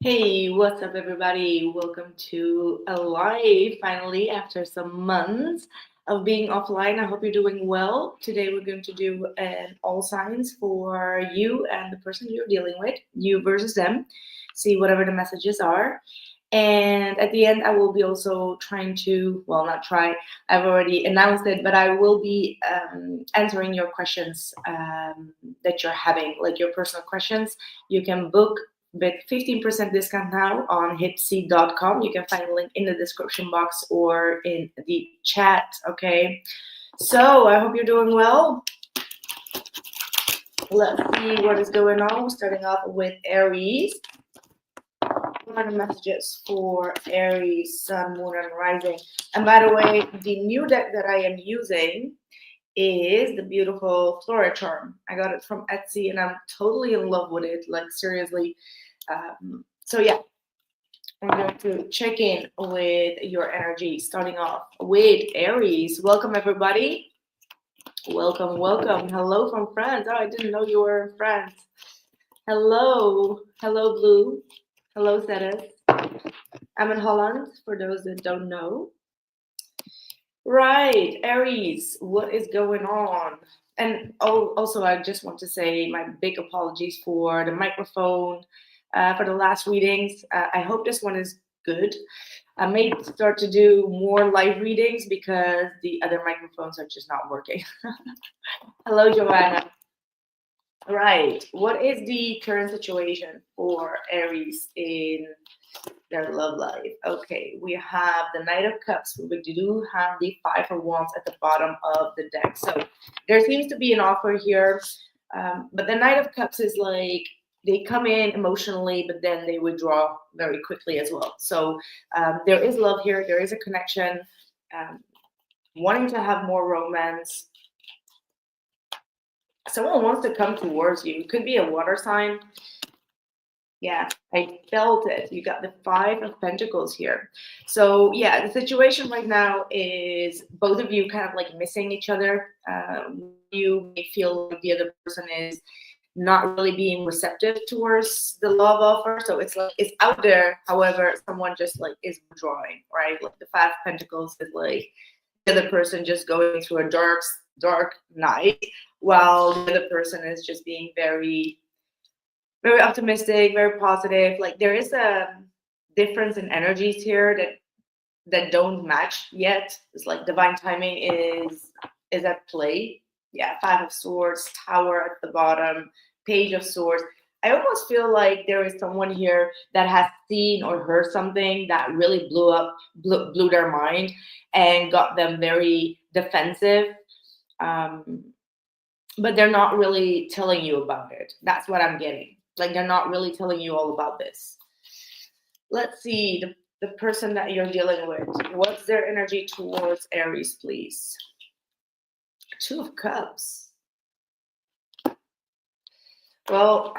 Hey, what's up, everybody? Welcome to a live finally after some months of being offline. I hope you're doing well. Today, we're going to do an all signs for you and the person you're dealing with, you versus them, see whatever the messages are. And at the end, I will be also trying to, well, not try, I've already announced it, but I will be answering your questions that you're having, like your personal questions. You can book with 15% discount now on hipseed.com. You can find a link in the description box or in the chat. Okay. So I hope you're doing well. Let's see what is going on. We're starting off with Aries. What are the messages for Aries, Sun, Moon, and Rising? And by the way, the new deck that I am using is the beautiful Flora Charm. I got it from Etsy and I'm totally in love with it. Like, seriously. So yeah, I'm going to check in with your energy, starting off with Aries. Welcome, everybody. Welcome, welcome. Hello from France. Oh, I didn't know you were in France. Hello. Hello, Blue. Hello, Ceres. I'm in Holland, for those that don't know. Right, Aries, what is going on? And also, I just want to say my big apologies for the microphone for the last readings. I hope this one is good. I may start to do more live readings because the other microphones are just not working. Hello, Joanna. Right, what is the current situation for Aries in their love life? Okay, we have the Knight of Cups. We do have the Five of Wands at the bottom of the deck. So there seems to be an offer here. But the Knight of Cups is like they come in emotionally, but then they withdraw very quickly as well. So there is love here. There is a connection. Wanting to have more romance. Someone wants to come towards you. It could be a water sign. Yeah, I felt it. You got the Five of Pentacles here. So yeah, the situation right now is both of you kind of like missing each other. You may feel like the other person is not really being receptive towards the love offer. So it's like it's out there. However, someone just like is withdrawing, right? Like the Five of Pentacles is like the other person just going through a dark night, while the other person is just being very optimistic, very positive. Like there is a difference in energies here that don't match yet. It's like divine timing is at play. Yeah, Five of Swords, Tower at the bottom, Page of Swords. I almost feel like there is someone here that has seen or heard something that really blew their mind and got them very defensive. But they're not really telling you about it. That's what I'm getting. Like they're not really telling you all about this. Let's see the person that you're dealing with. What's their energy towards Aries, please? Two of Cups. Well,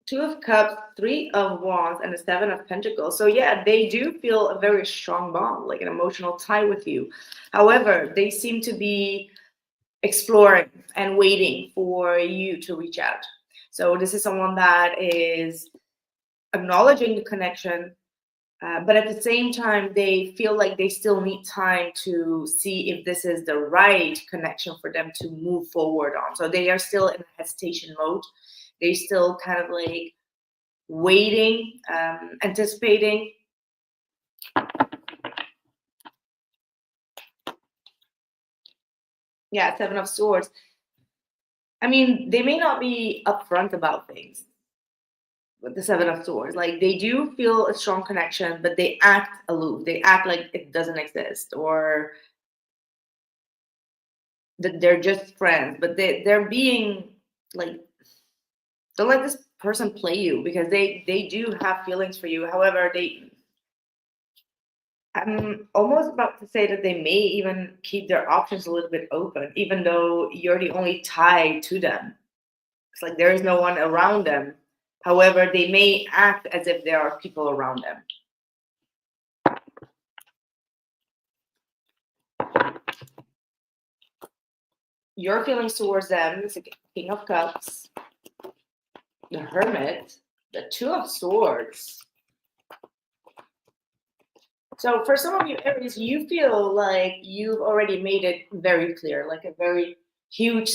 Two of Cups, Three of Wands, and the Seven of Pentacles. So yeah, they do feel a very strong bond, like an emotional tie with you. However, they seem to be exploring and waiting for you to reach out. So this is someone that is acknowledging the connection, but at the same time, they feel like they still need time to see if this is the right connection for them to move forward on. So they are still in hesitation mode. They still kind of like waiting, anticipating. Yeah, Seven of Swords. I mean, they may not be upfront about things with the Seven of Swords. Like they do feel a strong connection, but they act aloof. They act like it doesn't exist, or that they're just friends. But they're being like, don't let this person play you, because they do have feelings for you. However, I'm almost about to say that they may even keep their options a little bit open, even though you're the only tie to them. It's like there is no one around them. However, they may act as if there are people around them. Your feelings towards them is a King of Cups. the Hermit, the Two of Swords. So for some of you Aries, you feel like you've already made it very clear, like a very huge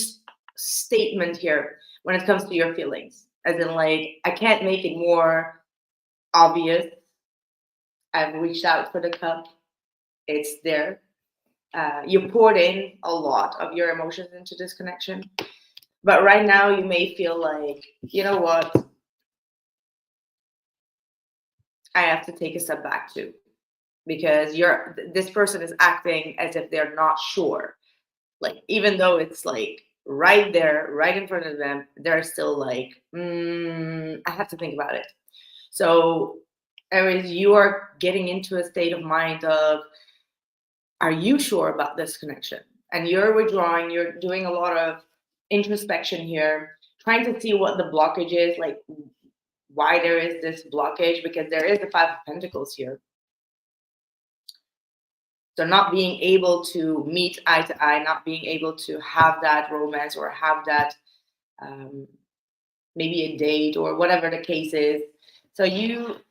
statement here when it comes to your feelings. As in, like, I can't make it more obvious. I've reached out for the cup. It's there. You poured in a lot of your emotions into this connection. But right now you may feel like, you know what? I have to take a step back too. Because this person is acting as if they're not sure. Like, even though it's like right there, right in front of them, they're still like, I have to think about it. So, Aries, you are getting into a state of mind of, are you sure about this connection? And you're withdrawing, you're doing a lot of introspection here, trying to see what the blockage is, like why there is this blockage, because there is the Five of Pentacles here. So not being able to meet eye to eye, not being able to have that romance or have that maybe a date or whatever the case is. So you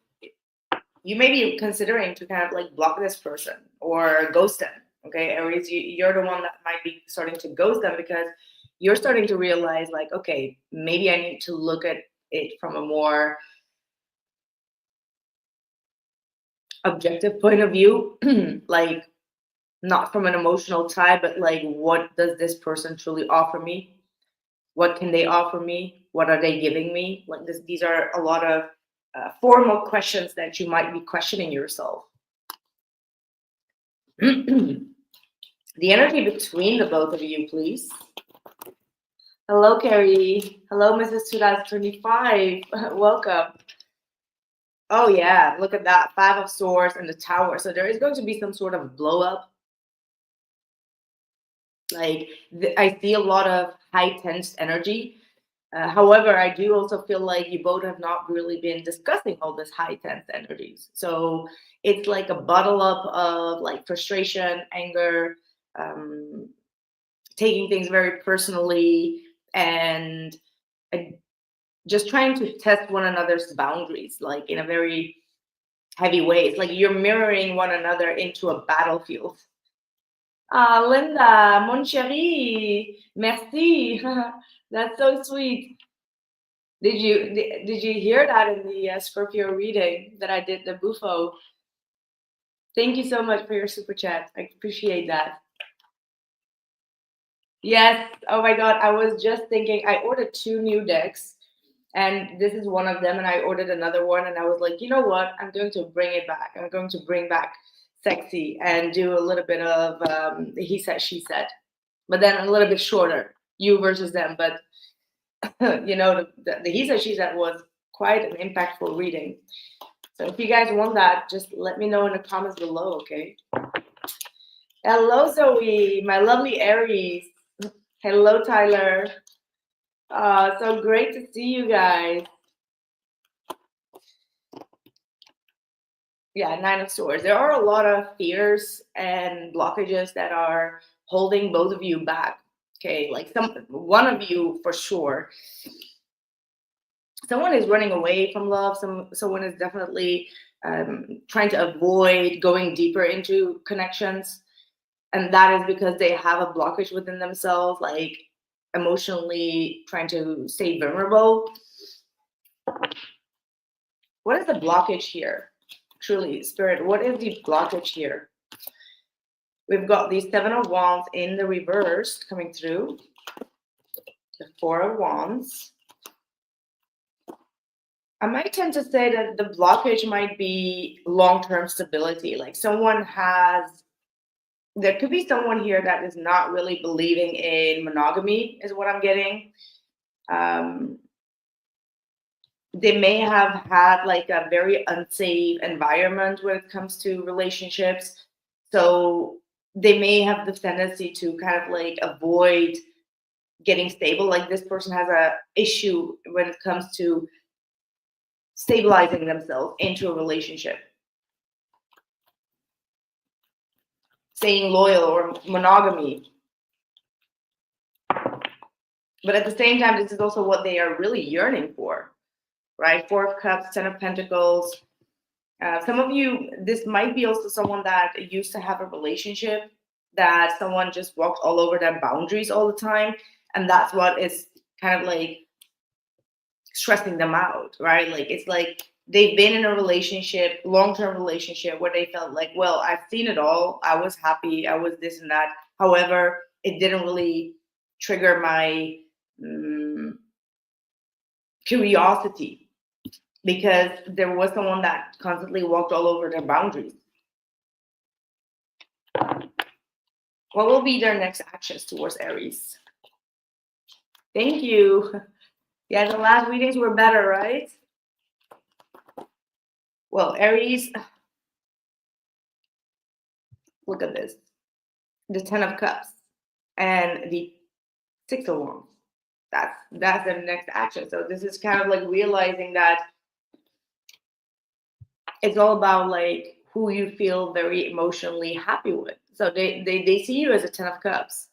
may be considering to kind of like block this person or ghost them. Okay, Aries, you're the one that might be starting to ghost them because you're starting to realize like, okay, maybe I need to look at it from a more objective point of view, like not from an emotional tie, but like, what does this person truly offer me? What can they offer me? What are they giving me? Like this, these are a lot of formal questions that you might be questioning yourself. The energy between the both of you, please. Hello, Carrie. Hello, Mrs. 2025. Welcome. Oh, yeah. Look at that. Five of Swords and the Tower. So there is going to be some sort of blow up. Like, I see a lot of high tensed energy. However, I do also feel like you both have not really been discussing all this high tense energies. So it's like a bottle up of like frustration, anger, taking things very personally, and just trying to test one another's boundaries, like in a very heavy way. It's like you're mirroring one another into a battlefield. Ah, Linda, mon chéri, merci. That's so sweet. Did you hear that in the Scorpio reading that I did the Bufo? Thank you so much for your super chat. I appreciate that. Yes. Oh my God. I was just thinking. I ordered 2 new decks, and this is one of them. And I ordered another one, and I was like, you know what? I'm going to bring it back. I'm going to bring back sexy and do a little bit of he said, she said, but then a little bit shorter. You versus them, but you know, the he said, she said was quite an impactful reading. So if you guys want that, just let me know in the comments below, okay? Hello, Zoe, my lovely Aries. Hello, Tyler. So great to see you guys. Yeah, Nine of Swords. There are a lot of fears and blockages that are holding both of you back. Okay, like one of you for sure. Someone is running away from love. Someone is definitely trying to avoid going deeper into connections, and that is because they have a blockage within themselves, like emotionally trying to stay vulnerable. What is the blockage here? Truly, Spirit, what is the blockage here? We've got the Seven of Wands in the reverse coming through. The Four of Wands. I might tend to say that the blockage might be long-term stability. Like there could be someone here that is not really believing in monogamy, is what I'm getting. They may have had like a very unsafe environment when it comes to relationships. So they may have the tendency to kind of like avoid getting stable. Like this person has a issue when it comes to stabilizing themselves into a relationship. Staying loyal or monogamy. But at the same time, this is also what they are really yearning for, right? Four of Cups, Ten of Pentacles. Some of you, this might be also someone that used to have a relationship that someone just walked all over their boundaries all the time. And that's what is kind of like stressing them out, right? Like it's like they've been in a relationship, long-term relationship, where they felt like, well, I've seen it all. I was happy. I was this and that. However, it didn't really trigger my curiosity because there was someone that constantly walked all over their boundaries. What will be their next actions towards Aries? Thank you. Yeah, the last readings were better, right? Well, Aries, look at this. The Ten of Cups and the Six of Wands. That's their next action. So this is kind of like realizing that it's all about like who you feel very emotionally happy with. So they see you as a Ten of Cups.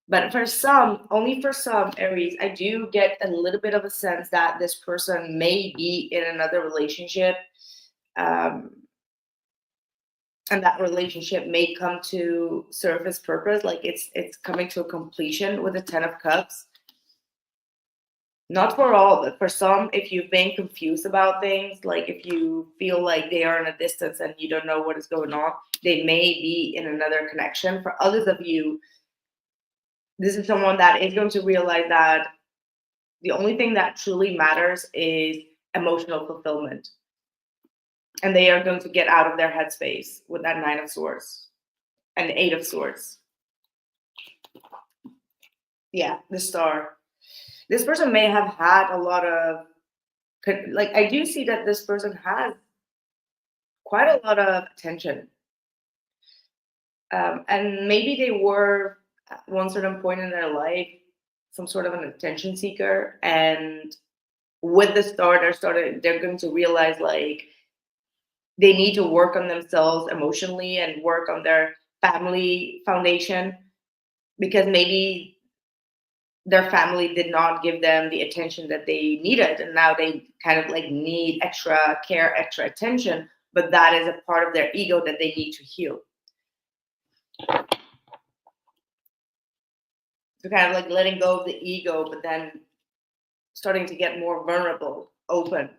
But for some, only for some Aries, I do get a little bit of a sense that this person may be in another relationship. And that relationship may come to serve its purpose, like it's coming to a completion with the Ten of Cups. Not for all, but for some, if you've been confused about things, like if you feel like they are in a distance and you don't know what is going on, they may be in another connection. For others of you, this is someone that is going to realize that the only thing that truly matters is emotional fulfillment. And they are going to get out of their headspace with that Nine of Swords and Eight of Swords. Yeah, the Star. This person may have had a lot of, like, I do see that this person has quite a lot of attention. And maybe they were at one certain point in their life some sort of an attention seeker. And with the Star, they're going to realize like they need to work on themselves emotionally and work on their family foundation, because maybe their family did not give them the attention that they needed, and now they kind of like need extra care, extra attention, but that is a part of their ego that they need to heal. So kind of like letting go of the ego, but then starting to get more vulnerable, open.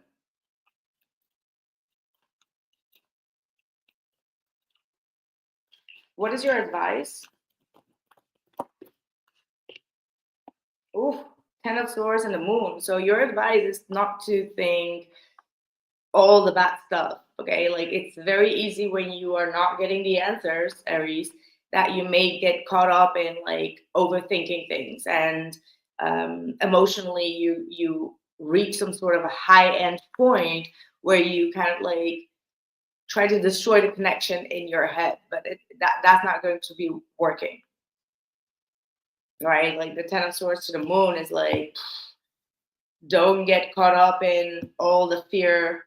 What is your advice? Ooh, Ten of Swords and the Moon. So your advice is not to think all the bad stuff, okay? Like it's very easy when you are not getting the answers, Aries, that you may get caught up in like overthinking things, and emotionally you reach some sort of a high end point where you kind of like try to destroy the connection in your head, but that's not going to be working, right? Like the Ten of Swords to the Moon is like, don't get caught up in all the fear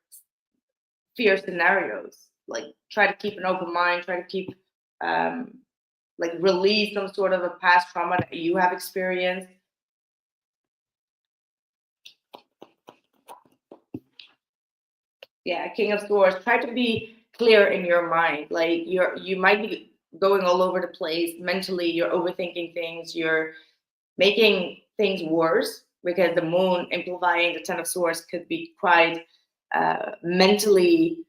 scenarios. Like try to keep an open mind, try to keep like release some sort of a past trauma that you have experienced. Yeah, King of Swords. Try to be clear in your mind. Like you might be going all over the place mentally. You're overthinking things. You're making things worse, because the Moon implying the Ten of Swords could be quite mentally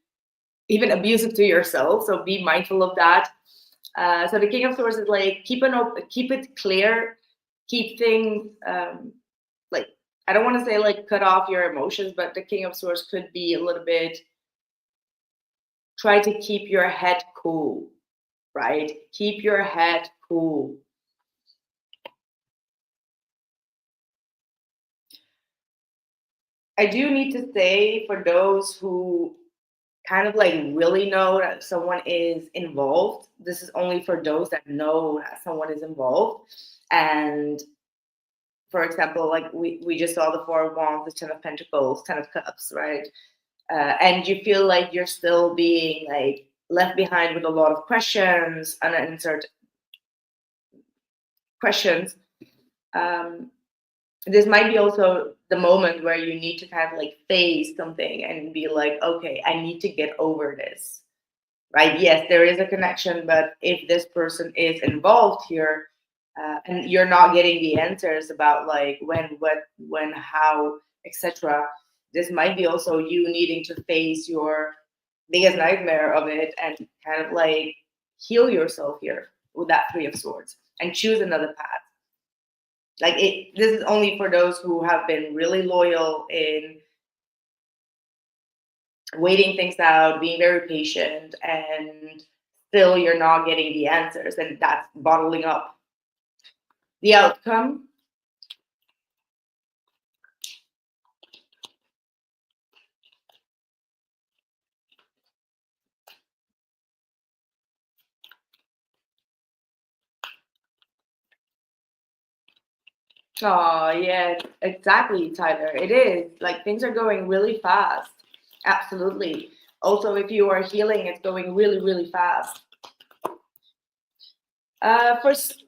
even abusive to yourself. So be mindful of that. So the King of Swords is like keep it clear, keep things like, I don't want to say like cut off your emotions, but the King of Swords could be a little bit, try to keep your head cool, right? Keep your head cool. I do need to say, for those who kind of like really know that someone is involved, this is only for those that know that someone is involved. And for example, like we just saw the Four of Wands, the Ten of Pentacles, Ten of Cups, right? And you feel like you're still being like left behind with a lot of questions, unanswered questions. this might be also the moment where you need to kind of like face something and be like, okay, I need to get over this, right? Yes, there is a connection, but if this person is involved here, and you're not getting the answers about like when, what, when, how, etc., this might be also you needing to face your biggest nightmare of it and kind of like heal yourself here with that Three of Swords and choose another path. Like this is only for those who have been really loyal in waiting things out, being very patient, and still you're not getting the answers, and that's bottling up. The outcome. Oh, yeah, exactly, Tyler. It is like things are going really fast. Absolutely. Also, if you are healing, it's going really, really fast. First,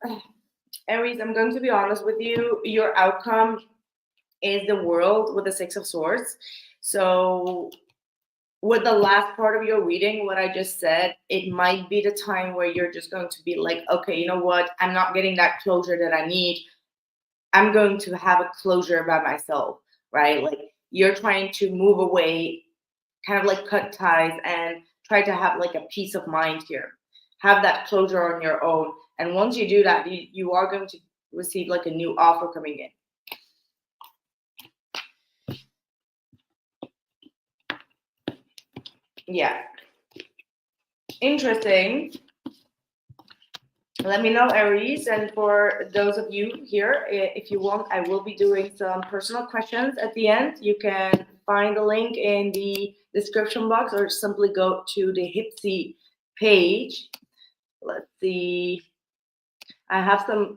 Aries, I'm going to be honest with you. Your outcome is the world with the Six of Swords. So, with the last part of your reading, what I just said, it might be the time where you're just going to be like, okay, you know what? I'm not getting that closure that I need. I'm going to have a closure by myself, right? Like you're trying to move away, kind of like cut ties and try to have like a peace of mind here. Have that closure on your own. And once you do that, you are going to receive like a new offer coming in. Yeah. Interesting. Let me know, Aries. And for those of you here, if you want, I will be doing some personal questions at the end. You can find the link in the description box or simply go to the Hipsy page. Let's see. I have some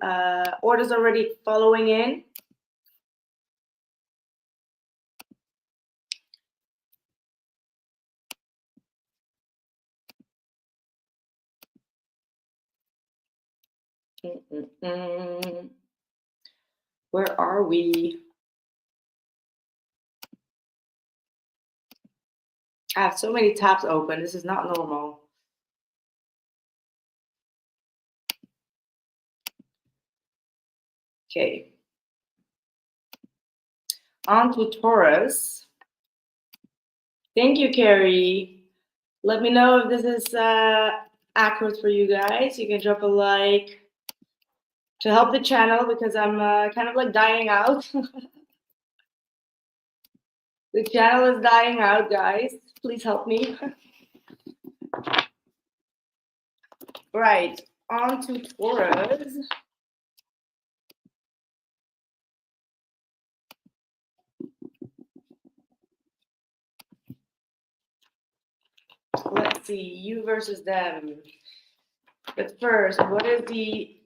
orders already following in. Where are we? I have so many tabs open. This is not normal. Okay. On to Taurus. Thank you, Carrie. Let me know if this is accurate for you guys. You can drop a like to help the channel because I'm kind of like dying out. The channel is dying out, guys. Please help me. Right, on to Taurus. Let's see, you versus them. But first, what is the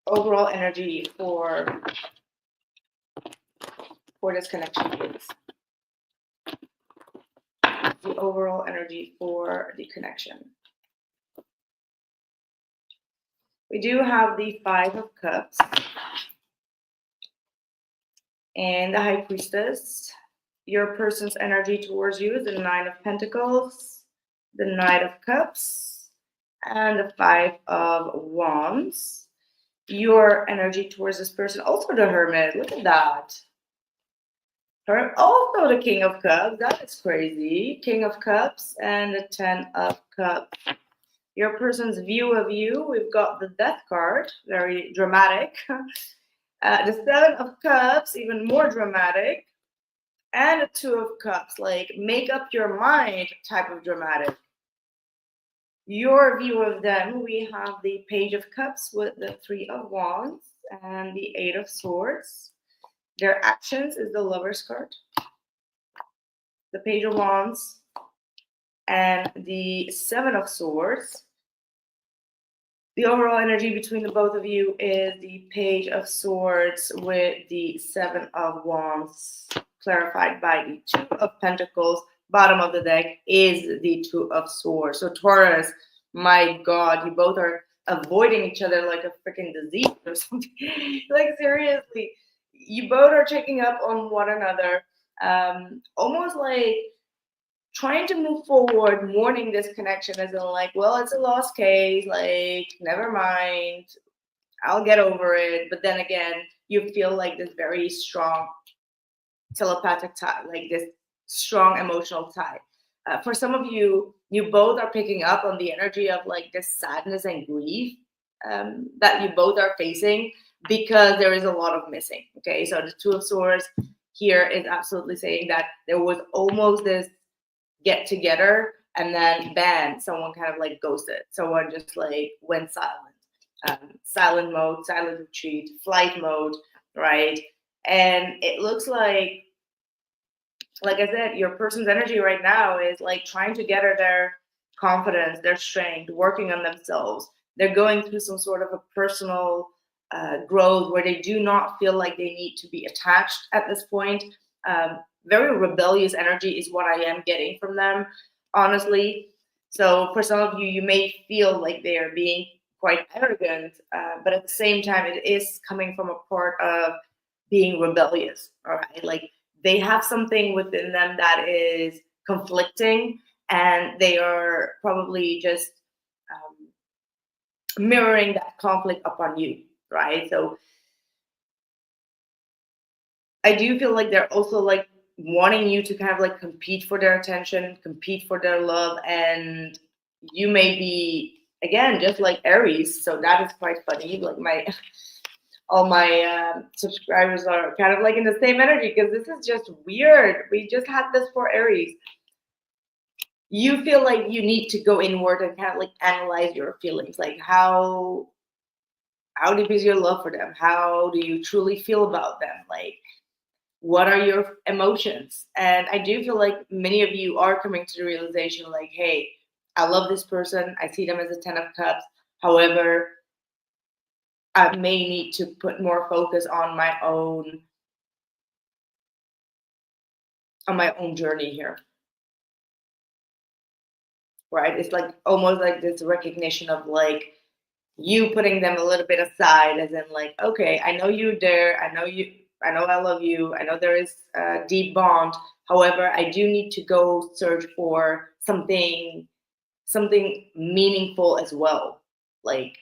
overall energy for this connection, please? The overall energy for the connection. We do have the Five of Cups and the High Priestess. Your person's energy towards you is the Nine of Pentacles, the Knight of Cups, and the Five of Wands. Your energy towards this person, also the Hermit. Look at that. Also the King of Cups. That is crazy. King of Cups and the Ten of Cups. Your person's view of you, we've got the Death card, very dramatic. The Seven of Cups, even more dramatic. And the Two of Cups, like make up your mind type of dramatic. Your view of them, we have the Page of Cups with the Three of Wands and the Eight of Swords. Their actions is the Lover's card, the Page of Wands, and the Seven of Swords. The overall energy between the both of you is the Page of Swords with the Seven of Wands, clarified by the Two of Pentacles. Bottom of the deck is the Two of Swords. So Taurus, my God, you both are avoiding each other like a freaking disease or something. Like seriously, you both are checking up on one another, almost like trying to move forward, mourning this connection as in like, well, it's a lost case, like, never mind, I'll get over it. But then again, you feel like this very strong telepathic tie, like this strong emotional tie. For some of you, you both are picking up on the energy of like this sadness and grief that you both are facing because there is a lot of missing. Okay, so the Two of Swords here is absolutely saying that there was almost this get together and then bam, someone kind of like ghosted. Someone just like went silent. Silent mode, silent retreat, flight mode, right? And it looks like I said, your person's energy right now is like trying to gather their confidence, their strength, working on themselves. They're going through some sort of a personal growth where they do not feel like they need to be attached at this point. Very rebellious energy is what I am getting from them, honestly. So for some of you, you may feel like they are being quite arrogant, but at the same time, it is coming from a part of being rebellious. All right, like they have something within them that is conflicting, and they are probably just mirroring that conflict upon you, right? So I do feel like they're also like wanting you to kind of like compete for their attention, compete for their love, and you may be again just like Aries. So that is quite funny. Like my all my subscribers are kind of like in the same energy because this is just weird. We just had this for Aries. You feel like you need to go inward and kind of like analyze your feelings, like how deep is your love for them? How do you truly feel about them? Like, what are your emotions? And I do feel like many of you are coming to the realization like, hey, I love this person. I see them as a 10 of cups. However, I may need to put more focus on my own journey here. Right? It's like almost like this recognition of like you putting them a little bit aside as in like, okay, I know you're there. I know you, I know I love you. I know there is a deep bond. However, I do need to go search for something meaningful as well. Like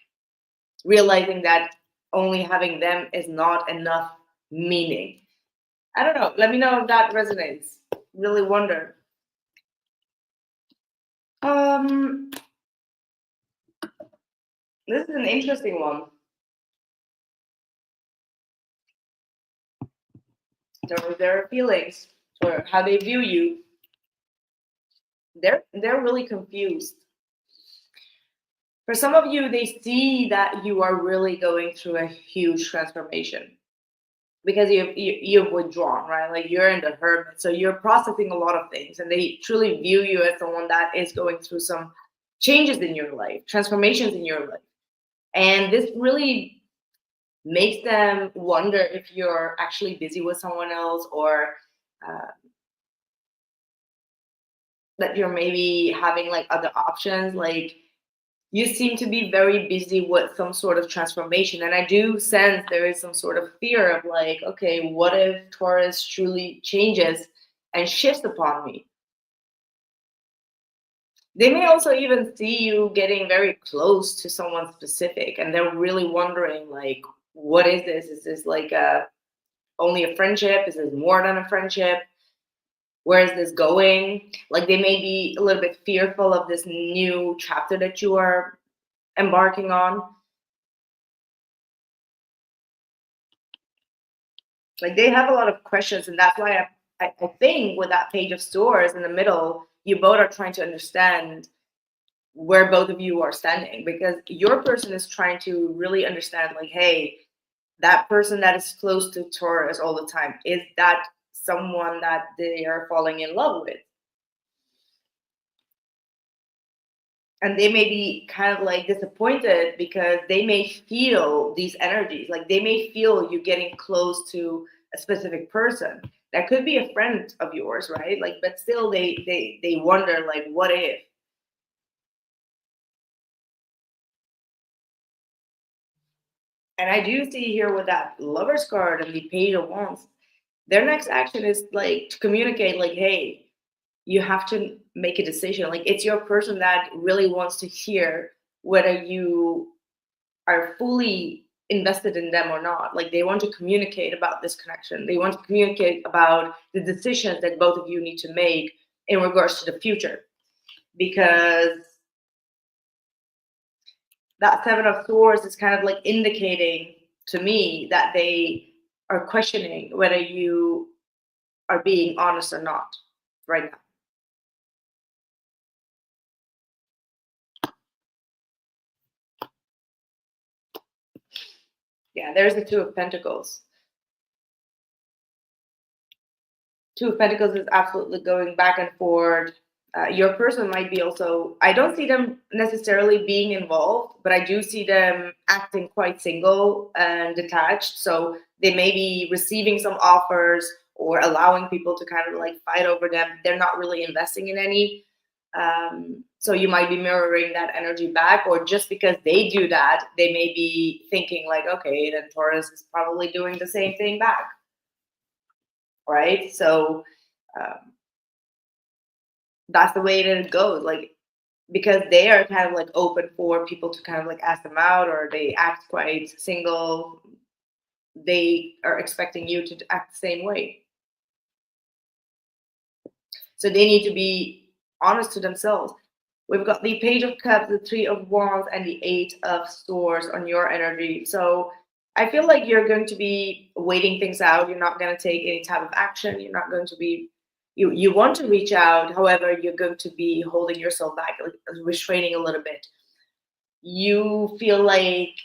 realizing that only having them is not enough meaning. I don't know. Let me know if that resonates. Really wonder. Um, this is an interesting one. Their feelings or how they view you. They're really confused. For some of you, they see that you are really going through a huge transformation because you've withdrawn, right? Like you're in the hermit, so you're processing a lot of things, and they truly view you as someone that is going through some changes in your life, transformations in your life, and this really makes them wonder if you're actually busy with someone else or uh, that you're maybe having like other options. Like you seem to be very busy with some sort of transformation. And I do sense there is some sort of fear of like, okay, what if Taurus truly changes and shifts upon me? They may also even see you getting very close to someone specific and they're really wondering like, what is this? Is this like only a friendship? Is this more than a friendship? Where is this going? Like they may be a little bit fearful of this new chapter that you are embarking on. Like they have a lot of questions, and that's why I think with that Page of Swords in the middle, you both are trying to understand where both of you are standing because your person is trying to really understand, like, hey, that person that is close to Taurus all the time, is that someone that they are falling in love with? And they may be kind of like disappointed because they may feel these energies, like they may feel you getting close to a specific person that could be a friend of yours, right? Like but still they wonder like, what if? And I do see here with that Lover's card and the Page of Wands, their next action is like to communicate, like, hey, you have to make a decision. Like, it's your person that really wants to hear whether you are fully invested in them or not. Like, they want to communicate about this connection. They want to communicate about the decisions that both of you need to make in regards to the future. Because that Seven of Swords is kind of like indicating to me that they are questioning whether you are being honest or not right now. Yeah, there's the Two of Pentacles. Two of Pentacles is absolutely going back and forth. Your person might be also, I don't see them necessarily being involved, but I do see them acting quite single and detached. So they may be receiving some offers or allowing people to kind of like fight over them. They're not really investing in any. So you might be mirroring that energy back, or just because they do that, they may be thinking like, okay, then Taurus is probably doing the same thing back. Right? So um, that's the way that it goes. Like, because they are kind of like open for people to kind of like ask them out, or they act quite single, they are expecting you to act the same way. So they need to be honest to themselves. We've got the Page of Cups, the Three of Wands, and the Eight of Swords on your energy. So I feel like you're going to be waiting things out. You're not going to take any type of action. You're not going to be, you want to reach out. However, you're going to be holding yourself back, like restraining a little bit. You feel like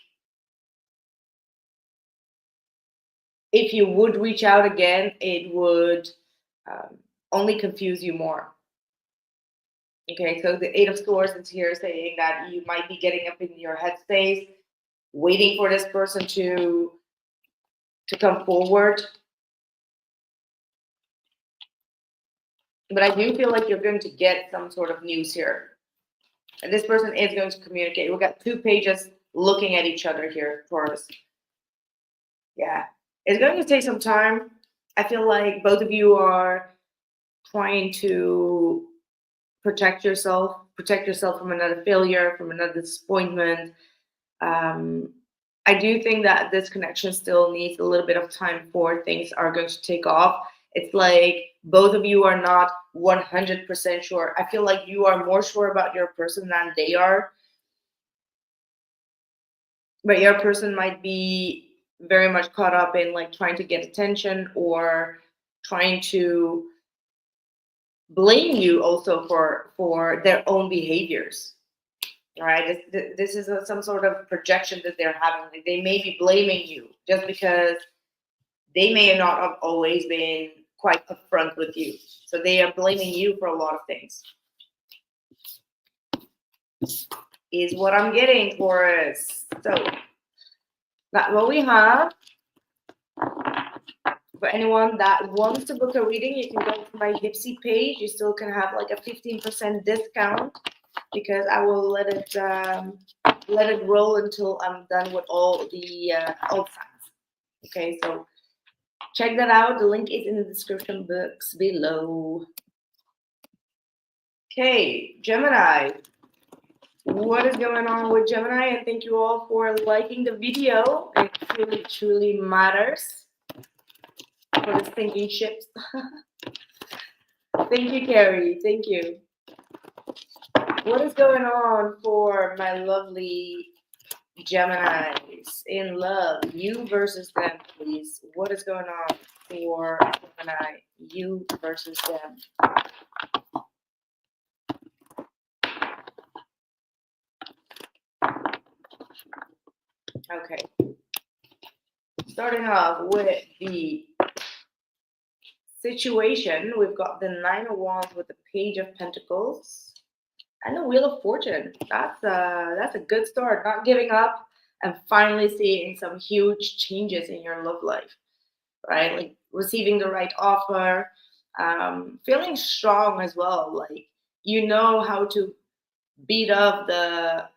if you would reach out again, it would only confuse you more. Okay, so the Eight of Swords is here saying that you might be getting up in your headspace, waiting for this person to come forward. But I do feel like you're going to get some sort of news here. And this person is going to communicate. We've got two pages looking at each other here, Taurus. Yeah, it's going to take some time. I feel like both of you are trying to protect yourself from another failure, from another disappointment. I do think that this connection still needs a little bit of time before things are going to take off. It's like both of you are not 100% sure. I feel like you are more sure about your person than they are. But your person might be very much caught up in like trying to get attention or trying to blame you also for their own behaviors. Right, this is some sort of projection that they're having. Like, they may be blaming you just because they may not have always been quite upfront with you, so they are blaming you for a lot of things, is what I'm getting for us. So that's what we have. For anyone that wants to book a reading, you can go to my Dipsy page. You still can have like a 15% discount, because I will let it roll until I'm done with all the old signs. Okay, so check that out. The link is in the description box below. Okay, Gemini. What is going on with Gemini? And thank you all for liking the video. It truly, truly matters for the sinking ships. Thank you, Carrie. Thank you. What is going on for my lovely Geminis in love? You versus them, please. What is going on for Gemini? You versus them. Okay. Starting off with the situation, we've got the Nine of Wands with the Page of Pentacles and the Wheel of Fortune. That's a good start. Not giving up and finally seeing some huge changes in your love life, right? Like receiving the right offer, feeling strong as well. Like, you know how to beat up the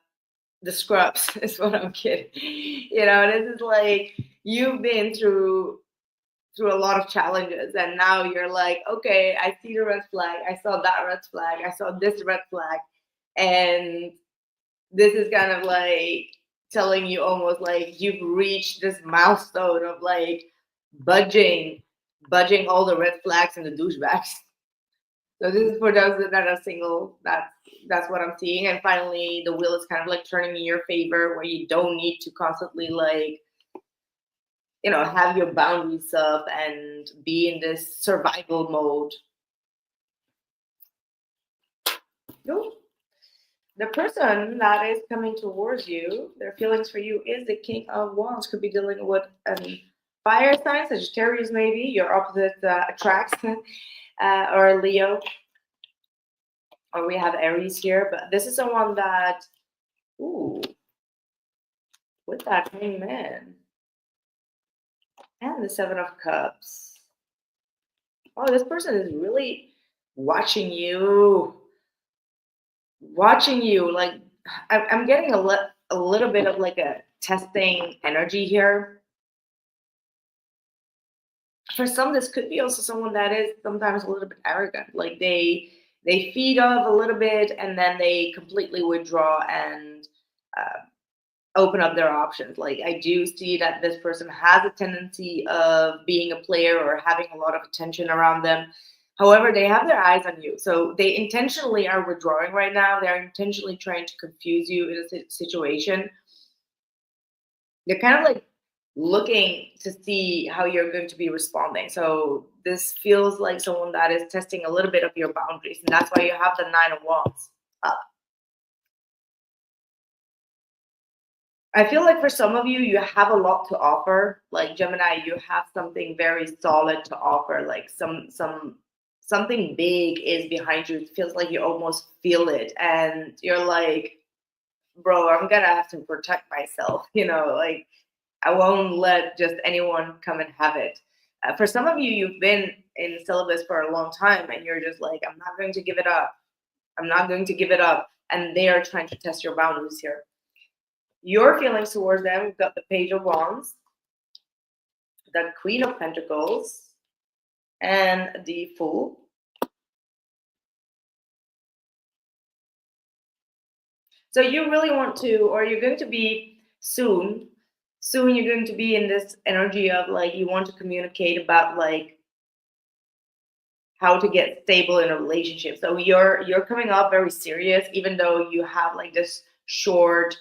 the scrubs is what I'm kidding. You know, this is like you've been through a lot of challenges and now you're like, okay, I see the red flag, I saw that red flag, I saw this red flag, and this is kind of like telling you almost like you've reached this milestone of like budging budging all the red flags and the douchebags. So this is for those that are single. That's what I'm seeing. And finally, the wheel is kind of like turning in your favor, where you don't need to constantly like have your boundaries up and be in this survival mode. No, the person that is coming towards you, their feelings for you is the King of Wands. Could be dealing with fire sign, Sagittarius, maybe your opposite attracts, or Leo, or we have Aries here. But this is someone that, ooh, with that Hangman and the Seven of Cups. Oh, this person is really watching you, like I'm getting a little bit of like a testing energy here. For some, this could be also someone that is sometimes a little bit arrogant, like they feed off a little bit and then they completely withdraw and uh, open up their options. Like I do see that this person has a tendency of being a player or having a lot of attention around them. However, they have their eyes on you. So they intentionally are withdrawing right now. They're intentionally trying to confuse you in a situation. They're kind of like looking to see how you're going to be responding. So this feels like someone that is testing a little bit of your boundaries. And that's why you have the Nine of Wands up. I feel like for some of you, you have a lot to offer. Like Gemini, you have something very solid to offer. Like something big is behind you. It feels like you almost feel it, and you're like, bro, I'm gonna have to protect myself. Like I won't let just anyone come and have it. For some of you, you've been in syllabus for a long time, and you're just like, I'm not going to give it up. I'm not going to give it up, and they are trying to test your boundaries here. Your feelings towards them, we've got the Page of Wands, the Queen of Pentacles, and the Fool. So you really want to, or you're going to be soon you're going to be in this energy of like you want to communicate about like how to get stable in a relationship. So you're coming up very serious, even though you have like this short,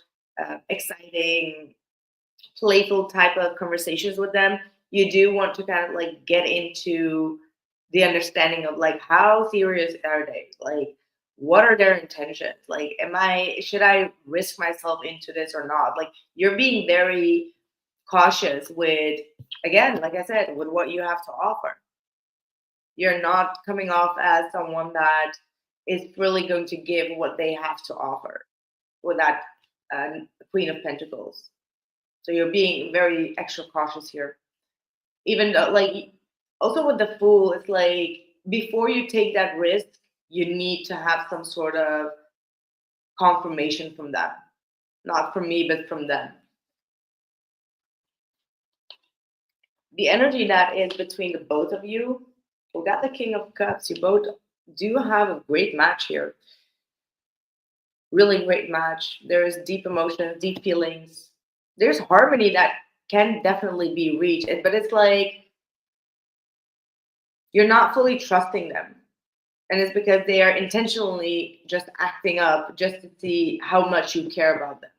exciting, playful type of conversations with them. You do want to kind of like get into the understanding of like how serious are they, like what are their intentions, like should I risk myself into this or not. Like you're being very cautious with, again, like I said, with what you have to offer. You're not coming off as someone that is really going to give what they have to offer with that Queen of Pentacles. So you're being very extra cautious here. Even though, like, also with the Fool, it's like before you take that risk, you need to have some sort of confirmation from them. Not from me, but from them. The energy that is between the both of you, we got the King of Cups. You both do have a great match here. Really great match. There's deep emotions, deep feelings. There's harmony that can definitely be reached, but it's like you're not fully trusting them. And it's because they are intentionally just acting up just to see how much you care about them.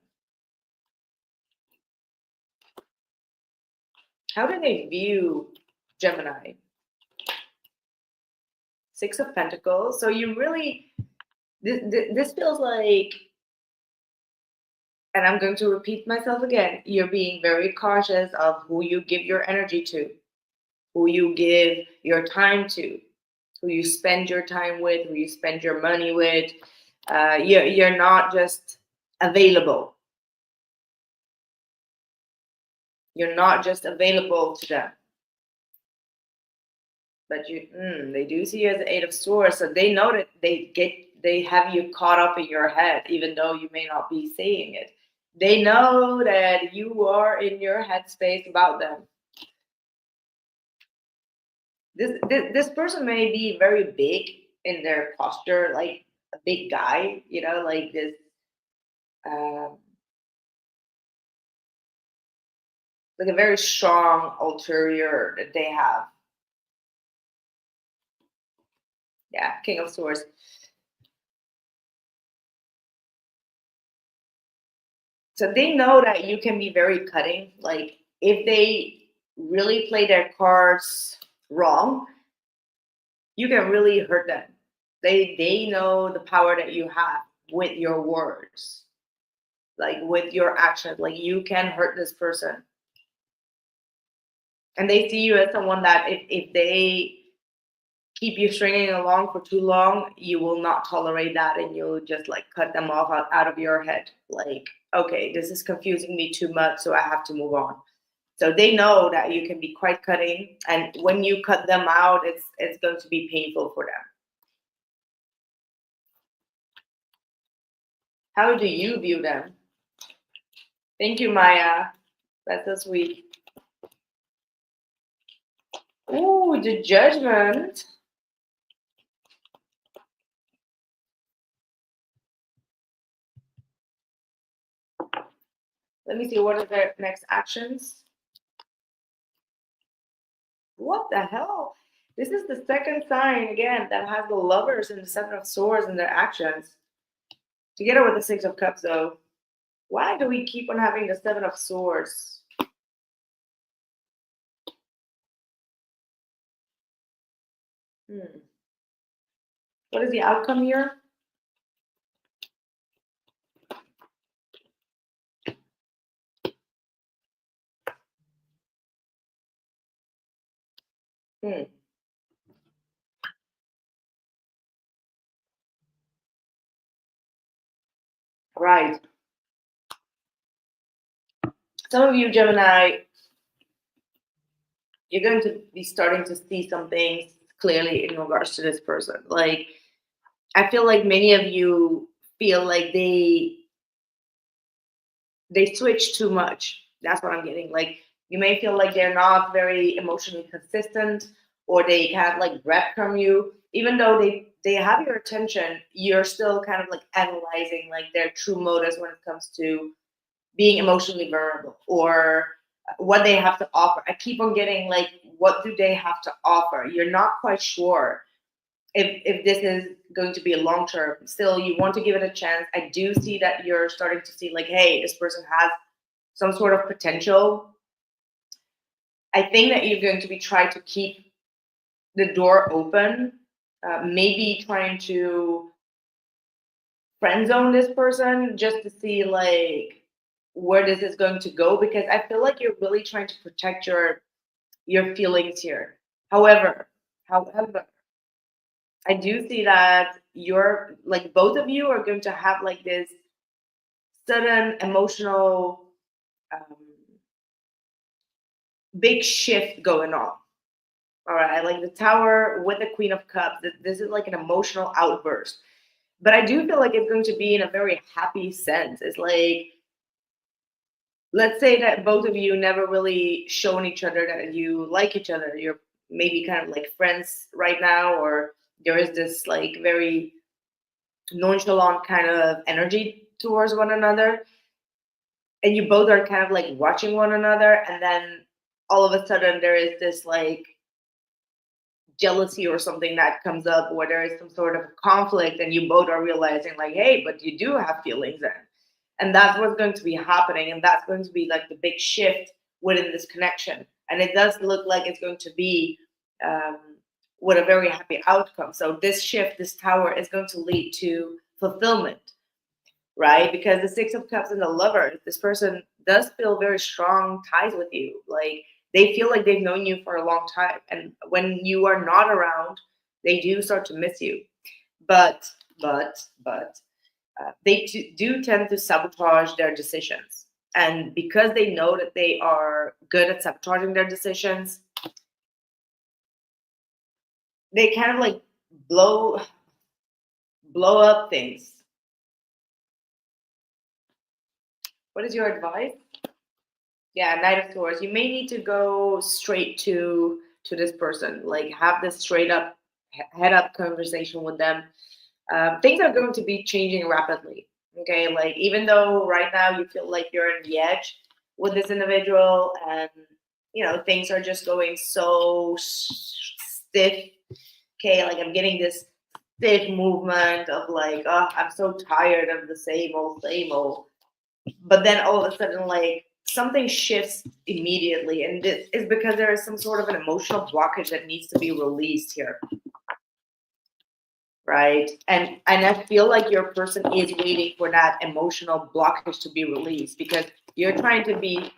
How do they view Gemini? Six of Pentacles. So you really, this feels like, and I'm going to repeat myself again, you're being very cautious of who you give your energy to, who you give your time to, who you spend your time with, who you spend your money with. You're not just available. You're not just available to them. But they do see you as the Eight of Swords, so they know that they have you caught up in your head, even though you may not be saying it. They know that you are in your headspace about them. This person may be very big in their posture, like a big guy, like this, um, like a very strong ulterior that they have. Yeah, King of Swords. So they know that you can be very cutting. Like if they really play their cards wrong, you can really hurt them. They know the power that you have with your words, like with your actions. Like you can hurt this person. And they see you as someone that if they keep you stringing along for too long, you will not tolerate that and you'll just like cut them off out of your head. Like, okay, this is confusing me too much, so I have to move on. So they know that you can be quite cutting, and when you cut them out, it's going to be painful for them. How do you view them? Thank you, Maya. That's so sweet. Ooh, the Judgment. Let me see, what are their next actions? What the hell? This is the second sign again that has the Lovers and the Seven of Swords in their actions. Together with the Six of Cups, though. Why do we keep on having the Seven of Swords? What is the outcome here? Right. Some of you, Gemini, you're going to be starting to see some things clearly in regards to this person. Like, I feel like many of you feel like they switch too much. That's what I'm getting. Like, you may feel like they're not very emotionally consistent, or they kind of like breadcrumb you. Even though they have your attention, you're still kind of like analyzing like their true motives when it comes to being emotionally vulnerable or what they have to offer. I keep on getting like, what do they have to offer? You're not quite sure if this is going to be a long term. Still, you want to give it a chance. I do see that you're starting to see like, hey, this person has some sort of potential. I think that you're going to be trying to keep the door open, maybe trying to friend zone this person just to see like where this is going to go, because I feel like you're really trying to protect your feelings here. However, I do see that you're like, both of you are going to have like this sudden emotional um, big shift going on. All right, like the Tower with the Queen of Cups. This is like an emotional outburst, but I do feel like it's going to be in a very happy sense. It's like, let's say that both of you never really shown each other that you like each other. You're maybe kind of like friends right now, or there is this like very nonchalant kind of energy towards one another, and you both are kind of like watching one another, and then all of a sudden there is this like jealousy or something that comes up, where there is some sort of conflict, and you both are realizing like, hey, but you do have feelings then. And that's what's going to be happening, and that's going to be like the big shift within this connection. And it does look like it's going to be um, with a very happy outcome. So this shift, this Tower, is going to lead to fulfillment, right? Because the Six of Cups and the Lover, this person does feel very strong ties with you. Like they feel like they've known you for a long time, and when you are not around, they do start to miss you. But they do tend to sabotage their decisions, and because they know that they are good at sabotaging their decisions, they kind of like blow blow up things. What is your advice? Yeah, Knight of Swords. You may need to go straight to this person, like have this straight up, head up conversation with them. Things are going to be changing rapidly. Okay, like even though right now you feel like you're on the edge with this individual, and things are just going so stiff. Okay, like I'm getting this stiff movement of like, oh, I'm so tired of the same old. But then all of a sudden, like something shifts immediately, and this is because there is some sort of an emotional blockage that needs to be released here, right? And I feel like your person is waiting for that emotional blockage to be released, because you're trying to be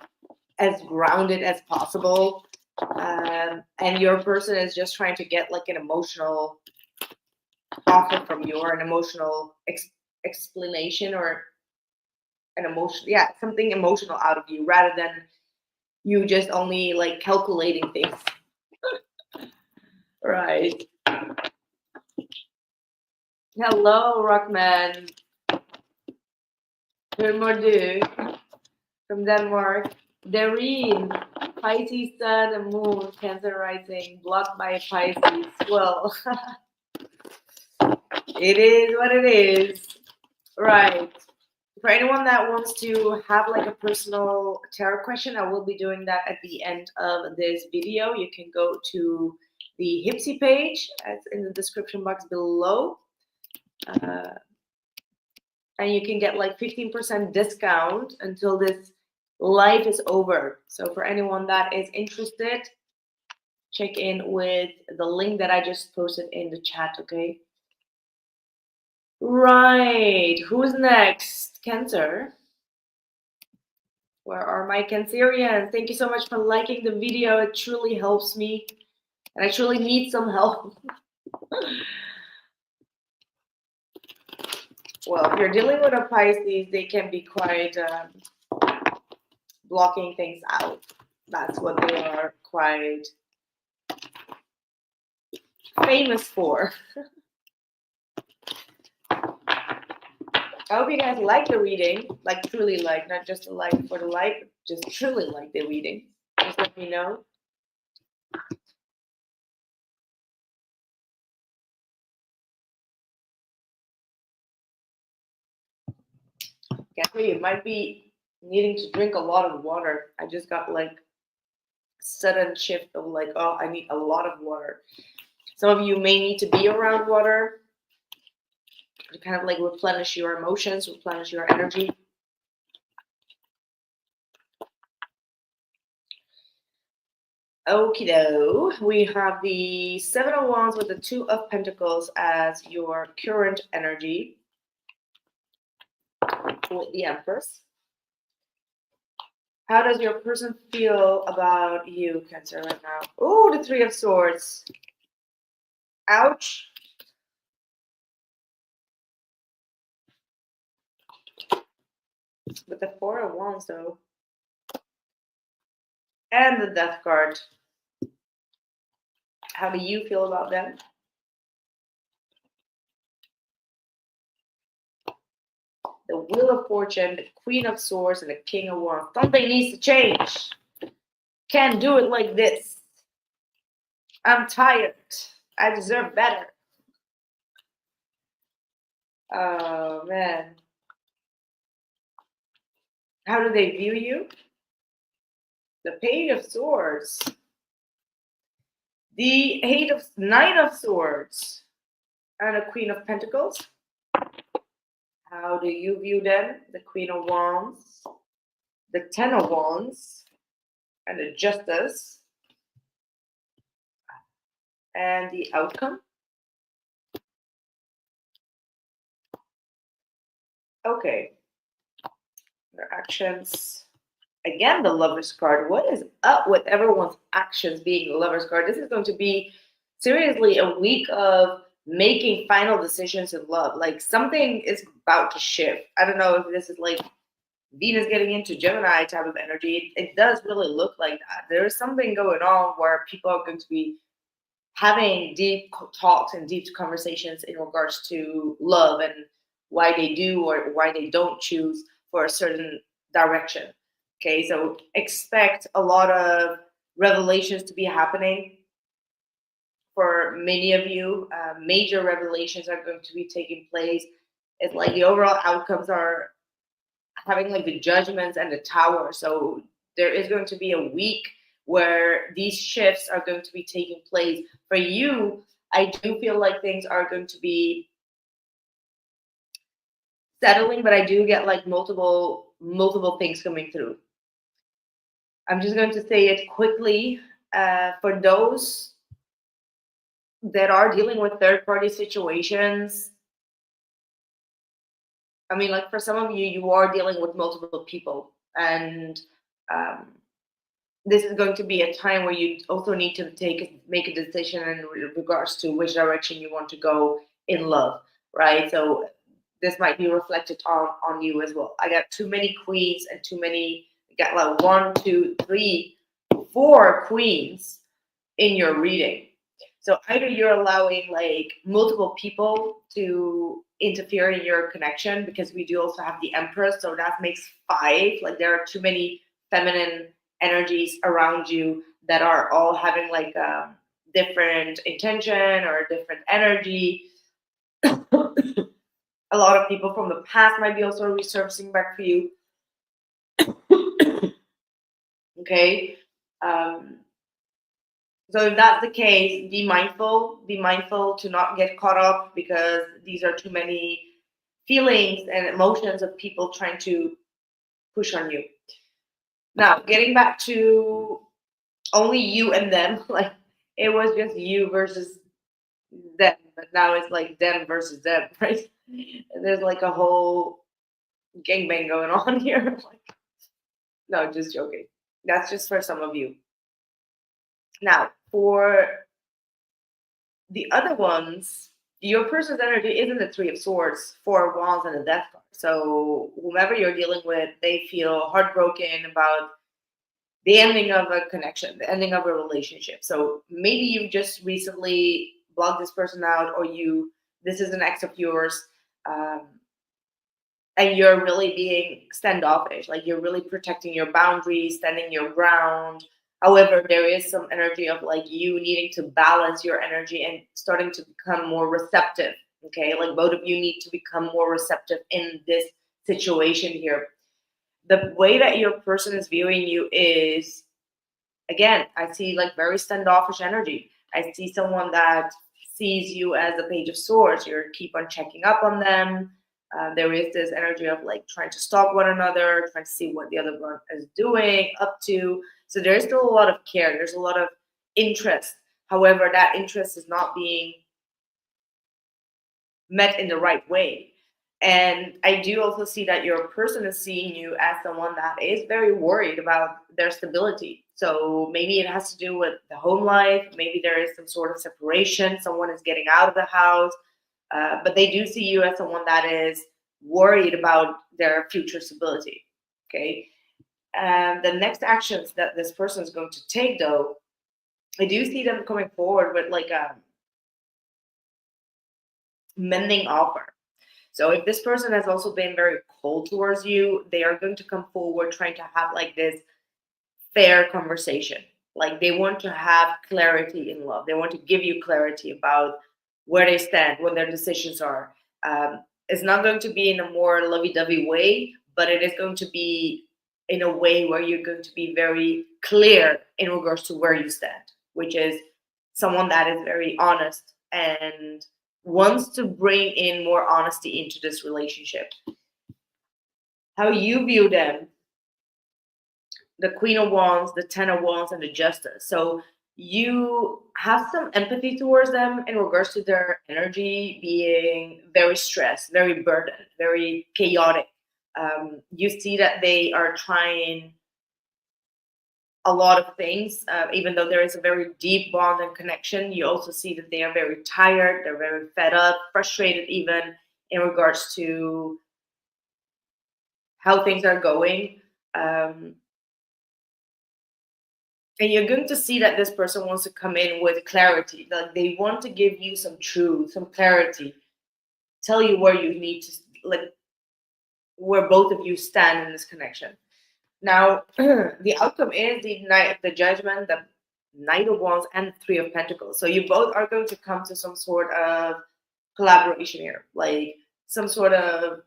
as grounded as possible, and your person is just trying to get like an emotional offer from you, or an emotional explanation, or an emotion, yeah, something emotional out of you, rather than you just only like calculating things. Right. Hello, Rockman. Hermordu from Denmark. Dareen, Pisces sun and moon, Cancer rising, blocked by Pisces. Well, it is what it is. Right. For anyone that wants to have like a personal tarot question, I will be doing that at the end of this video. You can go to the Hipsy page, as in the description box below. And you can get like 15% discount until this live is over. So for anyone that is interested, check in with the link that I just posted in the chat, okay? Right, who's next? Cancer. Where are my Cancerians? Thank you so much for liking the video. It truly helps me, and I truly need some help. Well, if you're dealing with a Pisces, they can be quite blocking things out. That's what they are quite famous for. I hope you guys like the reading, like truly like, not just a like for the like, just truly like the reading. Just let me know. Gary, you might be needing to drink a lot of water. I just got like sudden shift of like, oh, I need a lot of water. Some of you may need to be around water to kind of like replenish your emotions, replenish your energy. Okie doke. We have the Seven of Wands with the Two of Pentacles as your current energy, with the Empress. How does your person feel about you, Cancer, right now? Oh, the Three of Swords. Ouch. With the Four of Wands, though. And the Death card. How do you feel about them? The Wheel of Fortune, the Queen of Swords, and the King of Wands. Something needs to change. Can't do it like this. I'm tired. I deserve better. Oh, man. How do they view you? The Page of Swords. The Knight of Swords. And the Queen of Pentacles. How do you view them? The Queen of Wands. The Ten of Wands. And the Justice. And the Outcome. Okay. Their actions. Again, the Lover's card. What is up with everyone's actions being the Lover's card? This is going to be seriously a week of making final decisions in love. Like something is about to shift. I don't know if this is like Venus getting into Gemini type of energy. It does really look like that. There is something going on where people are going to be having deep talks and deep conversations in regards to love and why they do or why they don't choose for a certain direction. Okay, so expect a lot of revelations to be happening for many of you. Major revelations are going to be taking place. It's like the overall outcomes are having like the judgments and the tower. So there is going to be a week where these shifts are going to be taking place. For you, I do feel like things are going to be settling, but I do get like multiple things coming through. I'm just going to say it quickly. For those that are dealing with third party situations, I mean, like for some of you, you are dealing with multiple people, and um, this is going to be a time where you also need to make a decision in regards to which direction you want to go in love, right? So this might be reflected on you as well. I got too many queens and too many. I got like 1, 2, 3, 4 queens in your reading. So either you're allowing like multiple people to interfere in your connection, because we do also have the Empress, so that makes 5. Like there are too many feminine energies around you that are all having like a different intention or a different energy. A lot of people from the past might be also resurfacing back for you. Okay. Um, So if that's the case, be mindful to not get caught up, because these are too many feelings and emotions of people trying to push on you. Now, getting back to only you and them, like it was just you versus them, but now it's like them versus them, right? There's like a whole gangbang going on here. Like, no, just joking. That's just for some of you. Now, for the other ones, your person's energy isn't the Three of Swords, Four of Wands, and the Death card. So whomever you're dealing with, they feel heartbroken about the ending of a connection, the ending of a relationship. So maybe you just recently blocked this person out, or this is an ex of yours, um, and you're really being standoffish. Like you're really protecting your boundaries, standing your ground. However, there is some energy of like you needing to balance your energy and starting to become more receptive. Okay, like both of you need to become more receptive in this situation here. The way that your person is viewing you is, again, I see like very standoffish energy. I see someone that sees you as a Page of Swords. You keep on checking up on them. There is this energy of like trying to stalk one another, trying to see what the other one is doing, up to. So there's still a lot of care. There's a lot of interest. However, that interest is not being met in the right way. And I do also see that your person is seeing you as someone that is very worried about their stability. So maybe it has to do with the home life. Maybe there is some sort of separation. Someone is getting out of the house. But they do see you as someone that is worried about their future stability. Okay. And the next actions that this person is going to take, though, I do see them coming forward with like a mending offer. So if this person has also been very cold towards you, they are going to come forward trying to have like this fair conversation. Like they want to have clarity in love. They want to give you clarity about where they stand, what their decisions are. It's not going to be in a more lovey-dovey way, but it is going to be in a way where you're going to be very clear in regards to where you stand, which is someone that is very honest and wants to bring in more honesty into this relationship. How you view them, the Queen of Wands, the Ten of Wands, and the Justice. So you have some empathy towards them in regards to their energy being very stressed, very burdened, very chaotic. You see that they are trying a lot of things, even though there is a very deep bond and connection. You also see that they are very tired, they're very fed up, frustrated, even in regards to how things are going. And you're going to see that this person wants to come in with clarity. Like they want to give you some truth, some clarity, tell you where you need to, like, where both of you stand in this connection. Now, the outcome is the judgment, the Knight of Wands, and Three of Pentacles. So you both are going to come to some sort of collaboration here, like some sort of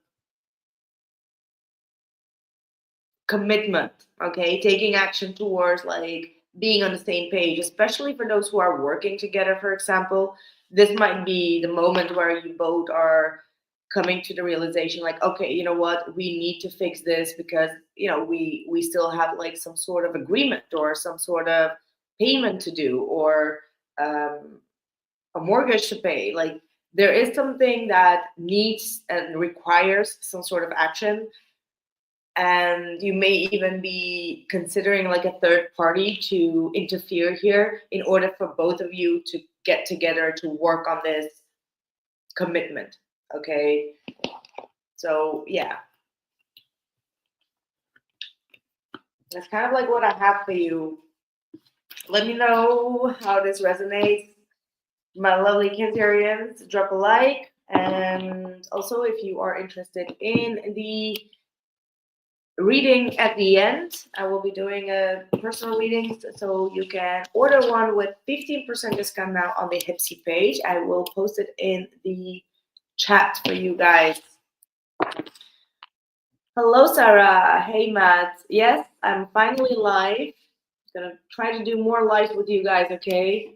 commitment, okay? Taking action towards like being on the same page, especially for those who are working together, for example. This might be the moment where you both are coming to the realization like, okay, you know what, we need to fix this because we still have like some sort of agreement or some sort of payment to do, or um, a mortgage to pay. Like there is something that needs and requires some sort of action, and you may even be considering like a third party to interfere here in order for both of you to get together to work on this commitment. Okay, so yeah, that's kind of like what I have for you. Let me know how this resonates, my lovely Cancerians. Drop a like, and also if you are interested in the reading at the end, I will be doing a personal reading, so you can order one with 15% discount now on the Hipsy page. I will post it in the chat for you guys. Hello, Sarah. Hey, Matt. Yes, I'm finally live. Gonna try to do more live with you guys, okay?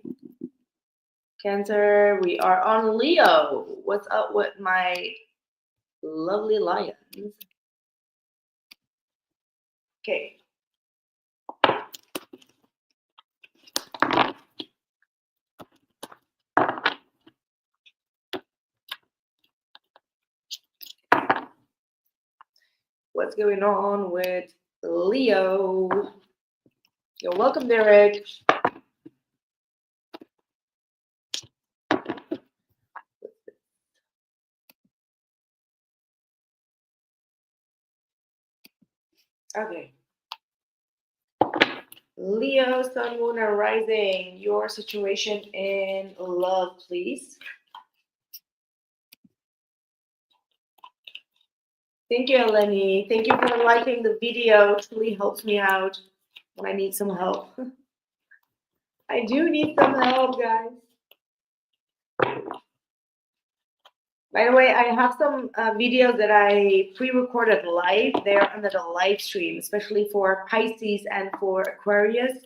Cancer, we are on Leo. What's up with my lovely lions? Okay. What's going on with Leo? You're welcome, Derek. Okay. Leo, Sun, Moon, and Rising. Your situation in love, please. Thank you, Eleni. Thank you for liking the video. It truly helps me out when I need some help. I do need some help, guys. By the way, I have some videos that I pre-recorded live. They're under the live stream, especially for Pisces and for Aquarius,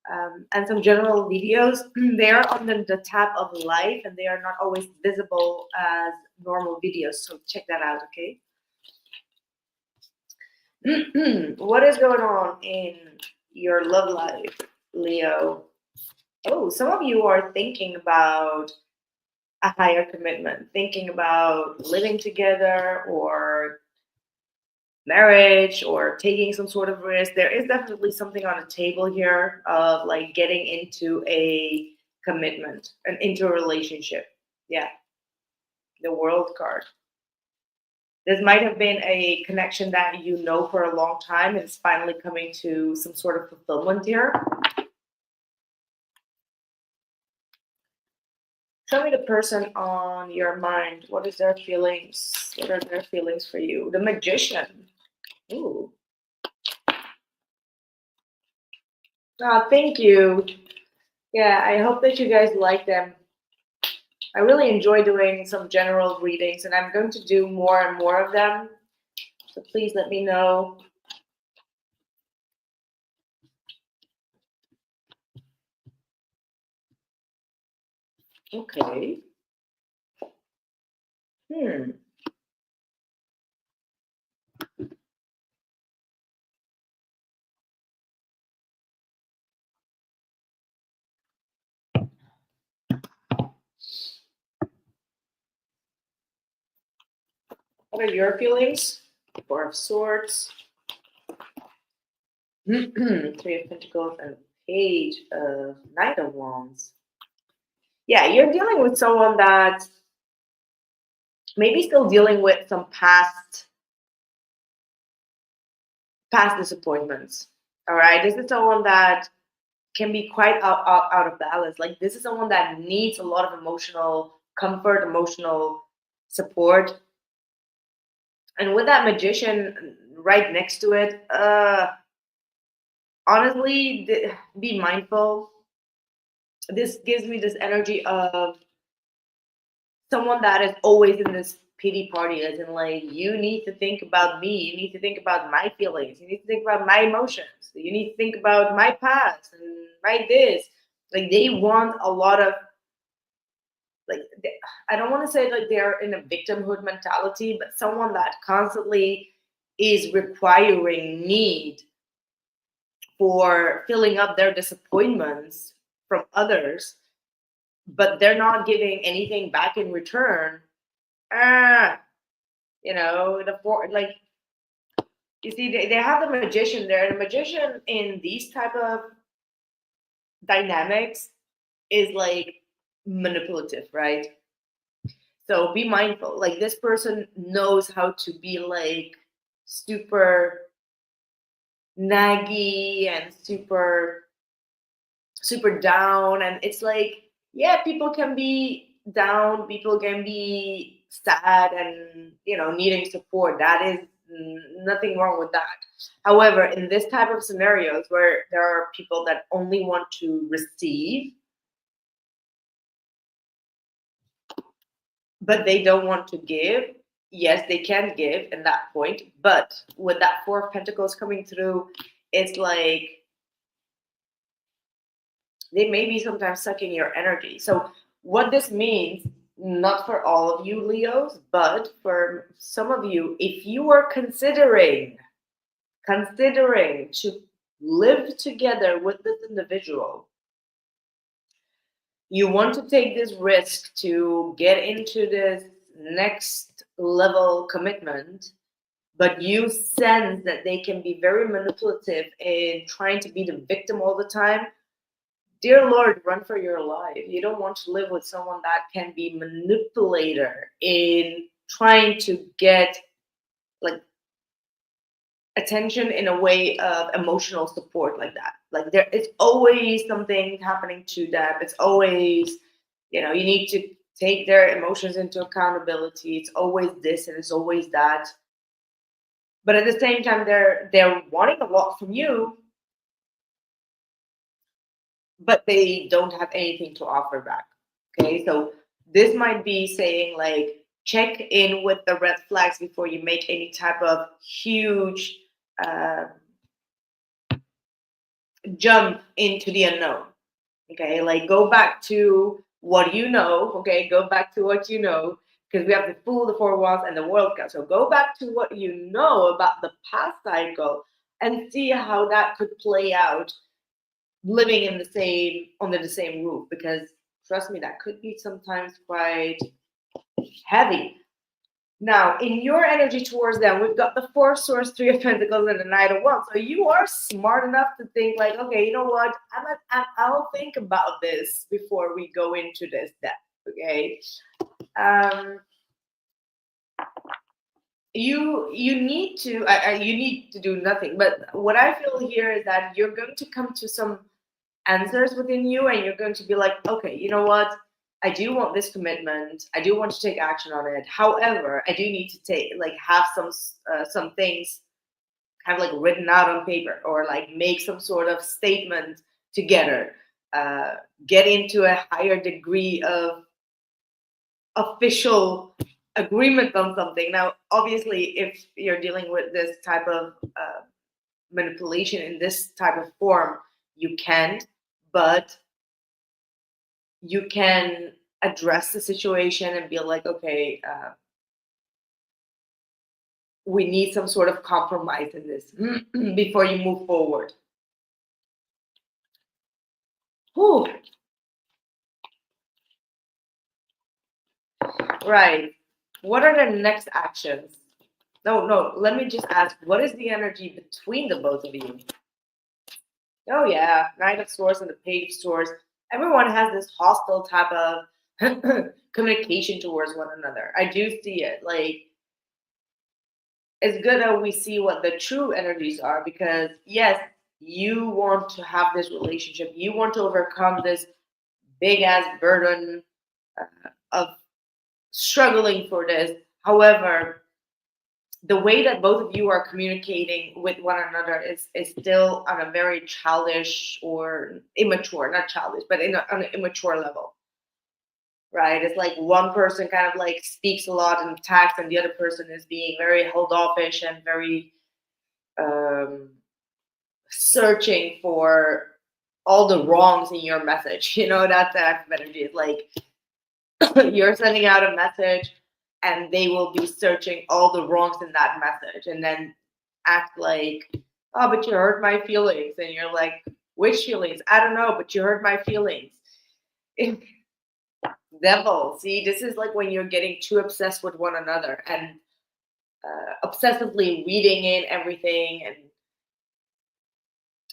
and some general videos. They're under the tab of live, and they are not always visible as normal videos. So check that out, okay? What is going on in your love life, Leo? Oh, some of you are thinking about a higher commitment, thinking about living together or marriage or taking some sort of risk. There is definitely something on the table here of like getting into a commitment and into a relationship. Yeah, the World card. This might have been a connection that you know for a long time and it's finally coming to some sort of fulfillment here. Show me the person on your mind. What is their feelings? What are their feelings for you? The Magician. Ooh. Oh, thank you. Yeah, I hope that you guys like them. I really enjoy doing some general readings, and I'm going to do more and more of them. So please let me know. Okay. What are your feelings? Four of Swords. Three of Pentacles and Page of Knight of Wands. Yeah, you're dealing with someone that maybe still dealing with some past disappointments. All right, this is someone that can be quite out of balance. Like this is someone that needs a lot of emotional comfort, emotional support. And with that Magician right next to it, honestly, be mindful. This gives me this energy of someone that is always in this pity party, as in like, you need to think about me, you need to think about my feelings, you need to think about my emotions, you need to think about my past and my this. Like they want a lot of like I don't want to say like they're in a victimhood mentality, but someone that constantly is requiring need for filling up their disappointments from others, but they're not giving anything back in return. Ah, the four, like, you see, they have the magician there, and the magician in these type of dynamics is like manipulative, right? So be mindful. Like this person knows how to be like super naggy and super down. And it's like, yeah, people can be down, people can be sad and needing support. That is nothing wrong with that. However, in this type of scenarios where there are people that only want to receive, but they don't want to give. Yes, they can give in that point, but with that Four of Pentacles coming through, it's like they may be sometimes sucking your energy. So what this means, not for all of you Leos, but for some of you, if you are considering to live together with this individual, you want to take this risk to get into this next level commitment, but you sense that they can be very manipulative in trying to be the victim all the time. Dear Lord, run for your life. You don't want to live with someone that can be manipulator in trying to get like attention in a way of emotional support like that. Like there it's always something happening to them. It's always, you need to take their emotions into accountability. It's always this and it's always that. But at the same time, they're wanting a lot from you, but they don't have anything to offer back. Okay, so this might be saying like check in with the red flags before you make any type of huge uh, jump into the unknown. Okay, like go back to what you know. Okay, go back to what you know, because we have the Fool, the Four Wands, and the World Cup. So go back to what you know about the past cycle and see how that could play out living in the same under the same roof, because trust me, that could be sometimes quite heavy. Now, in your energy towards them, we've got the Four Swords, Three of Pentacles, and the Knight of Wands. So you are smart enough to think like, okay, you know what? I'll think about this before we go into this depth. Okay. Um, you need to you need to do nothing. But what I feel here is that you're going to come to some answers within you, and you're going to be like, okay, you know what? I do want this commitment. I do want to take action on it. However, I do need to have some things kind of like written out on paper, or like make some sort of statement together. Get into a higher degree of official agreement on something. Now, obviously, if you're dealing with this type of manipulation in this type of form, you can't, but you can address the situation and be like, okay, we need some sort of compromise in this before you move forward. Whew. Right. What are the next actions? No, let me just ask, what is the energy between the both of you? Oh yeah, Knight of Swords and the Page of Swords. Everyone has this hostile type of communication towards one another. I do see it. Like, it's good that we see what the true energies are, because yes, you want to have this relationship. You want to overcome this big ass burden of struggling for this. However, the way that both of you are communicating with one another is still on a very childish or immature, not childish, but on an immature level, right? It's like one person kind of like speaks a lot and attacks, and the other person is being very held offish and very um, searching for all the wrongs in your message. You know, that type of energy is like you're sending out a message and they will be searching all the wrongs in that message and then act like, oh, but you hurt my feelings. And you're like, which feelings? I don't know, but you hurt my feelings. Devil. See, this is like when you're getting too obsessed with one another and obsessively reading in everything and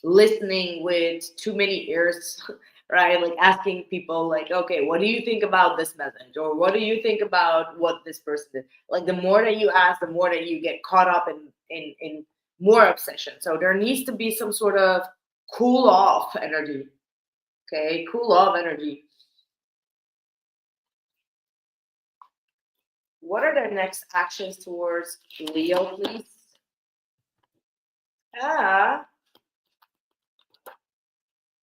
listening with too many ears, right? Like asking people, like, okay, what do you think about this message, or what do you think about what this person did? Like, the more that you ask, the more that you get caught up in more obsession. So there needs to be some sort of cool off energy. Okay, cool off energy. What are their next actions towards Leo, please? Ah,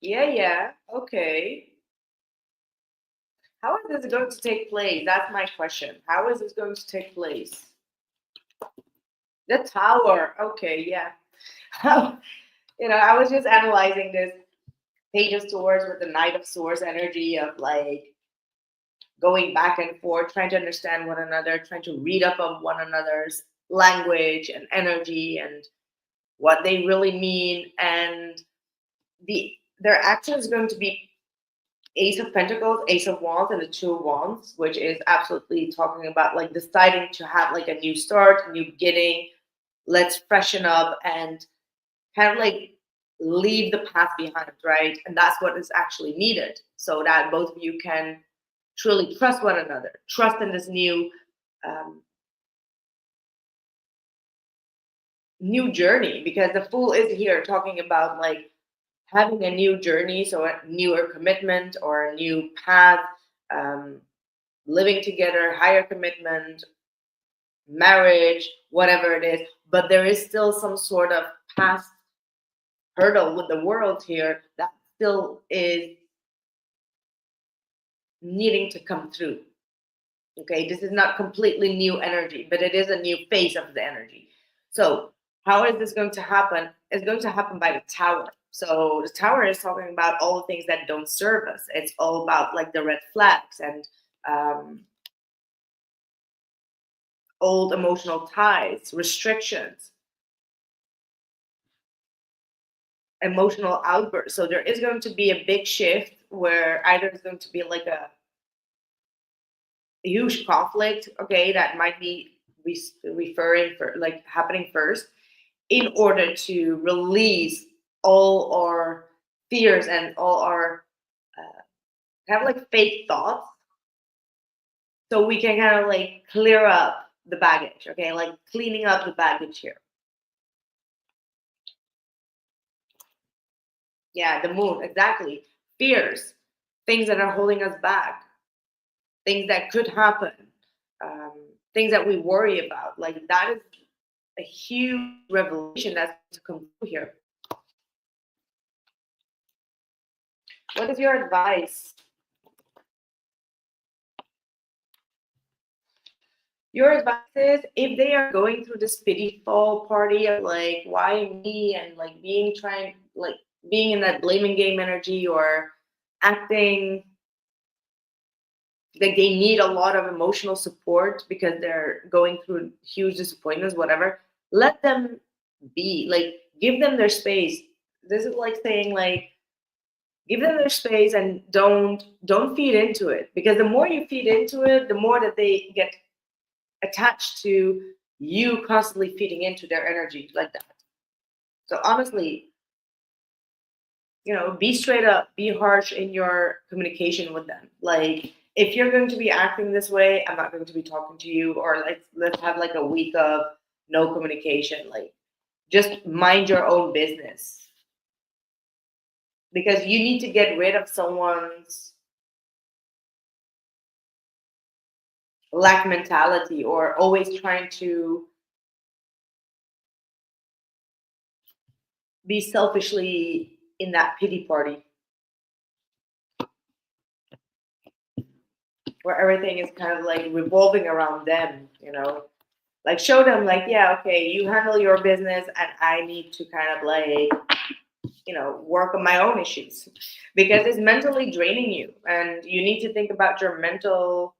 yeah, yeah. Okay. How is this going to take place? That's my question. How is this going to take place? The tower. Okay, yeah. I was just analyzing this Page of Swords with the Knight of Swords energy of like going back and forth, trying to understand one another, trying to read up on one another's language and energy and what they really mean. And their action is going to be Ace of Pentacles, Ace of Wands, and the Two of Wands, which is absolutely talking about like deciding to have like a new start, a new beginning. Let's freshen up and kind of like leave the past behind, right? And that's what is actually needed so that both of you can truly trust one another, trust in this um, new journey. Because the Fool is here talking about like having a new journey, so a newer commitment or a new path, um, living together, higher commitment, marriage, whatever it is. But there is still some sort of past hurdle with the world here that still is needing to come through. Okay, this is not completely new energy, but it is a new phase of the energy. So, how is this going to happen? It's going to happen by the Tower. So, the Tower is talking about all the things that don't serve us. It's all about like the red flags and um, old emotional ties, restrictions, emotional outbursts. So, there is going to be a big shift where either it's going to be like a huge conflict, okay, that might be referring for like happening first in order to release all our fears and all our kind of like fake thoughts so we can kind of like clear up the baggage, okay, like cleaning up the baggage here. Yeah, the Moon, exactly. Fears, things that are holding us back, things that could happen, um, things that we worry about, like that is a huge revelation that's to come through here. What is your advice? Your advice is if they are going through this pity fall party of like, why me? And like being in that blaming game energy or acting like they need a lot of emotional support because they're going through huge disappointments, whatever, let them be. Like, give them their space. This is like saying, like, give them their space and don't feed into it, because the more you feed into it, the more that they get attached to you constantly feeding into their energy like that. So honestly, be straight up, be harsh in your communication with them. Like, if you're going to be acting this way, I'm not going to be talking to you, or like let's have like a week of no communication. Like, just mind your own business, because you need to get rid of someone's lack mentality or always trying to be selfishly in that pity party where everything is kind of like revolving around them, like show them like, yeah, okay, you handle your business and I need to kind of like, work on my own issues, because it's mentally draining you and you need to think about your mental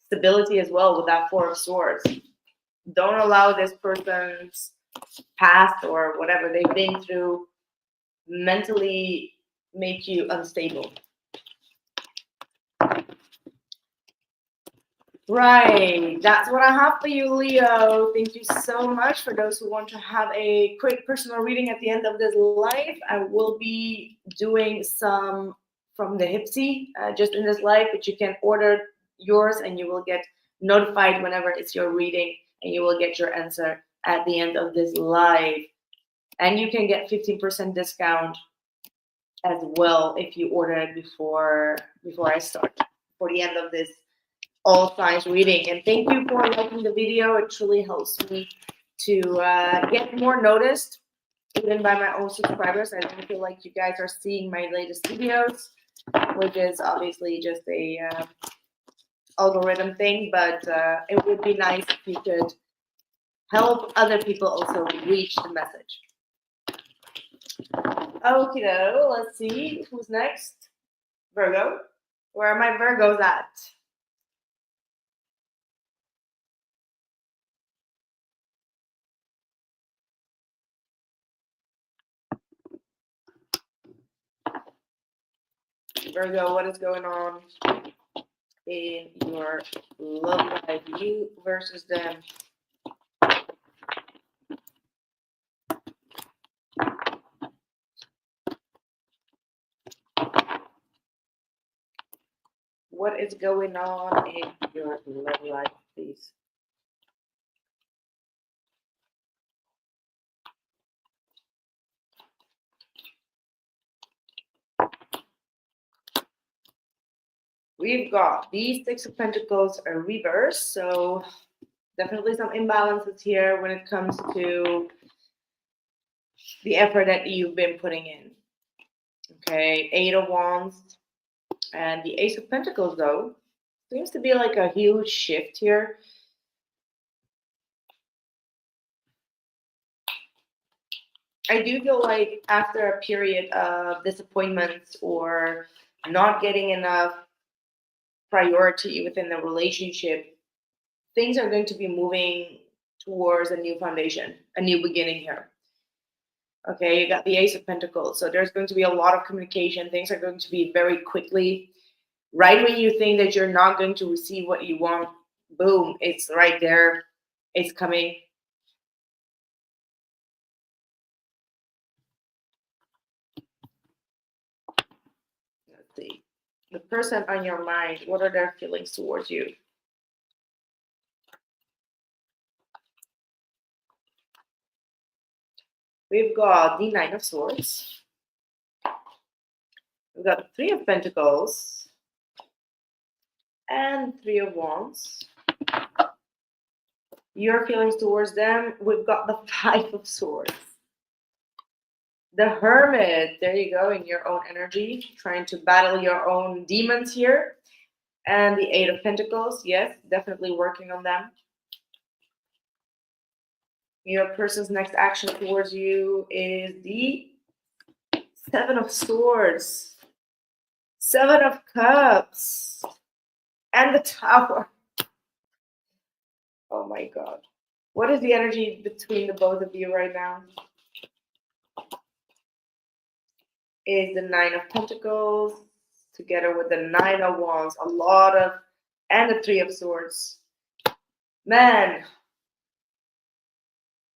stability as well with that Four of Swords. Don't allow this person's past or whatever they've been through mentally make you unstable. Right, that's what I have for you, Leo. Thank you so much. For those who want to have a quick personal reading at the end of this live, I will be doing some from the Hipsy just in this live, but you can order yours and you will get notified whenever it's your reading, and you will get your answer at the end of this live. And you can get 15% discount as well if you order it before I start, for the end of this all signs reading. And thank you for liking the video. It truly helps me to get more noticed, even by my own subscribers. I don't feel like you guys are seeing my latest videos, which is obviously just a algorithm thing, but it would be nice if you could help other people also reach the message. Okay, let's see who's next. Virgo. Where are my Virgos at? Virgo, what is going on in your love life? You versus them. What is going on in your love life, please? We've got these Six of Pentacles are reversed, so definitely some imbalances here when it comes to the effort that you've been putting in. Okay, Eight of Wands and the Ace of Pentacles, though, seems to be like a huge shift here. I do feel like after a period of disappointments or not getting enough priority within the relationship, things are going to be moving towards a new foundation, a new beginning here. Okay, you got the Ace of Pentacles. So there's going to be a lot of communication. Things are going to be very quickly. Right when you think that you're not going to receive what you want, boom, it's right there. It's coming. Let's see. The person on your mind, what are their feelings towards you? We've got the Nine of Swords. We've got the Three of Pentacles and Three of Wands. Your feelings towards them, we've got the Five of Swords. The Hermit, there you go, in your own energy, trying to battle your own demons here. And the Eight of Pentacles, yes, definitely working on them. Your person's next action towards you is the Seven of Swords, Seven of Cups, and the Tower. Oh my God. What is the energy between the both of you right now? Is the Nine of Pentacles together with the Nine of Wands, and the Three of Swords. Man.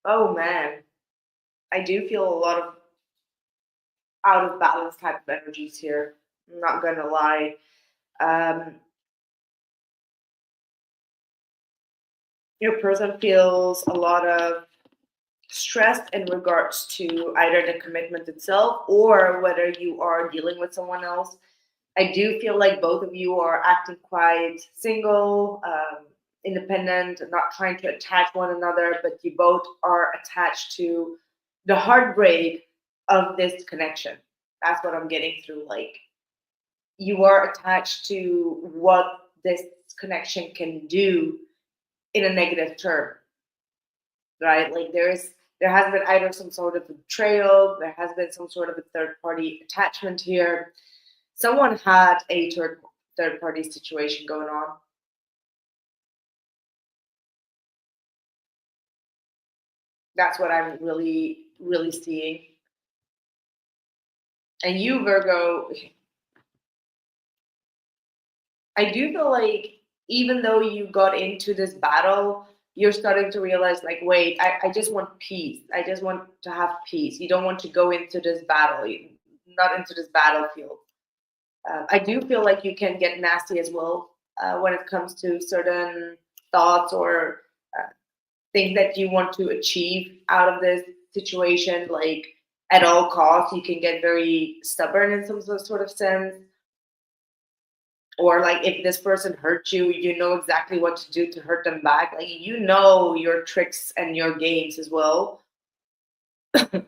Oh man. I do feel a lot of out of balance type of energies here. I'm not gonna lie. Your person feels a lot of stress in regards to either the commitment itself or whether you are dealing with someone else. I do feel like both of you are acting quite single, independent, not trying to attach one another, but you both are attached to the heartbreak of this connection. That's what I'm getting through. Like, you are attached to what this connection can do in a negative term, right? Like, there has been either some sort of betrayal, there has been some sort of a third party attachment here. Someone had a third party situation going on. That's what I'm really, really seeing. And you, Virgo, I do feel like even though you got into this battle, you're starting to realize, like, wait, I just want peace. I just want to have peace. You don't want to go into this battle, not into this battlefield. I do feel like you can get nasty as well when it comes to certain thoughts or uh, things that you want to achieve out of this situation. Like, at all costs, you can get very stubborn in some sort of sense. Or like, if this person hurt you, you know exactly what to do to hurt them back. Like, you know your tricks and your games as well. And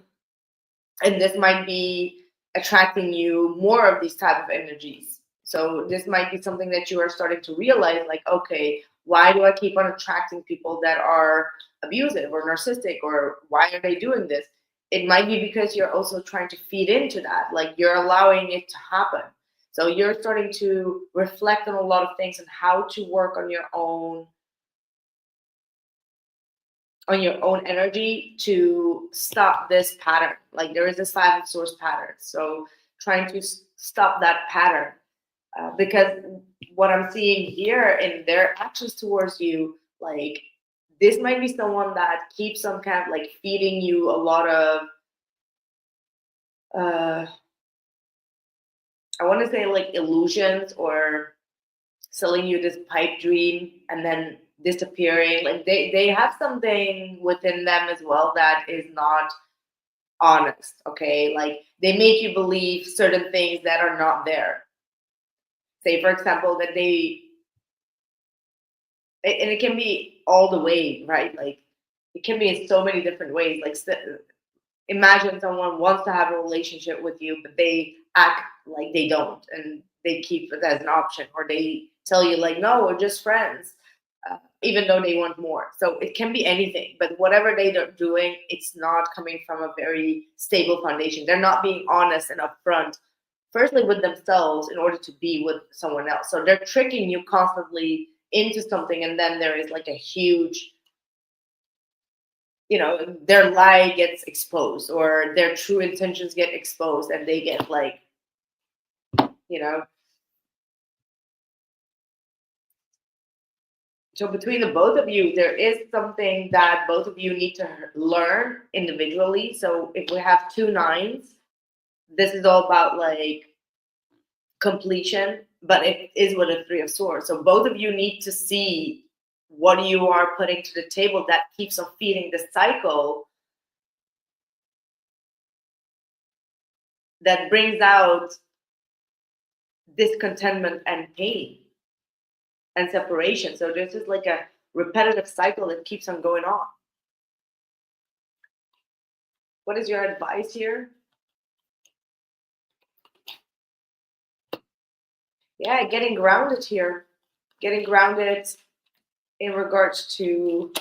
this might be attracting you more of these type of energies. So this might be something that you are starting to realize, like, okay, why do I keep on attracting people that are abusive or narcissistic, or why are they doing this? It might be because you're also trying to feed into that, like, you're allowing it to happen. So you're starting to reflect on a lot of things and how to work on your own energy to stop this pattern. Like, there is a silent source pattern. So trying to stop that pattern. Because what I'm seeing here in their actions towards you, like, this might be someone that keeps some kind of like feeding you a lot of, uh, I want to say like illusions, or selling you this pipe dream and then disappearing. Like, they have something within them as well that is not honest. Okay, like, they make you believe certain things that are not there. Say, for example, that and it can be all the way, right? Like, it can be in so many different ways. Like, imagine someone wants to have a relationship with you, but they act like they don't, and they keep it as an option, or they tell you, like, no, we're just friends, even though they want more. So it can be anything, but whatever they're doing, it's not coming from a very stable foundation. They're not being honest and upfront, firstly with themselves, in order to be with someone else. So they're tricking you constantly into something, and then there is like a huge, their lie gets exposed, or their true intentions get exposed, and they get like, you know so between the both of you, there is something that both of you need to learn individually. So if we have two nines, this is all about like completion, but it is with a three of swords. So both of you need to see what you are putting to the table that keeps on feeding the cycle that brings out discontentment and pain and separation. So this is like a repetitive cycle that keeps on going on. What is your advice here? Yeah, getting grounded here. Getting grounded in regards to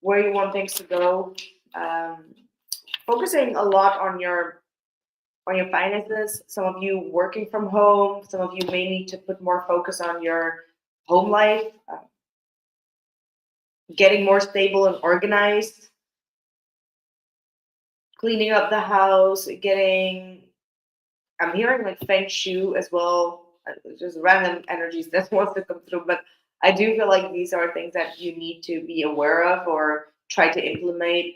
where you want things to go. Focusing a lot on your finances. Some of you working from home. Some of you may need to put more focus on your home life. Getting more stable and organized. Cleaning up the house. I'm hearing like feng shui as well. Just random energies that wants to come through, but I do feel like these are things that you need to be aware of or try to implement.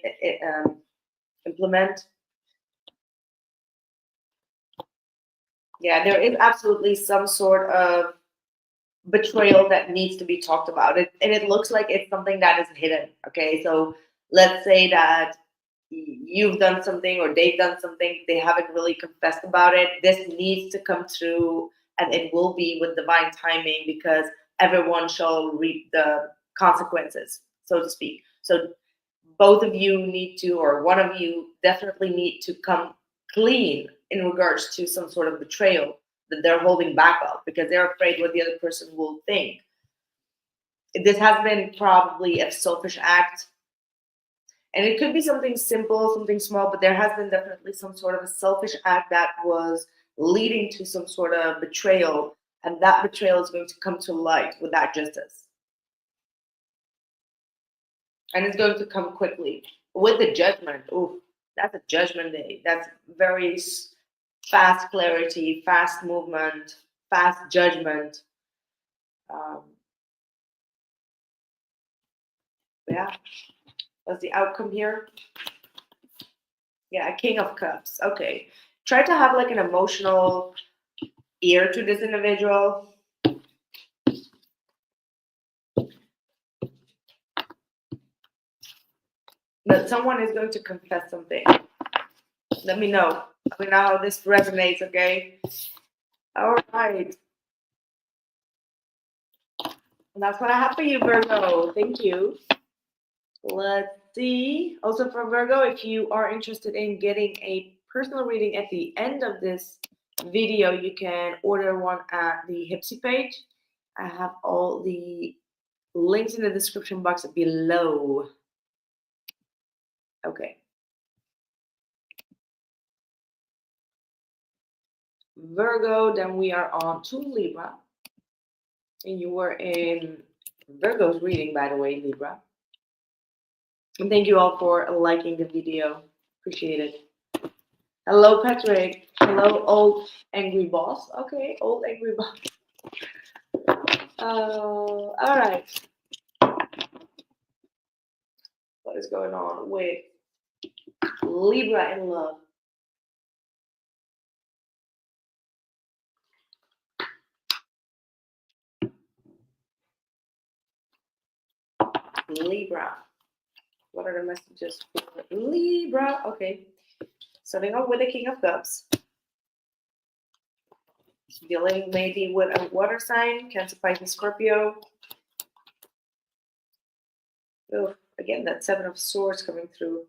Yeah, there is absolutely some sort of betrayal that needs to be talked about. And it looks like it's something that is hidden. Okay, so let's say that you've done something or they've done something, they haven't really confessed about it. This needs to come through, and it will be with divine timing, because everyone shall reap the consequences, so to speak. So both of you need to, or one of you definitely need to come clean in regards to some sort of betrayal that they're holding back of because they're afraid what the other person will think. This has been probably a selfish act, and it could be something simple, something small, but there has been definitely some sort of a selfish act that was leading to some sort of betrayal, and that betrayal is going to come to light with that justice. And it's going to come quickly with the judgment. Ooh, that's a judgment day. That's very fast clarity, fast movement, fast judgment. Um, yeah, what's the outcome here? Yeah, King of Cups. Okay, try to have like an emotional ear to this individual. That someone is going to confess something. Let me know. Let me know how this resonates, okay? All right. And that's what I have for you, Virgo. Thank you. Let's see. Also for Virgo, if you are interested in getting a personal reading at the end of this video, you can order one at the Hipsy page. I have all the links in the description box below. Okay. Virgo, then we are on to Libra. And you were in Virgo's reading, by the way, Libra. And thank you all for liking the video. Appreciate it. Hello, Patrick. Hello, old angry boss. Okay, old angry boss. All right. What is going on with Libra in love? Libra. What are the messages for Libra? Okay. Starting off with the King of Cups. Dealing maybe with a water sign, Cancer, Pisces, Scorpio. Oh, again, that Seven of Swords coming through.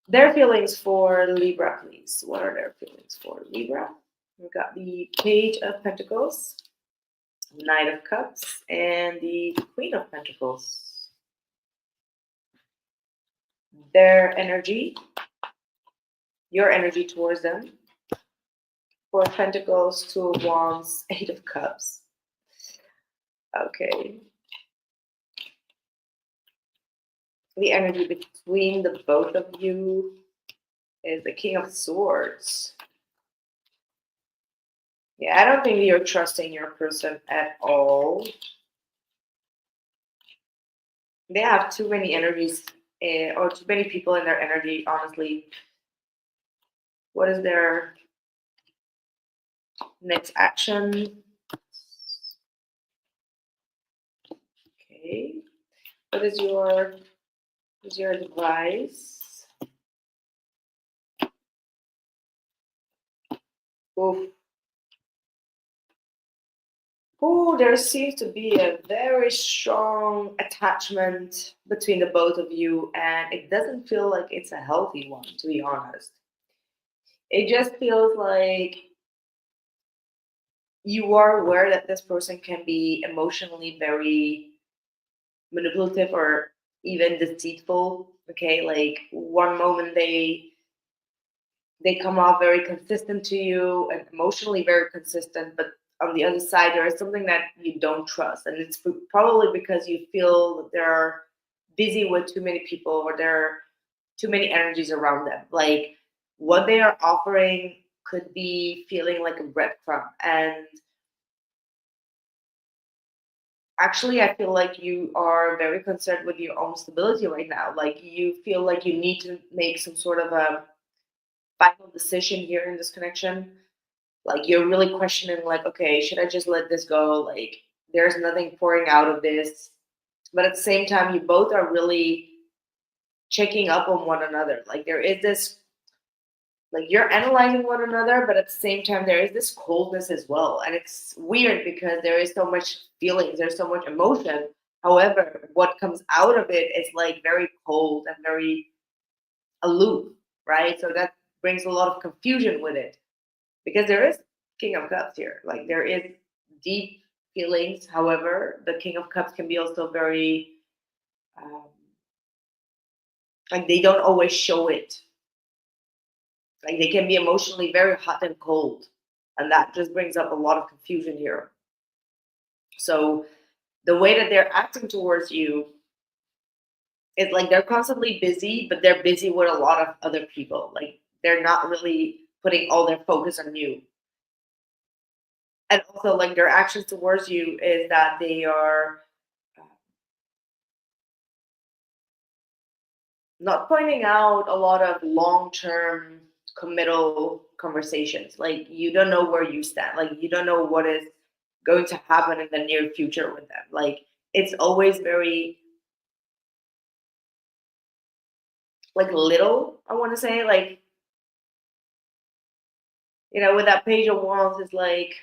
Their feelings for Libra, please. What are their feelings for Libra? We've got the Page of Pentacles, Knight of Cups, and the Queen of Pentacles. Their energy, your energy towards them. Four of Pentacles, Two of Wands, Eight of Cups. Okay. The energy between the both of you is the King of Swords. Yeah, I don't think you're trusting your person at all. They have too many energies or too many people in their energy, honestly. What is their next action? Okay. What is your advice? Oof. Oh, there seems to be a very strong attachment between the both of you, and it doesn't feel like it's a healthy one, to be honest. It just feels like you are aware that this person can be emotionally very manipulative or even deceitful. Okay, like one moment they come off very consistent to you and emotionally very consistent, but on the other side there is something that you don't trust, and it's probably because you feel that they're busy with too many people or there are too many energies around them. Like what they are offering could be feeling like a breadcrumb, and actually I feel like you are very concerned with your own stability right now. Like you feel like you need to make some sort of a final decision here in this connection. Like you're really questioning, like, okay, should I just let this go? Like there's nothing pouring out of this. But at the same time, you both are really checking up on one another. Like there is this, like you're analyzing one another, but at the same time, there is this coldness as well. And it's weird because there is so much feelings, there's so much emotion, However, what comes out of it is like very cold and very aloof, right? So that brings a lot of confusion with it because there is King of Cups here. Like there is deep feelings. However, the King of Cups can be also very um, like they don't always show it. Like they can be emotionally very hot and cold, and that just brings up a lot of confusion here. So the way that they're acting towards you is like they're constantly busy, but they're busy with a lot of other people. Like they're not really putting all their focus on you. And also, like their actions towards you is that they are not pointing out a lot of long-term committal conversations. Like you don't know where you stand. Like you don't know what is going to happen in the near future with them. Like it's always very like little, I want to say, like, with that page of wands is like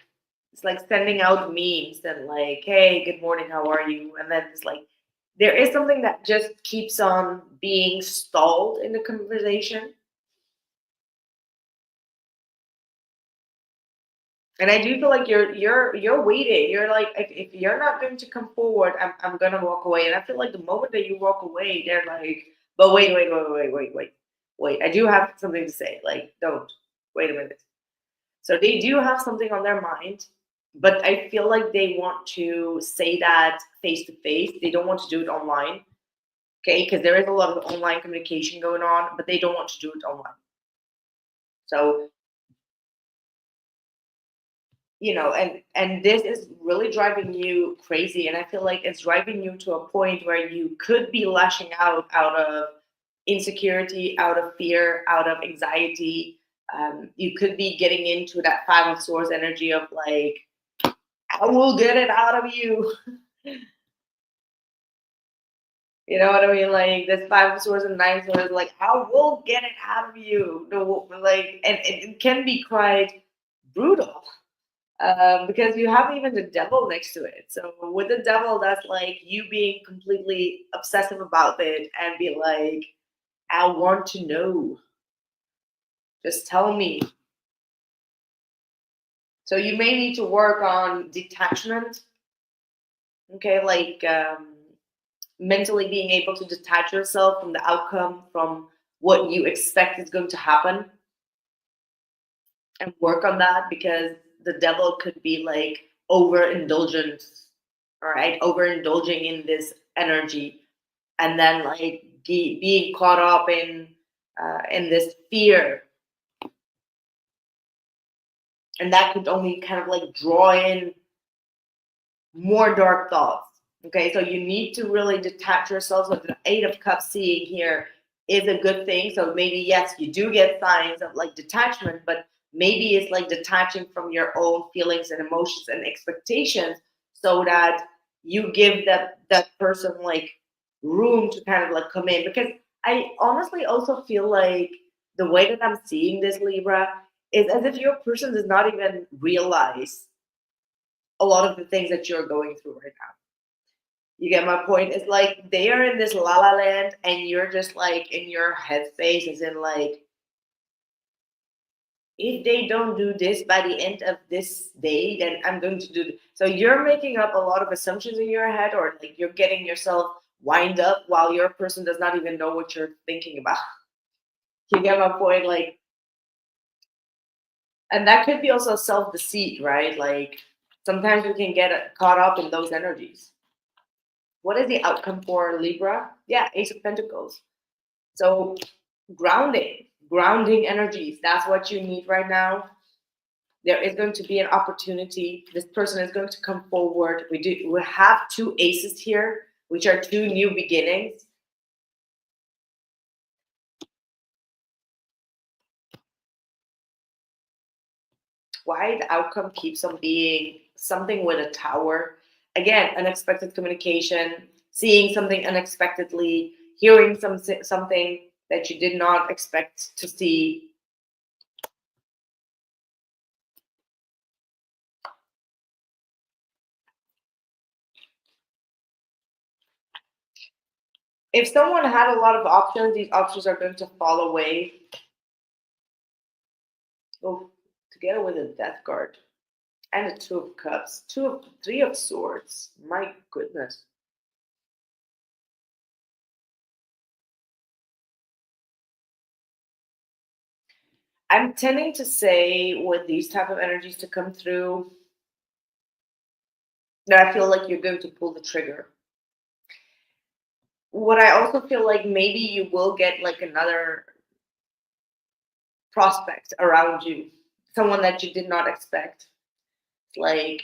it's like sending out memes and like, hey, good morning, how are you? And then it's like there is something that just keeps on being stalled in the conversation. And I do feel like you're waiting. You're like, if you're not going to come forward, I'm gonna walk away. And I feel like the moment that you walk away, they're like, but wait. I do have something to say. Like, don't wait a minute. So they do have something on their mind, but I feel like they want to say that face to face. They don't want to do it online. Okay, because there is a lot of online communication going on, but they don't want to do it online. So and this is really driving you crazy, and I feel like it's driving you to a point where you could be lashing out of insecurity, out of fear, out of anxiety. You could be getting into that five of swords energy of like, I will get it out of you. You know what I mean? Like this five of swords and nine of swords, like I will get it out of you. No, like, and it can be quite brutal because you have even the devil next to it. So with the devil, that's like you being completely obsessive about it and be like, I want to know. Just tell me. So you may need to work on detachment. Okay, like mentally being able to detach yourself from the outcome, from what you expect is going to happen, and work on that because the devil could be like overindulgence, all right, overindulging in this energy and then like being caught up in this fear, and that could only kind of like draw in more dark thoughts. Okay, so you need to really detach yourself. So the eight of cups seeing here is a good thing. So maybe yes, you do get signs of like detachment, but maybe it's like detaching from your own feelings and emotions and expectations so that you give that person like room to kind of like come in. Because I honestly also feel like the way that I'm seeing this, Libra, is as if your person does not even realize a lot of the things that you're going through right now. You get my point? It's like they are in this la la land and you're just like in your headspace, as in like, if they don't do this by the end of this day, then I'm going to do it. So you're making up a lot of assumptions in your head, or like you're getting yourself wind up while your person does not even know what you're thinking about. You get my point? Like, and that could be also self deceit, right? Like sometimes we can get caught up in those energies. What is the outcome for Libra? Yeah, Ace of Pentacles. So grounding energies. That's what you need right now. There is going to be an opportunity. This person is going to come forward. We have two aces here, which are two new beginnings. Why the outcome keeps on being something with a tower. Again, unexpected communication, seeing something unexpectedly, hearing something that you did not expect to see. If someone had a lot of options, these options are going to fall away. Oh, together with a death card and a two of cups, three of swords. My goodness. I'm tending to say with these type of energies to come through that I feel like you're going to pull the trigger. What I also feel like maybe you will get like another prospect around you, someone that you did not expect. Like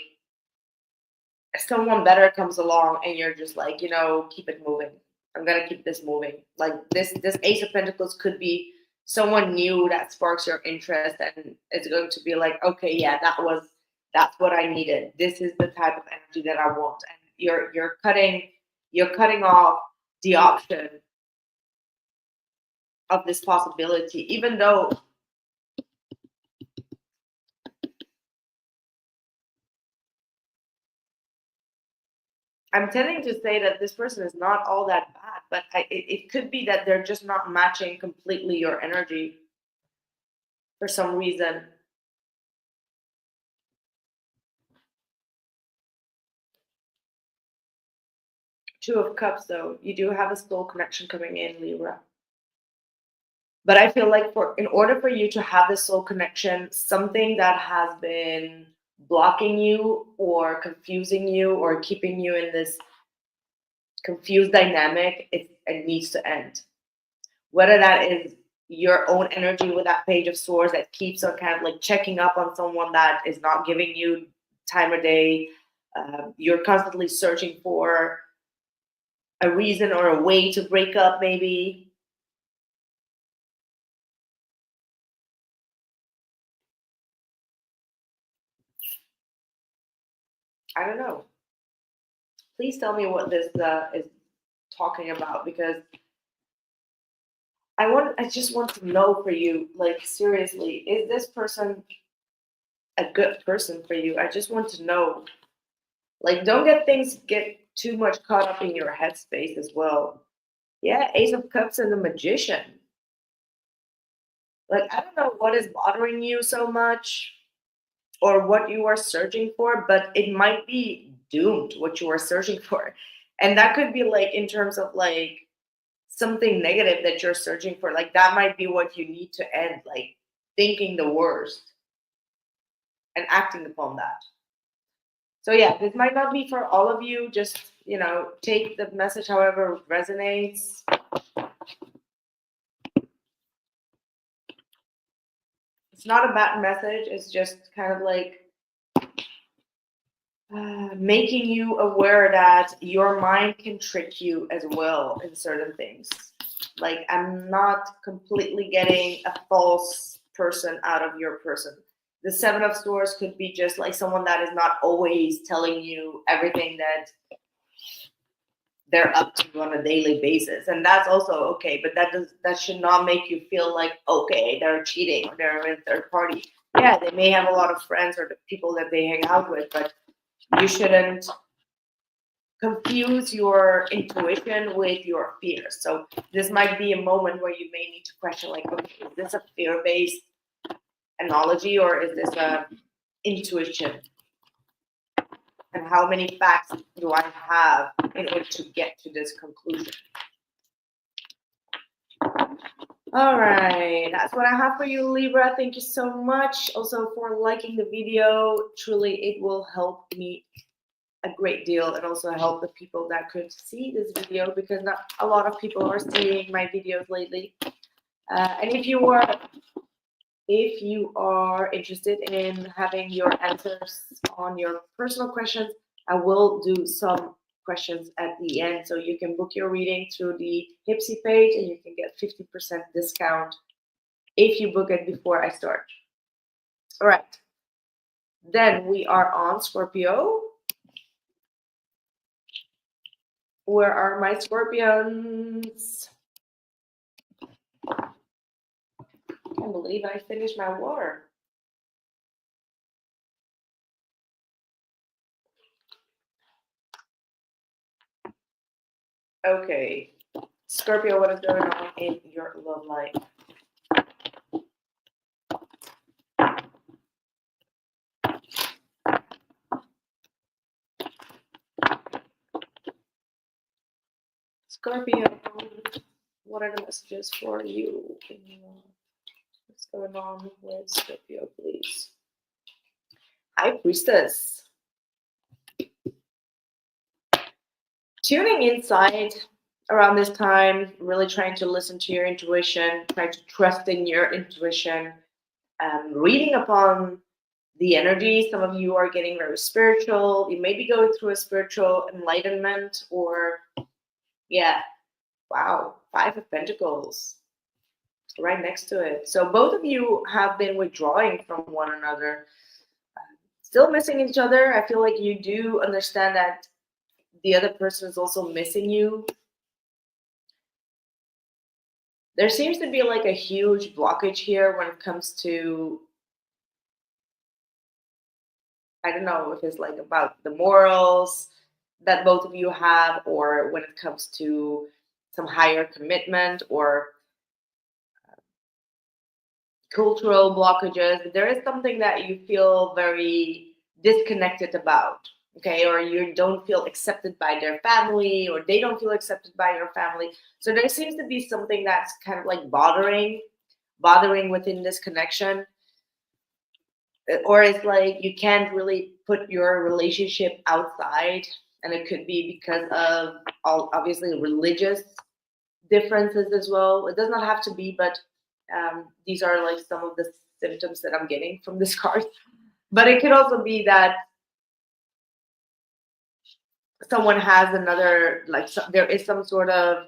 someone better comes along and you're just like, keep it moving. I'm gonna keep this moving. Like this Ace of Pentacles could be someone new that sparks your interest and it's going to be like, okay, yeah, that's what I needed. This is the type of energy that I want. And you're cutting off the option of this possibility, even though I'm tending to say that this person is not all that bad, but it could be that they're just not matching completely your energy for some reason. Two of Cups, though, you do have a soul connection coming in, Libra. But I feel like in order for you to have this soul connection, something that has been blocking you or confusing you or keeping you in this confused dynamic, it needs to end. Whether that is your own energy with that Page of Swords that keeps on kind of like checking up on someone that is not giving you time of day. You're constantly searching for a reason or a way to break up, maybe. I don't know. Please tell me what this is talking about, because I just want to know for you, like seriously, is this person a good person for you? I just want to know. Like, don't get too much caught up in your headspace as well. Yeah, Ace of Cups and the Magician. Like, I don't know what is bothering you so much or what you are searching for, but it might be doomed what you are searching for. And that could be like in terms of like something negative that you're searching for. Like that might be what you need to end, like thinking the worst and acting upon that. So yeah, this might not be for all of you. Just, take the message however resonates. It's not a bad message. It's just kind of like making you aware that your mind can trick you as well in certain things. Like, I'm not completely getting a false person out of your person. The Seven of Swords could be just like someone that is not always telling you everything that they're up to on a daily basis, and that's also okay. But that should not make you feel like, okay, they're cheating or they're in third party. Yeah, they may have a lot of friends or the people that they hang out with, but you shouldn't confuse your intuition with your fears. So this might be a moment where you may need to question, like, okay, is this a fear-based analogy or is this a intuition? And how many facts do I have in order to get to this conclusion? All right, that's what I have for you, Libra. Thank you so much also for liking the video. Truly, it will help me a great deal and also help the people that could see this video, because not a lot of people are seeing my videos lately. And if you are interested in having your answers on your personal questions, I will do some questions at the end, so you can book your reading through the Hipsy page and you can get 50% discount if you book it before I start. All right, then we are on Scorpio. Where are my Scorpions? I can't believe I finished my water. Okay, Scorpio, what is going on in your love life? Scorpio, what are the messages for you? What's going on with Scorpio, please? High Priestess. Tuning inside around this time, really trying to listen to your intuition, trying to trust in your intuition, reading upon the energy. Some of you are getting very spiritual. You may be going through a spiritual enlightenment, or, yeah, wow, Five of Pentacles right next to it. So both of you have been withdrawing from one another, still missing each other. I feel like you do understand that the other person is also missing you. There seems to be like a huge blockage here when it comes to, I don't know if it's like about the morals that both of you have, or when it comes to some higher commitment or cultural blockages. There is something that you feel very disconnected about, okay, or you don't feel accepted by their family, or they don't feel accepted by your family. So there seems to be something that's kind of like bothering within this connection, or it's like you can't really put your relationship outside, and it could be because of all obviously religious differences as well. It does not have to be, but these are like some of the symptoms that I'm getting from this card. But it could also be that someone has another, like there is some sort of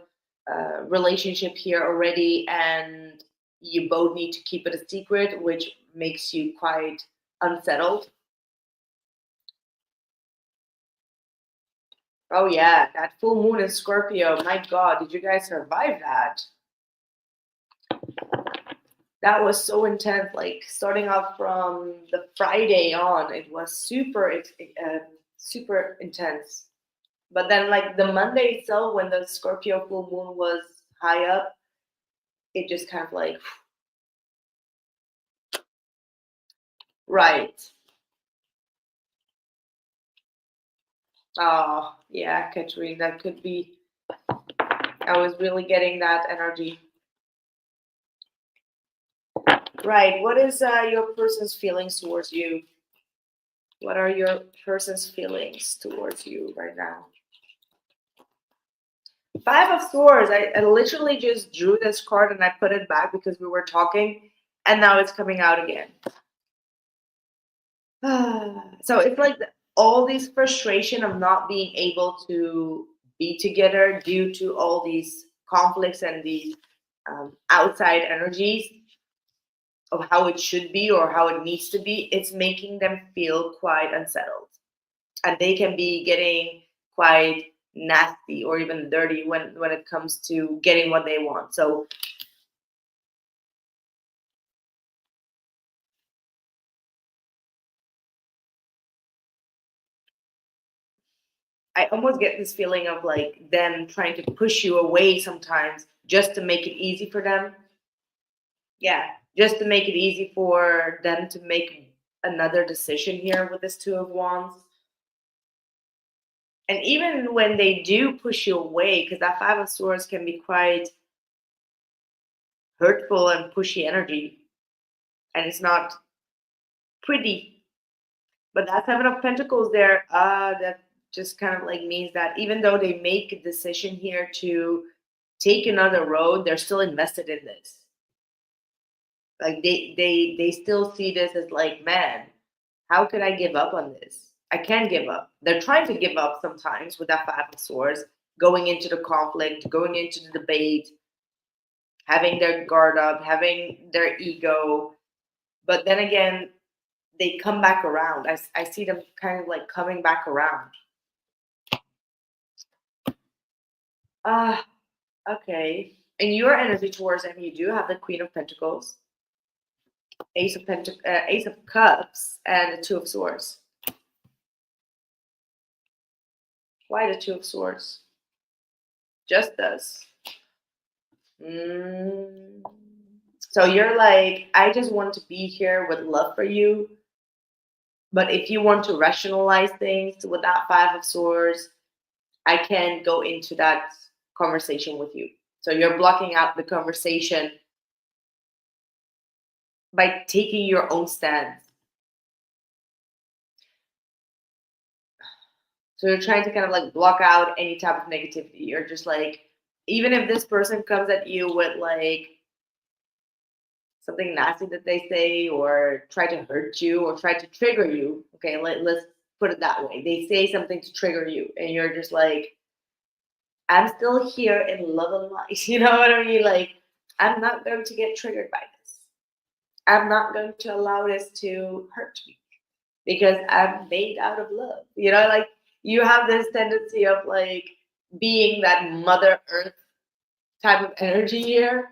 relationship here already, and you both need to keep it a secret, which makes you quite unsettled. Oh yeah, that full moon in Scorpio. My God, did you guys survive that? That was so intense. Like starting off from the Friday on, it was super intense. But then, like the Monday itself, when the Scorpio full moon was high up, it just kind of like, right. Oh yeah, Katrine, that could be. I was really getting that energy. Right. What is your person's feelings towards you? What are your person's feelings towards you right now? Five of Swords. I literally just drew this card and I put it back because we were talking, and now it's coming out again. So it's like all this frustration of not being able to be together due to all these conflicts and these outside energies of how it should be or how it needs to be. It's making them feel quite unsettled, and they can be getting quite nasty or even dirty when it comes to getting what they want. So I almost get this feeling of like them trying to push you away sometimes just to make it easy for them. Yeah, just to make it easy for them to make another decision here with this Two of Wands. And even when they do push you away, because that Five of Swords can be quite hurtful and pushy energy, and it's not pretty. But that Seven of Pentacles there, that just kind of like means that even though they make a decision here to take another road, they're still invested in this. Like they still see this as like, man, how could I give up on this? I can't give up. They're trying to give up sometimes with that Five of Swords, going into the conflict, going into the debate, having their guard up, having their ego. But then again, they come back around. I see them kind of like coming back around. Okay. In your energy towards them, you do have the Queen of Pentacles, Ace of Cups, and the Two of Swords. Why the Two of Swords? Justice. Mm. So you're like, I just want to be here with love for you. But if you want to rationalize things with that Five of Swords, I can go into that conversation with you. So you're blocking out the conversation by taking your own stance. So you're trying to kind of like block out any type of negativity. You're just like, even if this person comes at you with like something nasty that they say or try to hurt you or try to trigger you, okay, let's put it that way. They say something to trigger you, and you're just like, I'm still here in love and light. You know what I mean? Like, I'm not going to get triggered by this. I'm not going to allow this to hurt me because I'm made out of love. You know, like you have this tendency of like being that Mother Earth type of energy here,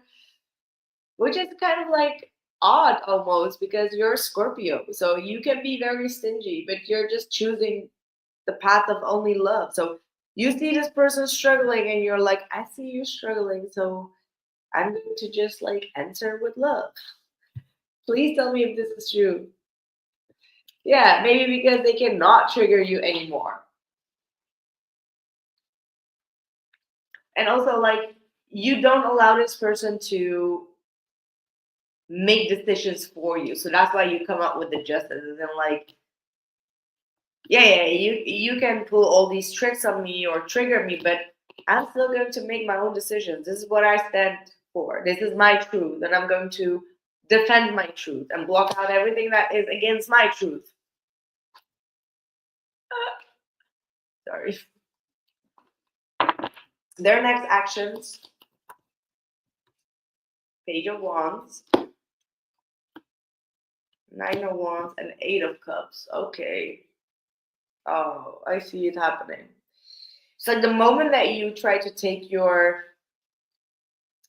which is kind of like odd almost because you're a Scorpio. So you can be very stingy, but you're just choosing the path of only love. So you see this person struggling and you're like, I see you struggling. So I'm going to just like answer with love. Please tell me if this is true. Yeah, maybe because they cannot trigger you anymore. And also, like, you don't allow this person to make decisions for you. So that's why you come up with the justices and like, yeah, you can pull all these tricks on me or trigger me, but I'm still going to make my own decisions. This is what I stand for. This is my truth, and I'm going to defend my truth and block out everything that is against my truth. Sorry. Their next actions: Page of Wands, Nine of Wands, and Eight of Cups. Okay. Oh, I see it happening. So the moment that you try to take your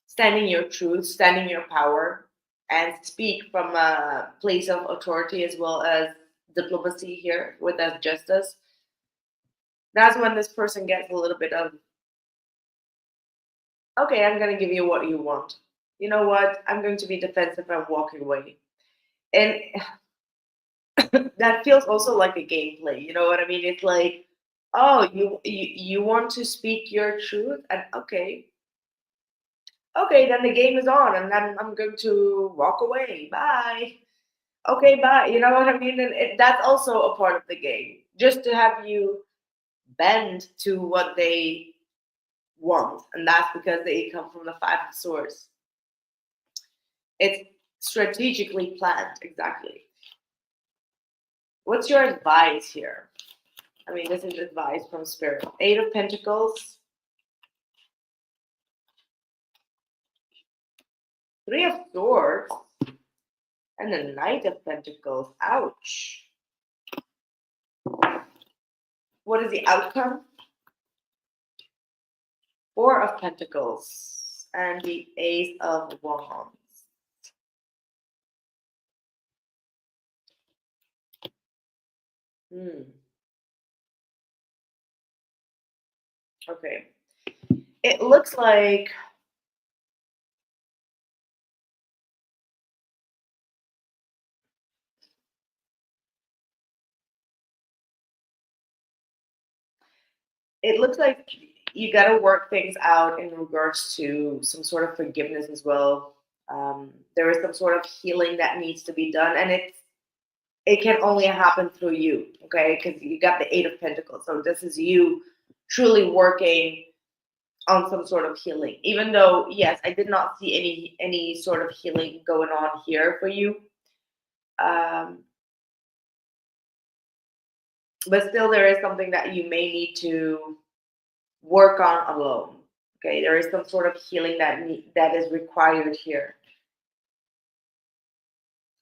standing your truth, standing your power, and speak from a place of authority as well as diplomacy here with us justice, that's when this person gets a little bit of, okay, I'm going to give you what you want. You know what? I'm going to be defensive and walking away. And that feels also like a gameplay. You know what I mean? It's like, oh, you want to speak your truth, and okay, then the game is on, and then I'm going to walk away. Bye. Okay, bye. You know what I mean? And that's also a part of the game, just to have you bend to what they want, and that's because they come from the Five of Swords. It's strategically planned, exactly. What's your advice here? I mean, this is advice from Spirit. Eight of Pentacles, Three of Swords, and the Knight of Pentacles. Ouch. What is the outcome? Four of Pentacles and the Ace of Wands. Okay. It looks like you got to work things out in regards to some sort of forgiveness as well. There is some sort of healing that needs to be done, and it can only happen through you, okay? Because you got the Eight of Pentacles, so this is you truly working on some sort of healing. Even though, yes, I did not see any sort of healing going on here for you, um, but still, there is something that you may need to work on alone. Okay, there is some sort of healing that is required here.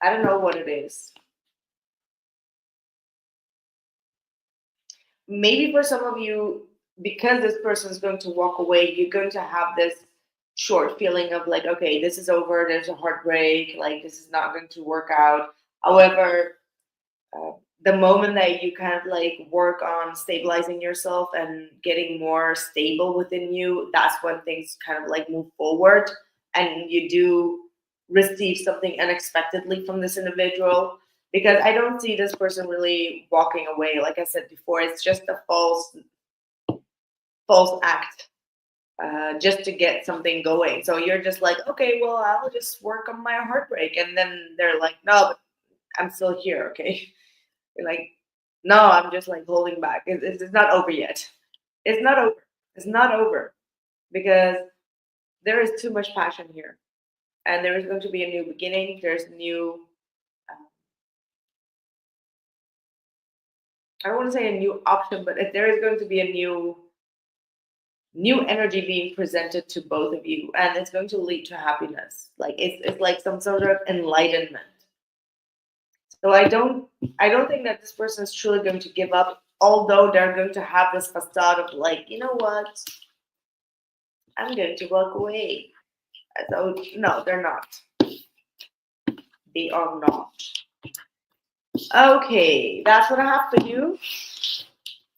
I don't know what it is. Maybe for some of you, because this person is going to walk away, you're going to have this short feeling of like, okay, this is over. There's a heartbreak. Like this is not going to work out. However, the moment that you kind of like work on stabilizing yourself and getting more stable within you, that's when things kind of like move forward and you do receive something unexpectedly from this individual. Because I don't see this person really walking away. Like I said before, it's just a false act, just to get something going. So you're just like, okay, well, I'll just work on my heartbreak, and then they're like, no, but I'm still here, okay? You're like, no, I'm just like holding back. It's not over yet. It's not over. It's not over because there is too much passion here, and there is going to be a new beginning. There's new. I don't want to say a new option, but if there is going to be a new energy being presented to both of you, and it's going to lead to happiness. Like it's like some sort of enlightenment. So I don't think that this person is truly going to give up, although they're going to have this facade of like, you know what, I'm going to walk away. So no, they're not. They are not. Okay, that's what I have for you.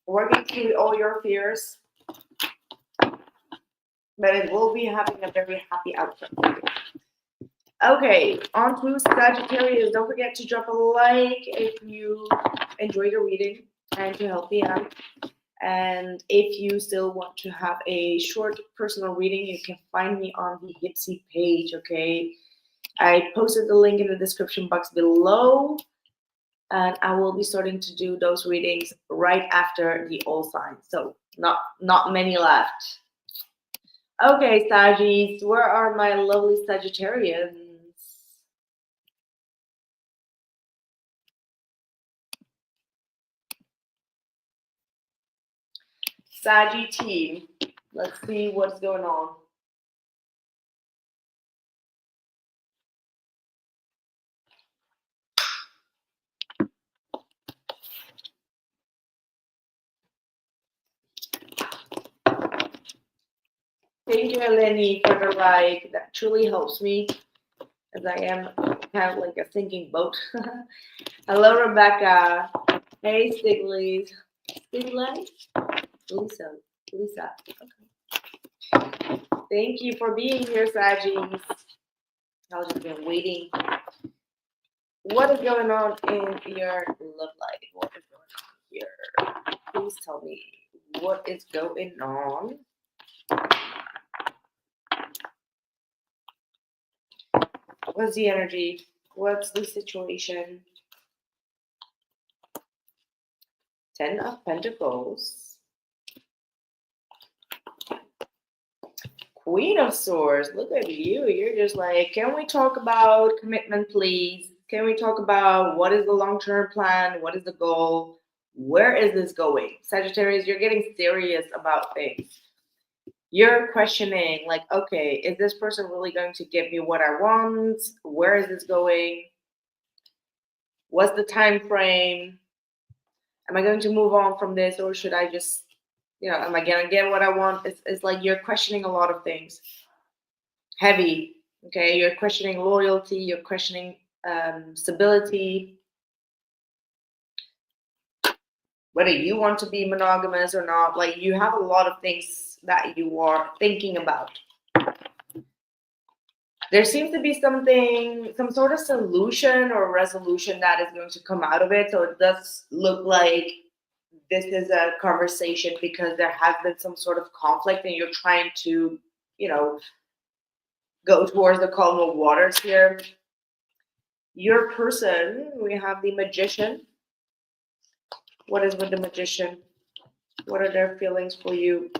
Working through all your fears, but it will be having a very happy outcome. Okay, on to Sagittarius. Don't forget to drop a like if you enjoy the reading and to help me out. And if you still want to have a short personal reading, you can find me on the Hipsy page, okay? I posted the link in the description box below, and I will be starting to do those readings right after the all signs. So not many left. Okay, Saggies, where are my lovely Sagittarians? Saggy team. Let's see what's going on. Thank you, Eleni, for the like. That truly helps me as I am kind of like a sinking boat. Hello, Rebecca. Hey, Stigley's. Stigley? Lisa. Lisa. Okay. Thank you for being here, Saggies. I've just been waiting. What is going on in your love life? What is going on here? Please tell me what is going on. What's the energy? What's the situation? 10 of Pentacles. Queen of Swords. Look at you. You're just like, can we talk about commitment, please? Can we talk about what is the long-term plan? What is the goal? Where is this going? Sagittarius, you're getting serious about things. You're questioning, like, okay, is this person really going to give me what I want? Where is this going? What's the time frame? Am I going to move on from this, or should I just, am I gonna get what I want? It's like you're questioning a lot of things. Heavy, okay? You're questioning loyalty. You're questioning stability. Whether you want to be monogamous or not, like you have a lot of things that you are thinking about. There seems to be some sort of solution or resolution that is going to come out of it. So it does look like this is a conversation because there has been some sort of conflict and you're trying to, go towards the calmer waters here. Your person, we have the Magician. What is with the Magician? What are their feelings for you?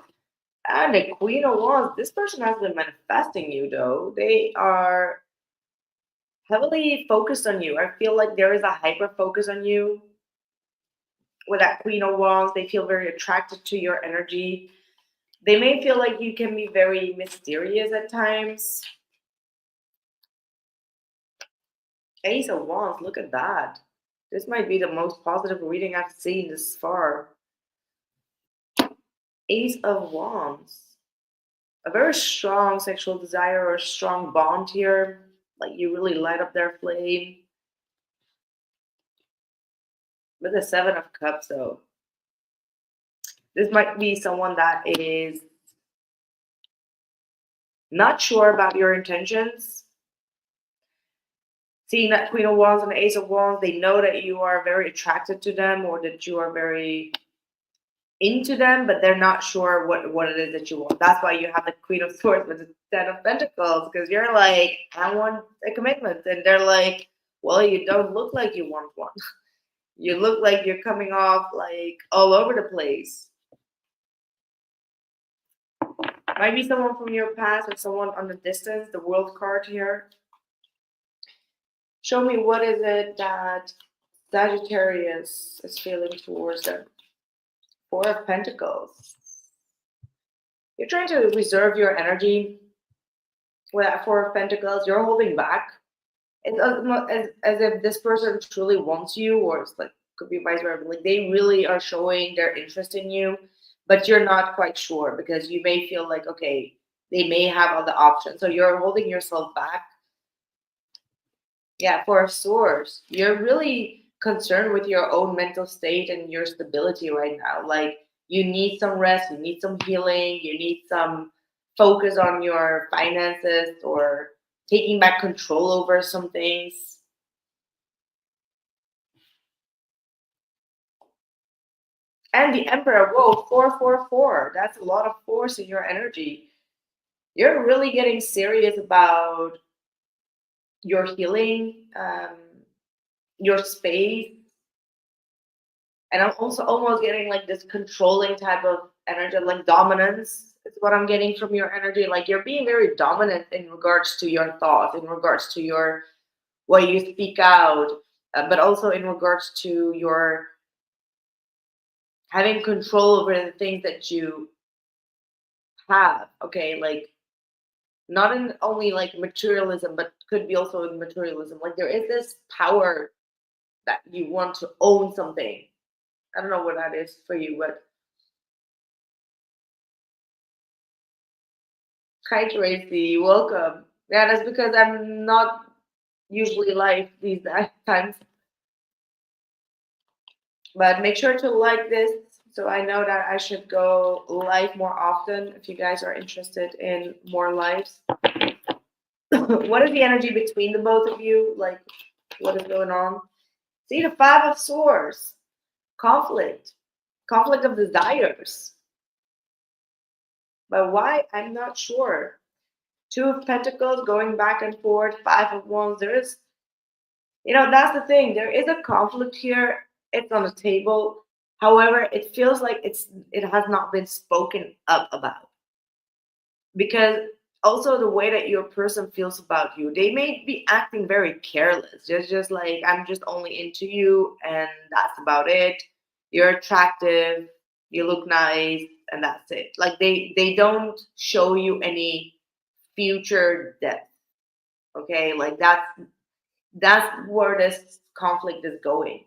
And the Queen of Wands. This person has been manifesting you, though. They are heavily focused on you. I feel like there is a hyper focus on you. With that Queen of Wands, they feel very attracted to your energy. They may feel like you can be very mysterious at times. Ace of Wands, look at that. This might be the most positive reading I've seen this far. Ace of Wands. A very strong sexual desire or strong bond here. Like you really light up their flame. With the Seven of Cups, though, this might be someone that is not sure about your intentions. Seeing that Queen of Wands and the Ace of Wands, they know that you are very attracted to them or that you are very into them, but they're not sure what it is that you want. That's why you have the Queen of Swords with the Ten of Pentacles, because you're like, I want a commitment. And they're like, well, you don't look like you want one. You look like you're coming off like all over the place. Might be someone from your past or someone on the distance, the World card here. Show me what is it that Sagittarius is feeling towards them. Four of Pentacles. You're trying to reserve your energy with that Four of Pentacles. You're holding back. It's as if this person truly wants you, or it's like, could be vice versa. Like they really are showing their interest in you, but you're not quite sure because you may feel like, okay, they may have other options. So you're holding yourself back. Yeah, Four of Swords. You're really concerned with your own mental state and your stability right now. Like you need some rest, you need some healing, you need some focus on your finances or taking back control over some things. And the Emperor, whoa, 444. That's a lot of force in your energy. You're really getting serious about your healing, your space. And I'm also almost getting like this controlling type of energy, like dominance is what I'm getting from your energy. Like you're being very dominant in regards to your thoughts, in regards to your way you speak out, but also in regards to your having control over the things that you have. Okay, like not in only like materialism, but could be also in materialism. Like there is this power that you want to own something. I don't know what that is for you, but hi Tracy, welcome. Yeah, that's because I'm not usually live these times. But make sure to like this so I know that I should go live more often if you guys are interested in more lives. What is the energy between the both of you? Like, what is going on? See, the Five of Swords. Conflict. Conflict of desires. But why? I'm not sure. Two of Pentacles going back and forth. Five of Wands. There is, that's the thing. There is a conflict here. It's on the table. However, it feels like it has not been spoken up about. Because also the way that your person feels about you, they may be acting very careless. Just like, I'm just only into you and that's about it. You're attractive, you look nice, and that's it. Like they don't show you any future depth. Okay, like that's where this conflict is going.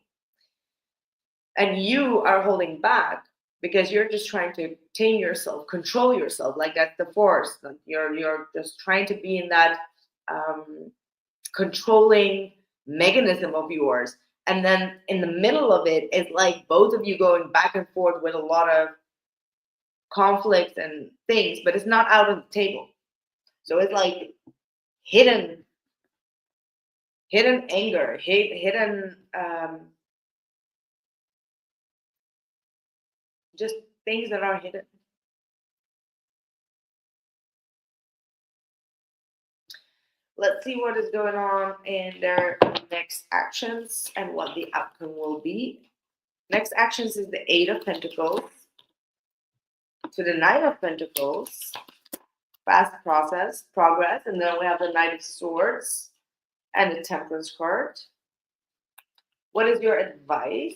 And you are holding back because you're just trying to tame yourself, control yourself. Like that's the force. Like you're just trying to be in that controlling mechanism of yours. And then in the middle of it, it's like both of you going back and forth with a lot of conflicts and things, but it's not out on the table. So it's like hidden anger, hidden just things that are hidden. Let's see what is going on in their next actions and what the outcome will be. Next actions is the Eight of Pentacles to the Nine of Pentacles. Fast progress. And then we have the Knight of Swords and the Temperance card. What is your advice?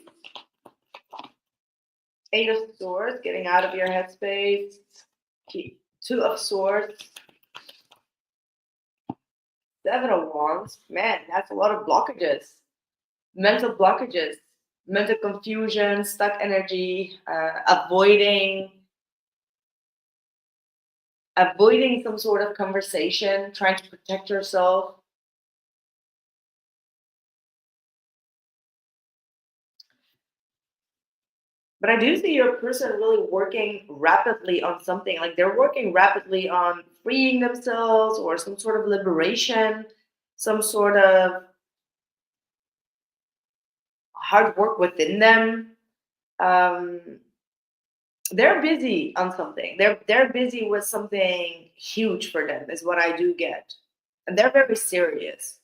Eight of Swords, getting out of your headspace. Two of Swords. Seven of Wands. Man, that's a lot of blockages. Mental blockages. Mental confusion, stuck energy, avoiding some sort of conversation, trying to protect yourself. But I do see your person really working rapidly on something. Like they're working rapidly on freeing themselves or some sort of liberation, some sort of hard work within them. Um, they're busy on something. They're busy with something huge for them, is what I do get. And they're very serious.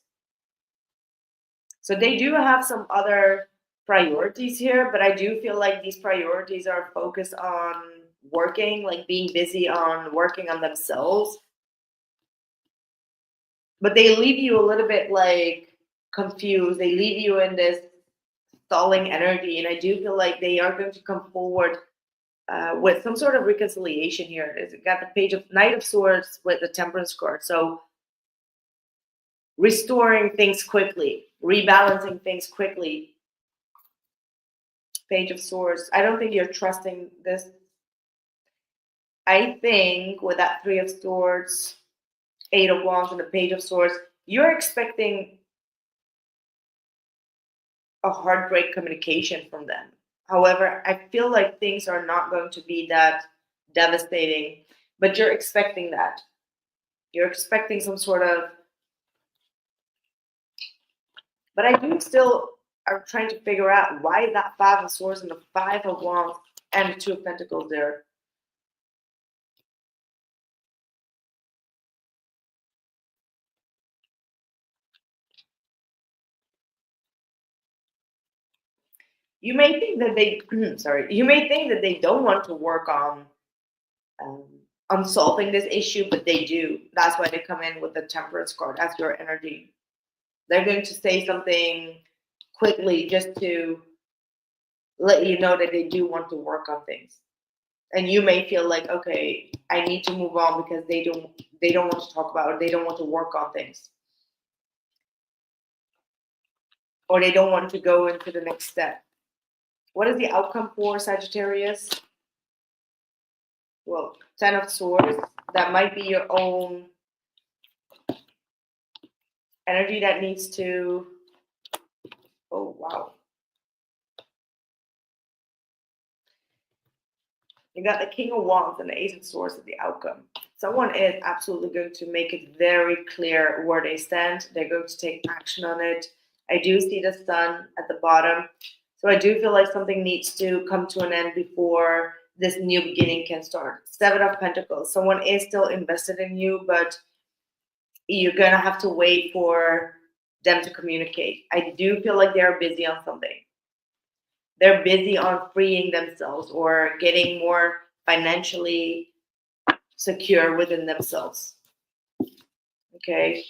So they do have some other priorities here, but I do feel like these priorities are focused on working, like being busy on working on themselves. But they leave you a little bit like confused. They leave you in this stalling energy. And I do feel like they are going to come forward with some sort of reconciliation here. It's got the page of Knight of Swords with the Temperance card. So restoring things quickly, rebalancing things quickly. Page of Swords. I don't think you're trusting this. I think with that Three of Swords, Eight of Wands, and the Page of Swords, you're expecting a heartbreak communication from them. However, I feel like things are not going to be that devastating, but you're expecting that. You're expecting some sort of, but I do still are trying to figure out why that Five of Swords and the Five of Wands and the Two of Pentacles there. You may think that they, sorry, you may think that they don't want to work um, on solving this issue, but they do. That's why they come in with the Temperance card as your energy. They're going to say something quickly just to let you know that they do want to work on things. And you may feel like, okay, I need to move on because they don't want to talk about it, they don't want to work on things. Or they don't want to go into the next step. What is the outcome for Sagittarius? Well, Ten of Swords. That might be your own energy that needs to. Oh, wow. You got the King of Wands and the Ace of Swords as the outcome. Someone is absolutely going to make it very clear where they stand. They're going to take action on it. I do see the Sun at the bottom. So I do feel like something needs to come to an end before this new beginning can start. Seven of Pentacles. Someone is still invested in you, but you're going to have to wait for them to communicate. I do feel like they're busy on something. They're busy on freeing themselves or getting more financially secure within themselves. Okay.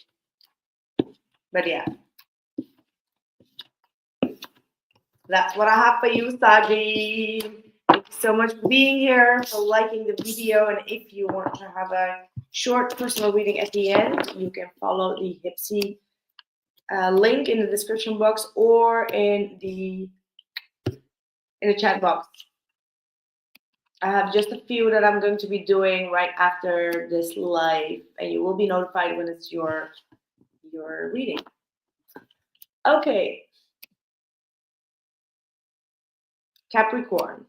But yeah, that's what I have for you, Saji. Thank you so much for being here, for liking the video. And if you want to have a short personal reading at the end, you can follow the Hipsy link in the description box or in the chat box. I have just a few that I'm going to be doing right after this live, and you will be notified when it's your reading. Okay. Capricorn.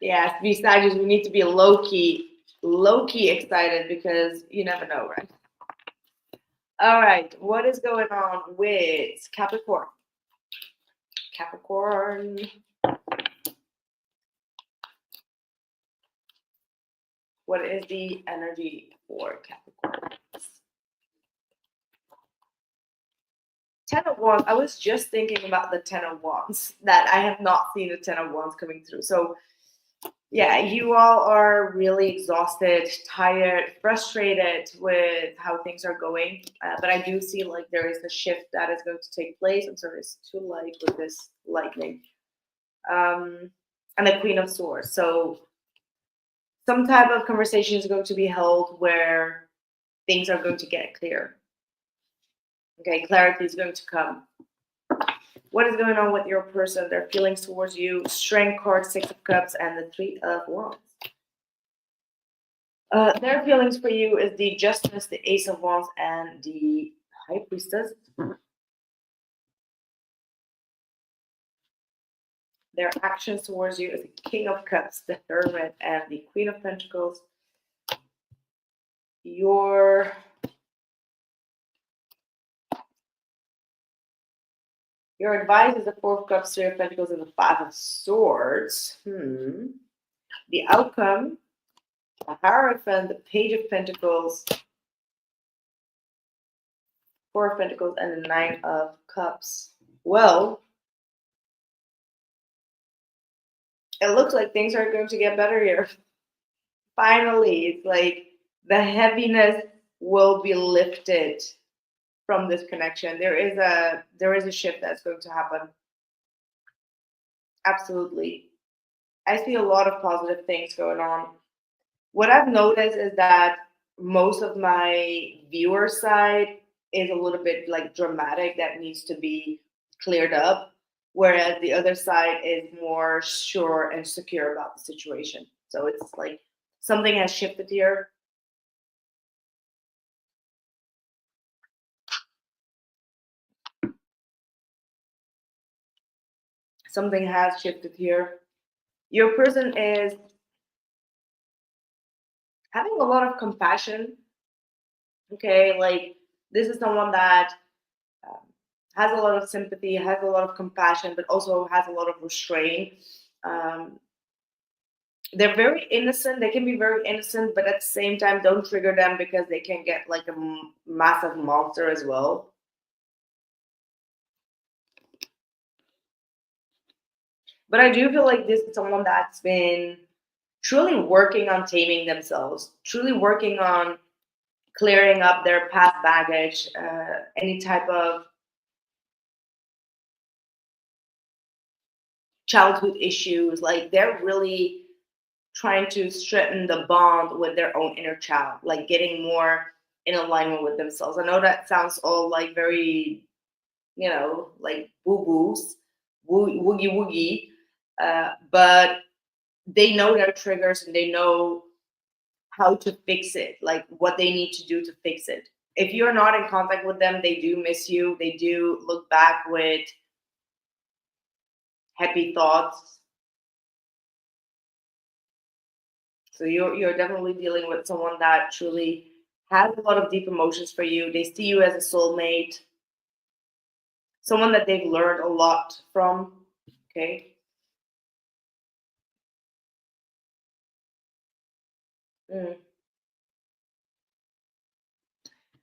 Yeah, besides, we need to be low-key excited because you never know, right? All right, what is going on with Capricorn? Capricorn. What is the energy for Capricorn? Ten of Wands. I was just thinking about the Ten of Wands, that I have not seen the Ten of Wands coming through. So yeah, you all are really exhausted, tired, frustrated with how things are going. But I do see like there is a shift that is going to take place. I'm sorry, it's too light with this lightning. And the Queen of Swords. So some type of conversation is going to be held where things are going to get clear. Okay, clarity is going to come. What is going on with your person, their feelings towards you? Strength card, Six of Cups, and the Three of Wands. Their feelings for you is the Justice, the Ace of Wands, and the High Priestess. Their actions towards you is the King of Cups, the Hermit, and the Queen of Pentacles. Your advice is the Four of Cups, Three of Pentacles, and the Five of Swords. The outcome, the Hierophant, the Page of Pentacles, Four of Pentacles, and the Nine of Cups. Well, it looks like things are going to get better here. Finally, it's like the heaviness will be lifted from this connection. There is a shift that's going to happen. Absolutely. I see a lot of positive things going on. What I've noticed is that most of my viewer side is a little bit like dramatic that needs to be cleared up, whereas the other side is more sure and secure about the situation. So it's like something has shifted here. Something has shifted here. Your person is having a lot of compassion. Okay, like this is someone that um, has a lot of sympathy, has a lot of compassion, but also has a lot of restraint. Um, they're very innocent. They can be very innocent, but at the same time, don't trigger them because they can get like a massive monster as well. But I do feel like this is someone that's been truly working on taming themselves, truly working on clearing up their past baggage, any type of childhood issues. Like they're really trying to strengthen the bond with their own inner child, like getting more in alignment with themselves. I know that sounds all like very, like boo boos, woogie woogie, but they know their triggers and they know how to fix it, like what they need to do to fix it. If you're not in contact with them, they do miss you. They do look back with happy thoughts. So you're definitely dealing with someone that truly has a lot of deep emotions for you. They see you as a soulmate, someone that they've learned a lot from. Okay. Mm.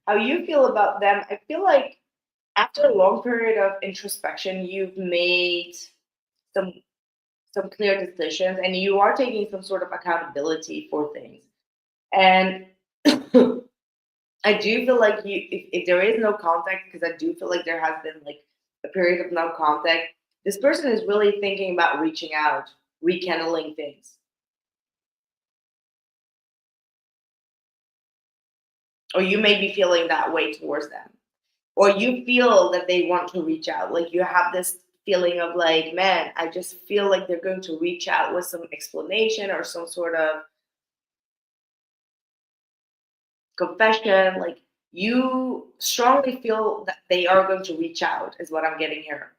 How you feel about them? I feel like after a long period of introspection, you've made some some clear decisions and you are taking some sort of accountability for things. And I do feel like if there is no contact, because I do feel like there has been like a period of no contact, this person is really thinking about reaching out, rekindling things. Or you may be feeling that way towards them. Or you feel that they want to reach out. Like you have this feeling of like, man, I just feel like they're going to reach out with some explanation or some sort of confession. Like you strongly feel that they are going to reach out, is what I'm getting here.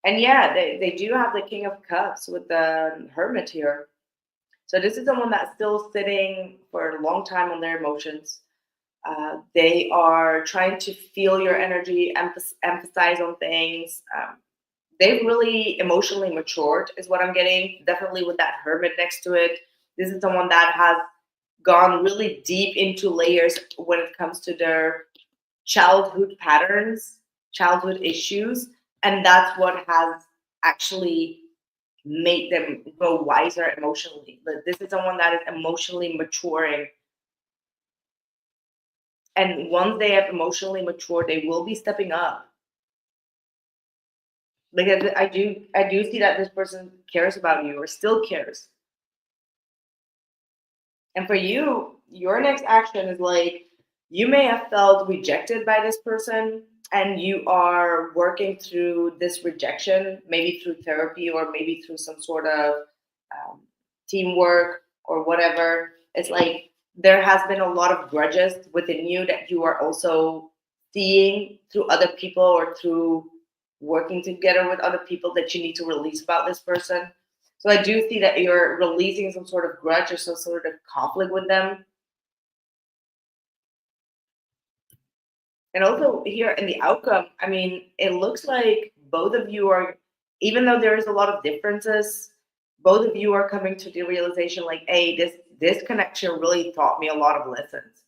And yeah, they do have the King of Cups with the Hermit here. So this is someone that's still sitting for a long time on their emotions. They are trying to feel your energy, emphasize on things. They've really emotionally matured, is what I'm getting. Definitely with that Hermit next to it. This is someone that has gone really deep into layers when it comes to their childhood patterns, childhood issues, and that's what has actually made them grow wiser emotionally. But this is someone that is emotionally maturing, and once they have emotionally matured, they will be stepping up. Because I do see that this person cares about you or still cares. And for you, your next action is like you may have felt rejected by this person and you are working through this rejection, maybe through therapy or maybe through some sort of um, teamwork or whatever. It's like there has been a lot of grudges within you that you are also seeing through other people or through working together with other people that you need to release about this person. So I do see that you're releasing some sort of grudge or some sort of conflict with them. And also here in the outcome, I mean, it looks like both of you are, even though there is a lot of differences, both of you are coming to the realization like, hey, this connection really taught me a lot of lessons.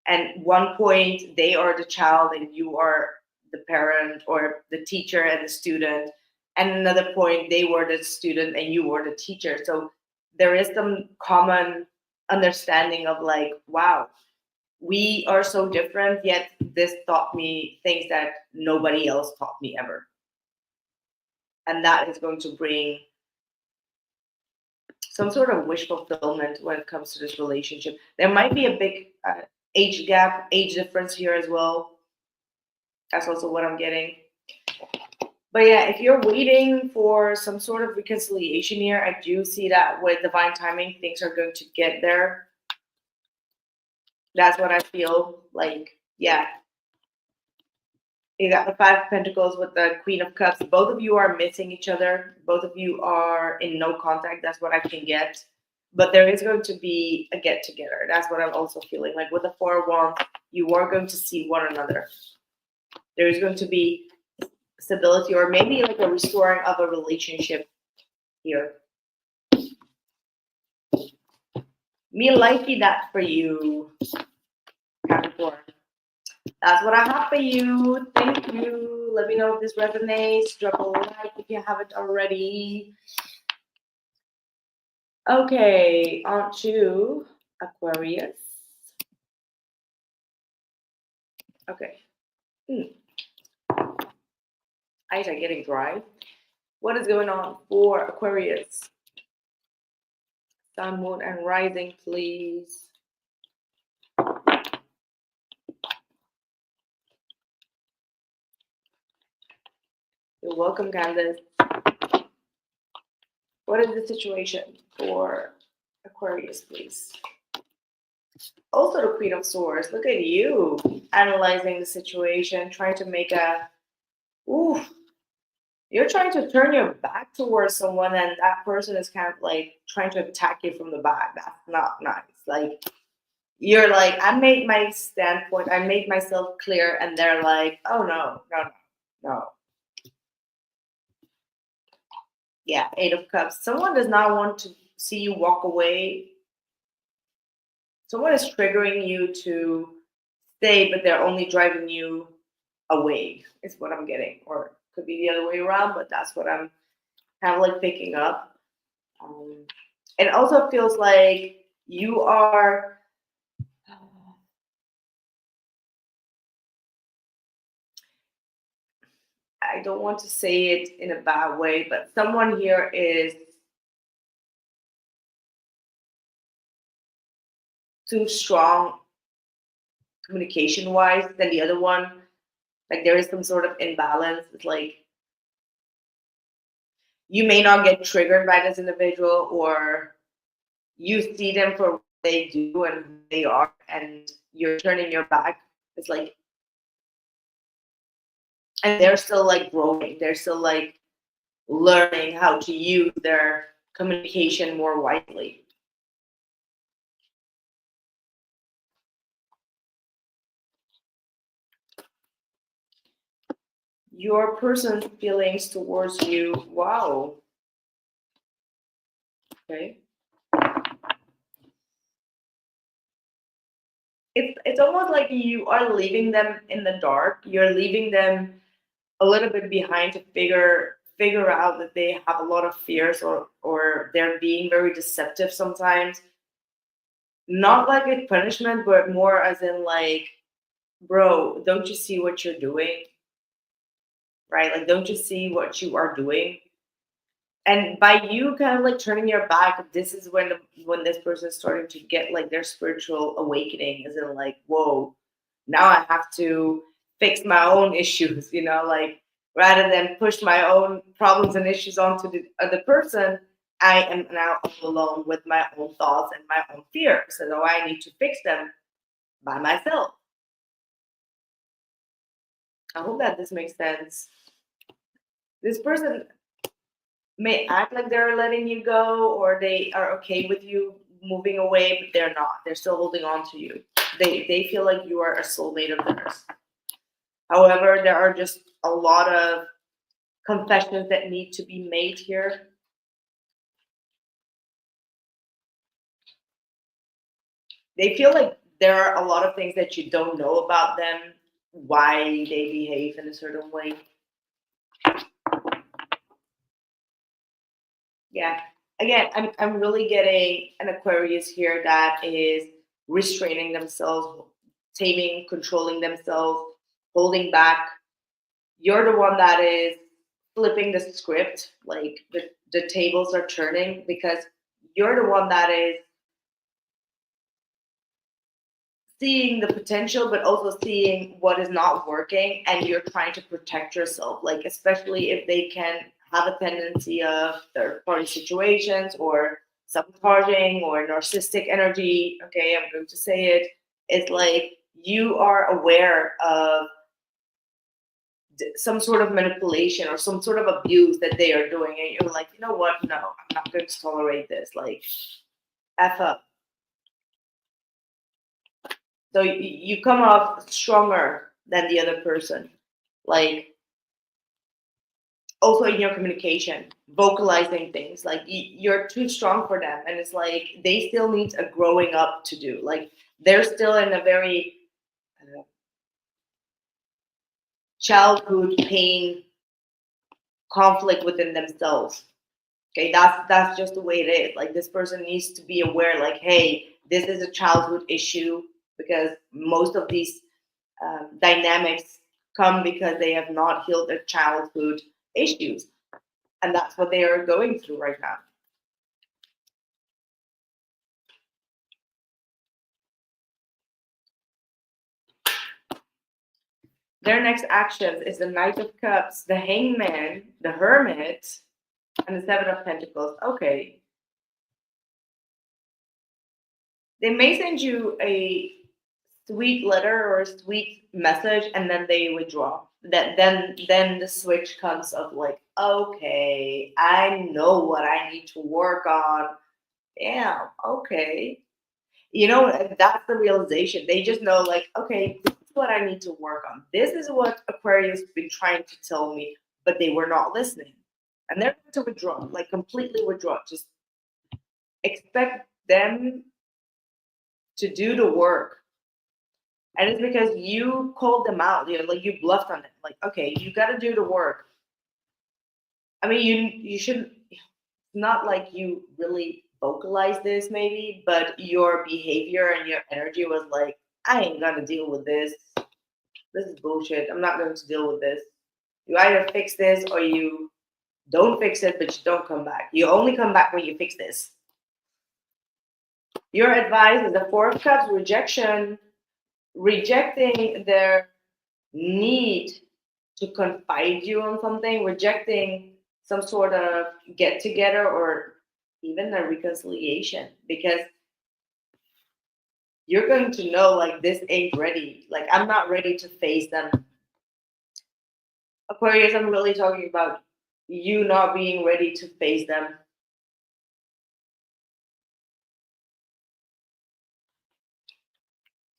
And one point they are the child and you are the parent or the teacher and the student. And another point they were the student and you were the teacher. So there is some common understanding of like, wow, we are so different, yet this taught me things that nobody else taught me ever. And that is going to bring some sort of wish fulfillment when it comes to this relationship. There might be a big age gap, age difference here as well. That's also what I'm getting. But yeah, if you're waiting for some sort of reconciliation here, I do see that with divine timing, things are going to get there. That's what I feel like. Yeah. You got the Five of Pentacles with the Queen of Cups. Both of you are missing each other. Both of you are in no contact. That's what I can get. But there is going to be a get together. That's what I'm also feeling. Like with the Four of Wands, you are going to see one another. There is going to be stability or maybe like a restoring of a relationship here. Me likey that for you, Capricorn. That's what I have for you. Thank you. Let me know if this resonates. Drop a like if you haven't already. Okay, on to Aquarius. Okay. Eyes are getting dry. What is going on for Aquarius? Sun, moon, and rising, please. You're welcome, Candace. What is the situation for Aquarius, please? Also the Queen of Swords. Look at you analyzing the situation, trying to make a... Ooh, you're trying to turn your back towards someone and that person is kind of like trying to attack you from the back. That's not nice. Like, you're like, I made my standpoint, I made myself clear, and they're like, oh no, no, no, no. Yeah, Eight of Cups. Someone does not want to see you walk away. Someone is triggering you to stay, but they're only driving you away, is what I'm getting. Or could be the other way around, but that's what I'm kind of like picking up. It also feels like you are... I don't want to say it in a bad way, but someone here is too strong communication wise than the other one. Like there is some sort of imbalance. It's like you may not get triggered by this individual, or you see them for what they do and who they are, and you're turning your back. It's like, and they're still like growing. They're still like learning how to use their communication more wisely. Your person's feelings towards you. Wow. Okay. It's almost like you are leaving them in the dark. You're leaving them a little bit behind to figure out that they have a lot of fears, or they're being very deceptive sometimes. Not like a punishment, but more as in like, bro, don't you see what you're doing? Right? Like, don't you see what you are doing? And by you kind of like turning your back, this is when this person is starting to get like their spiritual awakening, as in like, whoa, now I have to fix my own issues, like rather than push my own problems and issues onto the other person, I am now all alone with my own thoughts and my own fears. So I need to fix them by myself. I hope that this makes sense. This person may act like they're letting you go or they are okay with you moving away, but they're not. They're still holding on to you. They feel like you are a soulmate of theirs. However, there are just a lot of confessions that need to be made here. They feel like there are a lot of things that you don't know about them, why they behave in a certain way. Yeah. Again, I'm really getting an Aquarius here that is restraining themselves, taming, controlling themselves, holding back. You're the one that is flipping the script, like the tables are turning because you're the one that is seeing the potential but also seeing what is not working, and you're trying to protect yourself, like especially if they can have a tendency of third party situations or sabotaging or narcissistic energy. Okay, I'm going to say it. It's like you are aware of some sort of manipulation or some sort of abuse that they are doing, and you're like, you know what, no, I'm not going to tolerate this, like f up. So you come off stronger than the other person. Like also in your communication, vocalizing things. Like you're too strong for them, and it's like they still need a growing up to do. Like they're still in a very childhood pain conflict within themselves. Okay, that's just the way it is. Like this person needs to be aware. Like, hey, this is a childhood issue because most of these dynamics come because they have not healed their childhood issues. And that's what they are going through right now. Their next actions is the Knight of Cups, the Hangman, the Hermit, and the Seven of Pentacles. Okay. They may send you a sweet letter or a sweet message and then they withdraw. Then the switch comes of like, okay, I know what I need to work on. Damn, okay. You know, that's the realization. They just know, like, okay, this is what I need to work on. This is what Aquarius been trying to tell me, but they were not listening. And they're going to withdraw, like completely withdraw. Just expect them to do the work. And it's because you called them out, you know, like you bluffed on it. Like, okay, you got to do the work. I mean, you shouldn't. Not like you really vocalize this, maybe, but your behavior and your energy was like, I ain't gonna deal with this. This is bullshit. I'm not going to deal with this. You either fix this or you don't fix it, but you don't come back. You only come back when you fix this. Your advice is the Four of Cups, rejection, rejecting their need to confide you on something, rejecting some sort of get together or even a reconciliation, because you're going to know like this ain't ready. Like I'm not ready to face them. Aquarius, I'm really talking about you not being ready to face them.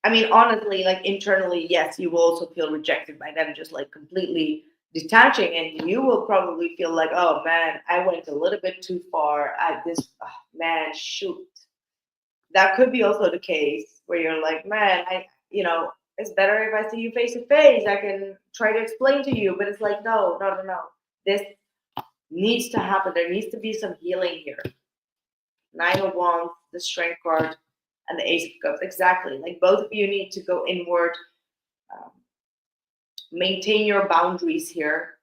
I mean, honestly, like internally, yes, you will also feel rejected by them, just like completely detaching, and you will probably feel like, oh man, I went a little bit too far at this. Oh, man, shoot. That could be also the case where you're like, man, it's better if I see you face to face. I can try to explain to you, but it's like, no, no, no, no. This needs to happen. There needs to be some healing here. Nine of Wands, the Strength card, and the Ace of Cups. Exactly. Like both of you need to go inward, um, maintain your boundaries here,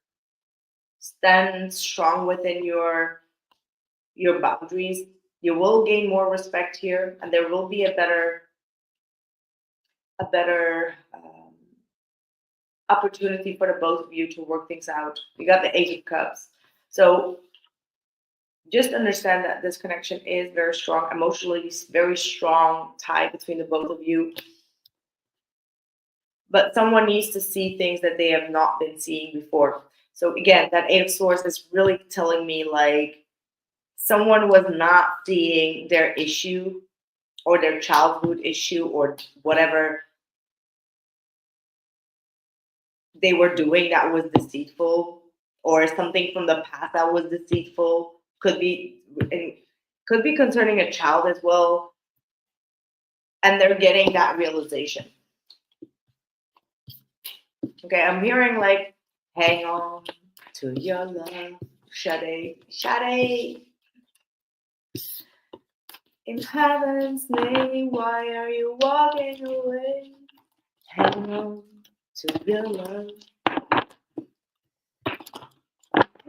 stand strong within your boundaries. You will gain more respect here, and there will be a better opportunity for the both of you to work things out. You got the Eight of Cups, so just understand that this connection is very strong, emotionally very strong tie between the both of you. But someone needs to see things that they have not been seeing before. So again, that Eight of Swords is really telling me like someone was not seeing their issue or their childhood issue or whatever they were doing that was deceitful, or something from the past that was deceitful. Could be concerning a child as well, and they're getting that realization. Okay, I'm hearing like, hang on to your love, Sade, Sade. In heaven's name, why are you walking away? Hang on to your love.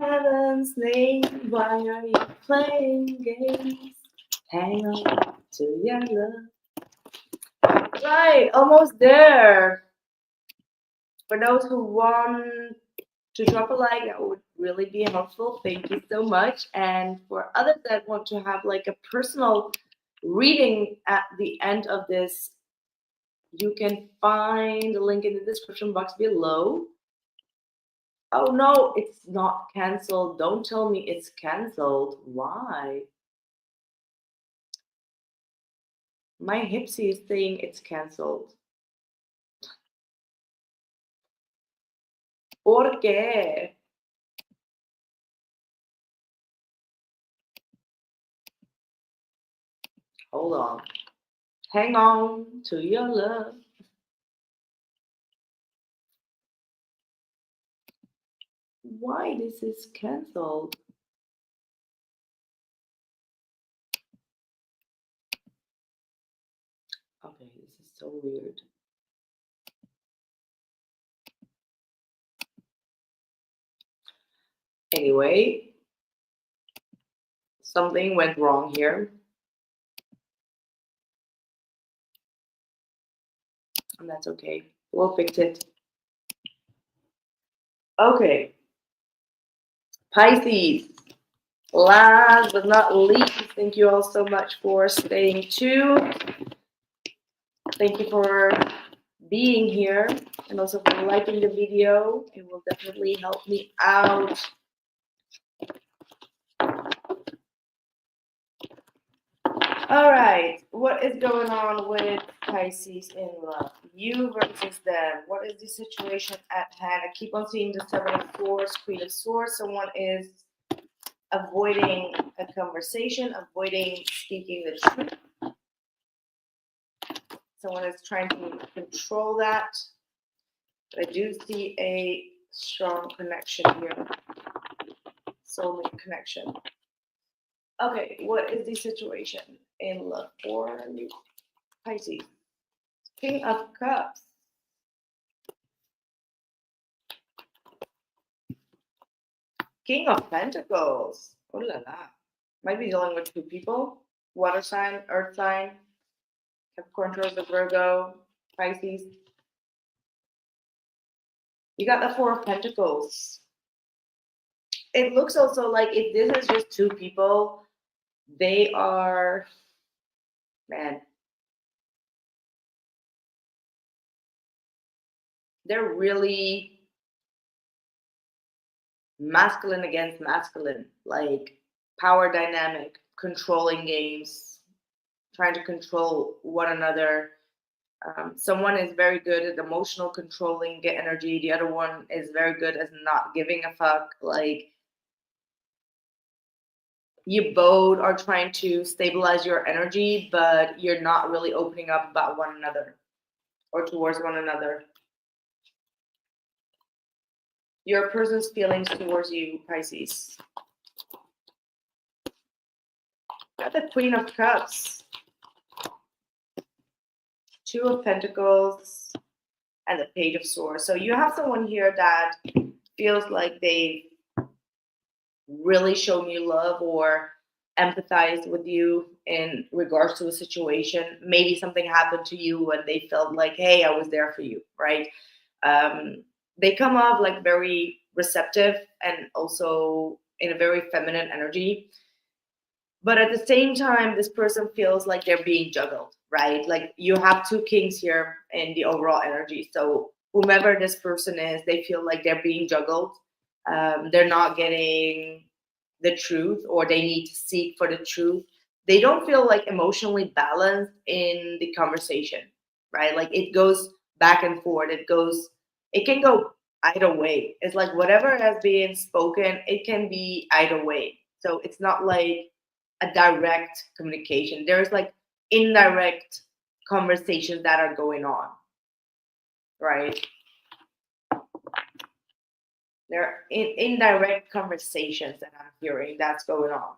Heaven's name, why are you playing games? Hang on to your love. Right, almost there. For those who want to drop a like, that would really be helpful. Thank you so much. And for others that want to have like a personal reading at the end of this, you can find the link in the description box below. Oh no, it's not canceled. Don't tell me it's canceled. Why? My Hipsy is saying it's canceled. ¿Por qué? Hold on. Hang on to your love. Why this is canceled? Okay, this is so weird. Anyway, something went wrong here. And that's okay. We'll fix it. Okay. Pisces. Last but not least, thank you all so much for staying tuned. Thank you for being here and also for liking the video. It will definitely help me out. All right, what is going on with Pisces in love? You versus them. What is the situation at hand? I keep on seeing the Seven of Swords, Queen of Swords. Someone is avoiding a conversation, avoiding speaking the truth. Someone is trying to control that. But I do see a strong connection here. Soulmate connection. Okay, what is the situation in love for you, Pisces? King of Cups. King of Pentacles. Oh la la. Might be dealing with two people. Water sign, earth sign, Capricorn, Taurus, Virgo, Pisces. You got the Four of Pentacles. It looks also like if this is just two people, they are, man, they're really masculine against masculine, like power dynamic, controlling games, trying to control one another. Someone is very good at emotional controlling, get energy. The other one is very good at not giving a fuck. Like, you both are trying to stabilize your energy, but you're not really opening up about one another or towards one another. Your person's feelings towards you, Pisces. Got the Queen of Cups, Two of Pentacles, and the Page of Swords. So you have someone here that feels like they really shown you love or empathize with you in regards to a situation. Maybe something happened to you and they felt like, hey, I was there for you, right? They come off like very receptive and also in a very feminine energy. But at the same time, this person feels like they're being juggled, right? Like you have two kings here in the overall energy. So whomever this person is, they feel like they're being juggled. They're not getting the truth, or they need to seek for the truth. They don't feel like emotionally balanced in the conversation, right? Like it goes back and forth. It can go either way. It's like whatever has been spoken, it can be either way. So it's not like a direct communication. There's like indirect conversations that are going on, right? There are indirect conversations that I'm hearing that's going on.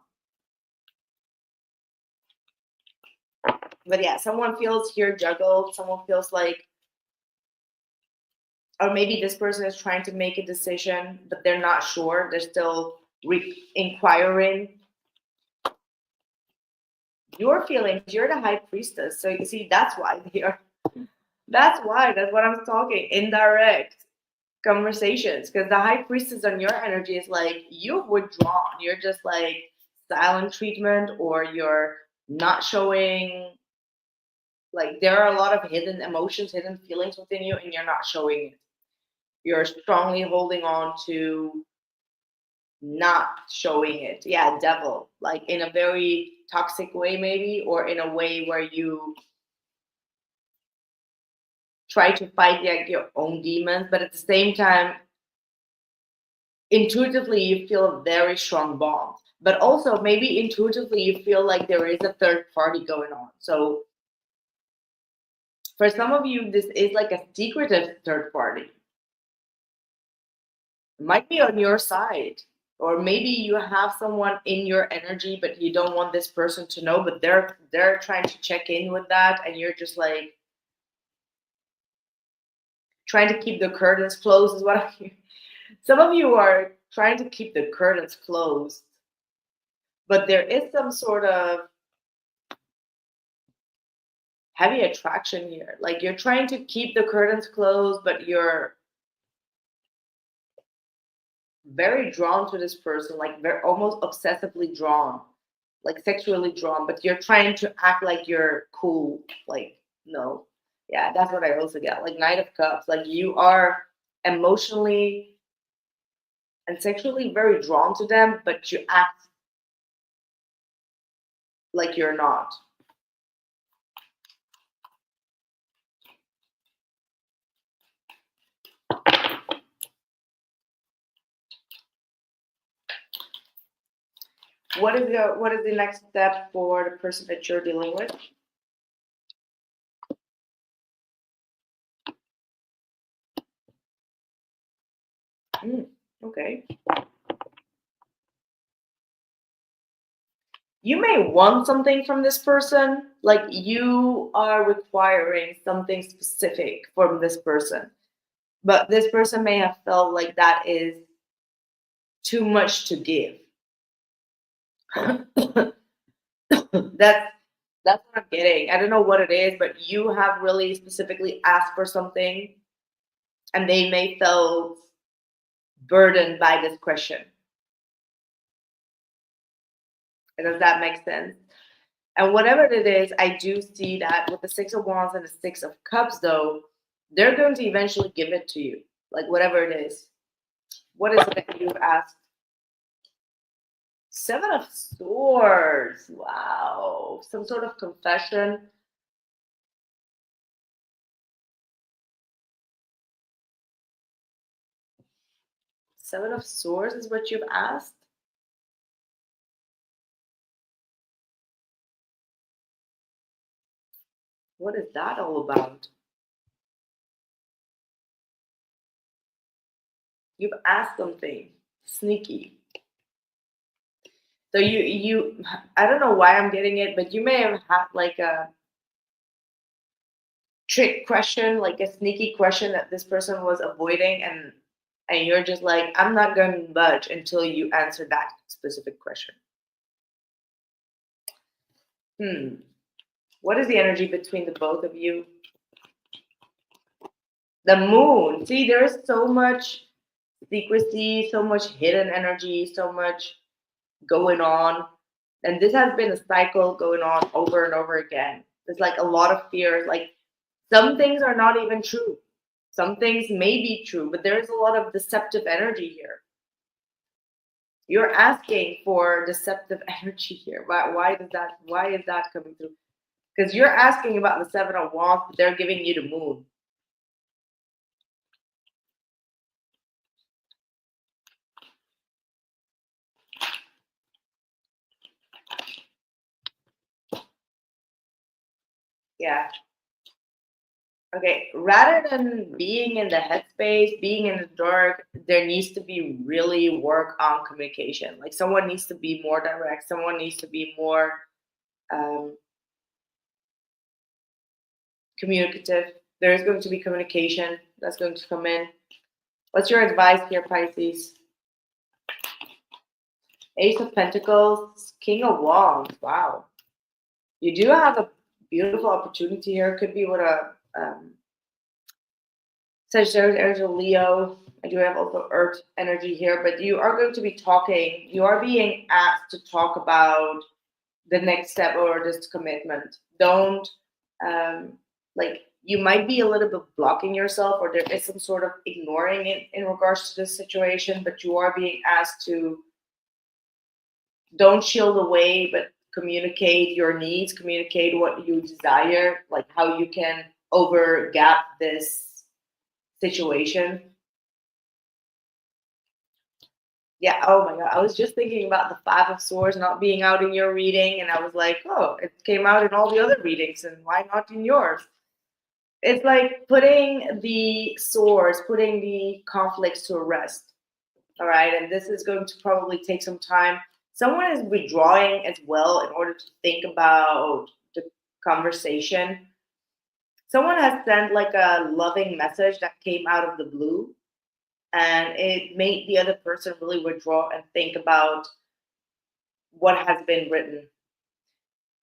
But yeah, someone feels here juggled. Someone feels like, or maybe this person is trying to make a decision, but they're not sure. They're still inquiring. Your feelings, you're the high priestess. So you see, that's why here. That's why. That's what I'm talking. Indirect conversations. Because the high priestess on your energy is like you've withdrawn. You're just like silent treatment, or you're not showing. Like there are a lot of hidden emotions, hidden feelings within you, and you're not showing it. You're strongly holding on to not showing it. Yeah, devil. Like in a very toxic way, maybe, or in a way where you try to fight like your own demons, but at the same time, intuitively you feel a very strong bond. But also maybe intuitively you feel like there is a third party going on. So for some of you, this is like a secretive third party. It might be on your side. Or maybe you have someone in your energy, but you don't want this person to know, but they're trying to check in with that, and you're just like trying to keep the curtains closed is what I hear. Some of you are trying to keep the curtains closed, but there is some sort of heavy attraction here. Like you're trying to keep the curtains closed, but you're very drawn to this person, like very almost obsessively drawn, like sexually drawn, but you're trying to act like you're cool. Like, no. Yeah, that's what I also get. Like Knight of Cups. Like you are emotionally and sexually very drawn to them, but you act like you're not. What is the next step for the person that you're dealing with? Okay. You may want something from this person, like you are requiring something specific from this person, but this person may have felt like that is too much to give. that's that's what I'm getting. I don't know what it is, but you have really specifically asked for something, and they may felt burdened by this question. Does that make sense? And whatever it is, I do see that with the Six of Wands and the Six of Cups, though, they're going to eventually give it to you, like whatever it is. What is it that you've asked? Seven of Swords. Wow. Some sort of confession. Seven of Swords is what you've asked? What is that all about? You've asked something sneaky. So I don't know why I'm getting it, but you may have had like a trick question, like a sneaky question that this person was avoiding, and you're just like, I'm not going to budge until you answer that specific question. What is the energy between the both of you? The Moon. See, there is so much secrecy, so much hidden energy, so much going on And this has been a cycle going on over and over again. There's like a lot of fears. Like some things are not even true. Some things may be true, but there's a lot of deceptive energy here. You're asking for deceptive energy here. Why is that coming through? Because you're asking about the Seven of Wands, but they're giving you the Moon. Yeah. Okay, rather than being in the headspace, being in the dark, there needs to be really work on communication. Like someone needs to be more direct, someone needs to be more um, communicative. There is going to be communication that's going to come in. What's your advice here, Pisces? Ace of Pentacles, King of Wands. Wow. You do have a beautiful opportunity here. Could be with a Sagittarius, Aries, or Leo. I do have also Earth energy here, but you are going to be talking. You are being asked to talk about the next step or this commitment. Don't like you might be a little bit blocking yourself, or there is some sort of ignoring it in regards to this situation. But you are being asked to don't shield away, but communicate your needs, communicate what you desire, like how you can over gap this situation. Yeah, oh my God. I was just thinking about the Five of Swords not being out in your reading, and I was like, oh, it came out in all the other readings, and why not in yours? It's like putting the swords, putting the conflicts to rest. All right, and this is going to probably take some time. Someone is withdrawing as well in order to think about the conversation. Someone has sent like a loving message that came out of the blue, and it made the other person really withdraw and think about what has been written.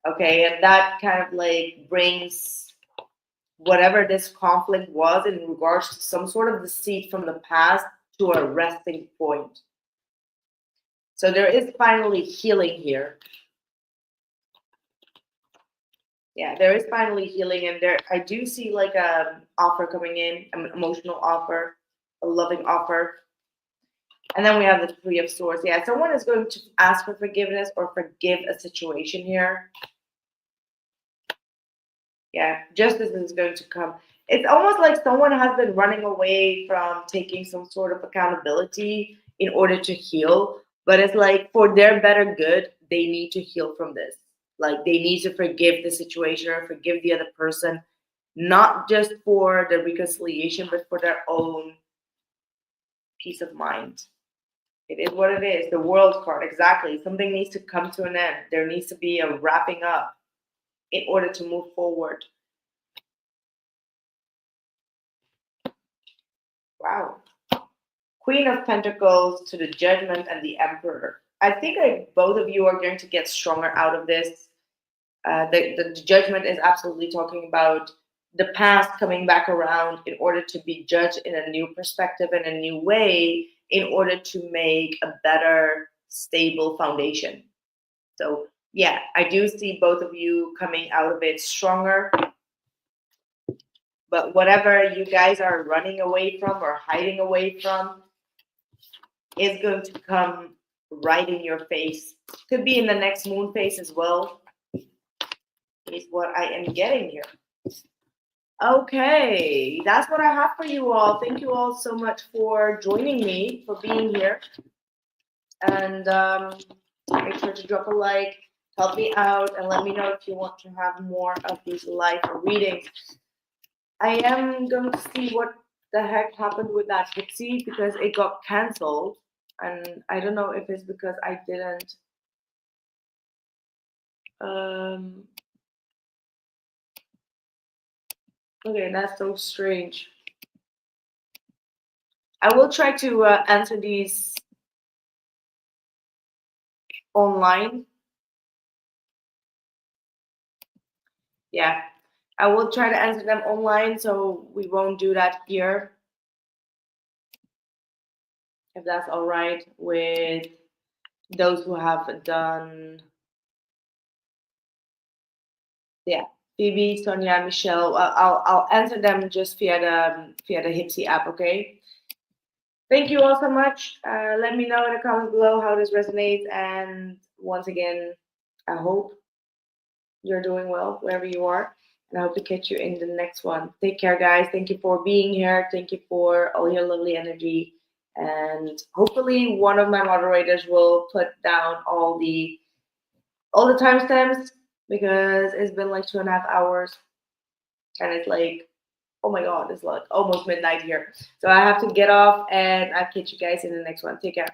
Okay, and that kind of like brings whatever this conflict was in regards to some sort of deceit from the past to a resting point. So there is finally healing here. Yeah, there is finally healing, and there I do see like a offer coming in, an emotional offer, a loving offer. And then we have the Three of Swords. Yeah, someone is going to ask for forgiveness or forgive a situation here. Yeah, justice is going to come. It's almost like someone has been running away from taking some sort of accountability in order to heal. But it's like for their better good, they need to heal from this. Like they need to forgive the situation or forgive the other person, not just for the reconciliation, but for their own peace of mind. It is what it is. The World card, exactly. Something needs to come to an end. There needs to be a wrapping up in order to move forward. Wow. Queen of Pentacles to the Judgment and the Emperor. I think both of you are going to get stronger out of this. The Judgment is absolutely talking about the past coming back around in order to be judged in a new perspective and a new way in order to make a better, stable foundation. So, yeah, I do see both of you coming out of it stronger. But whatever you guys are running away from or hiding away from is going to come right in your face. Could be in the next moon phase as well, is what I am getting here. Okay, that's what I have for you all. Thank you all so much for joining me, for being here. And make sure to drop a like, help me out, and let me know if you want to have more of these live readings. I am going to see what the heck happened with that Pixie because it got canceled. And I don't know if it's because I didn't okay, that's so strange. I will try to answer these online. Yeah, I will try to answer them online, so we won't do that here. If that's all right with those who have done Yeah, Phoebe, Sonia, Michelle. I'll answer them just via the Hipsy app. Okay. Thank you all so much. Let me know in the comments below how this resonates. And once again, I hope you're doing well wherever you are. And I hope to catch you in the next one. Take care, guys. Thank you for being here. Thank you for all your lovely energy. And hopefully, one of my moderators will put down all the timestamps because it's been like 2.5 hours, and it's like, oh my god, it's like almost midnight here. So I have to get off, and I'll catch you guys in the next one. Take care.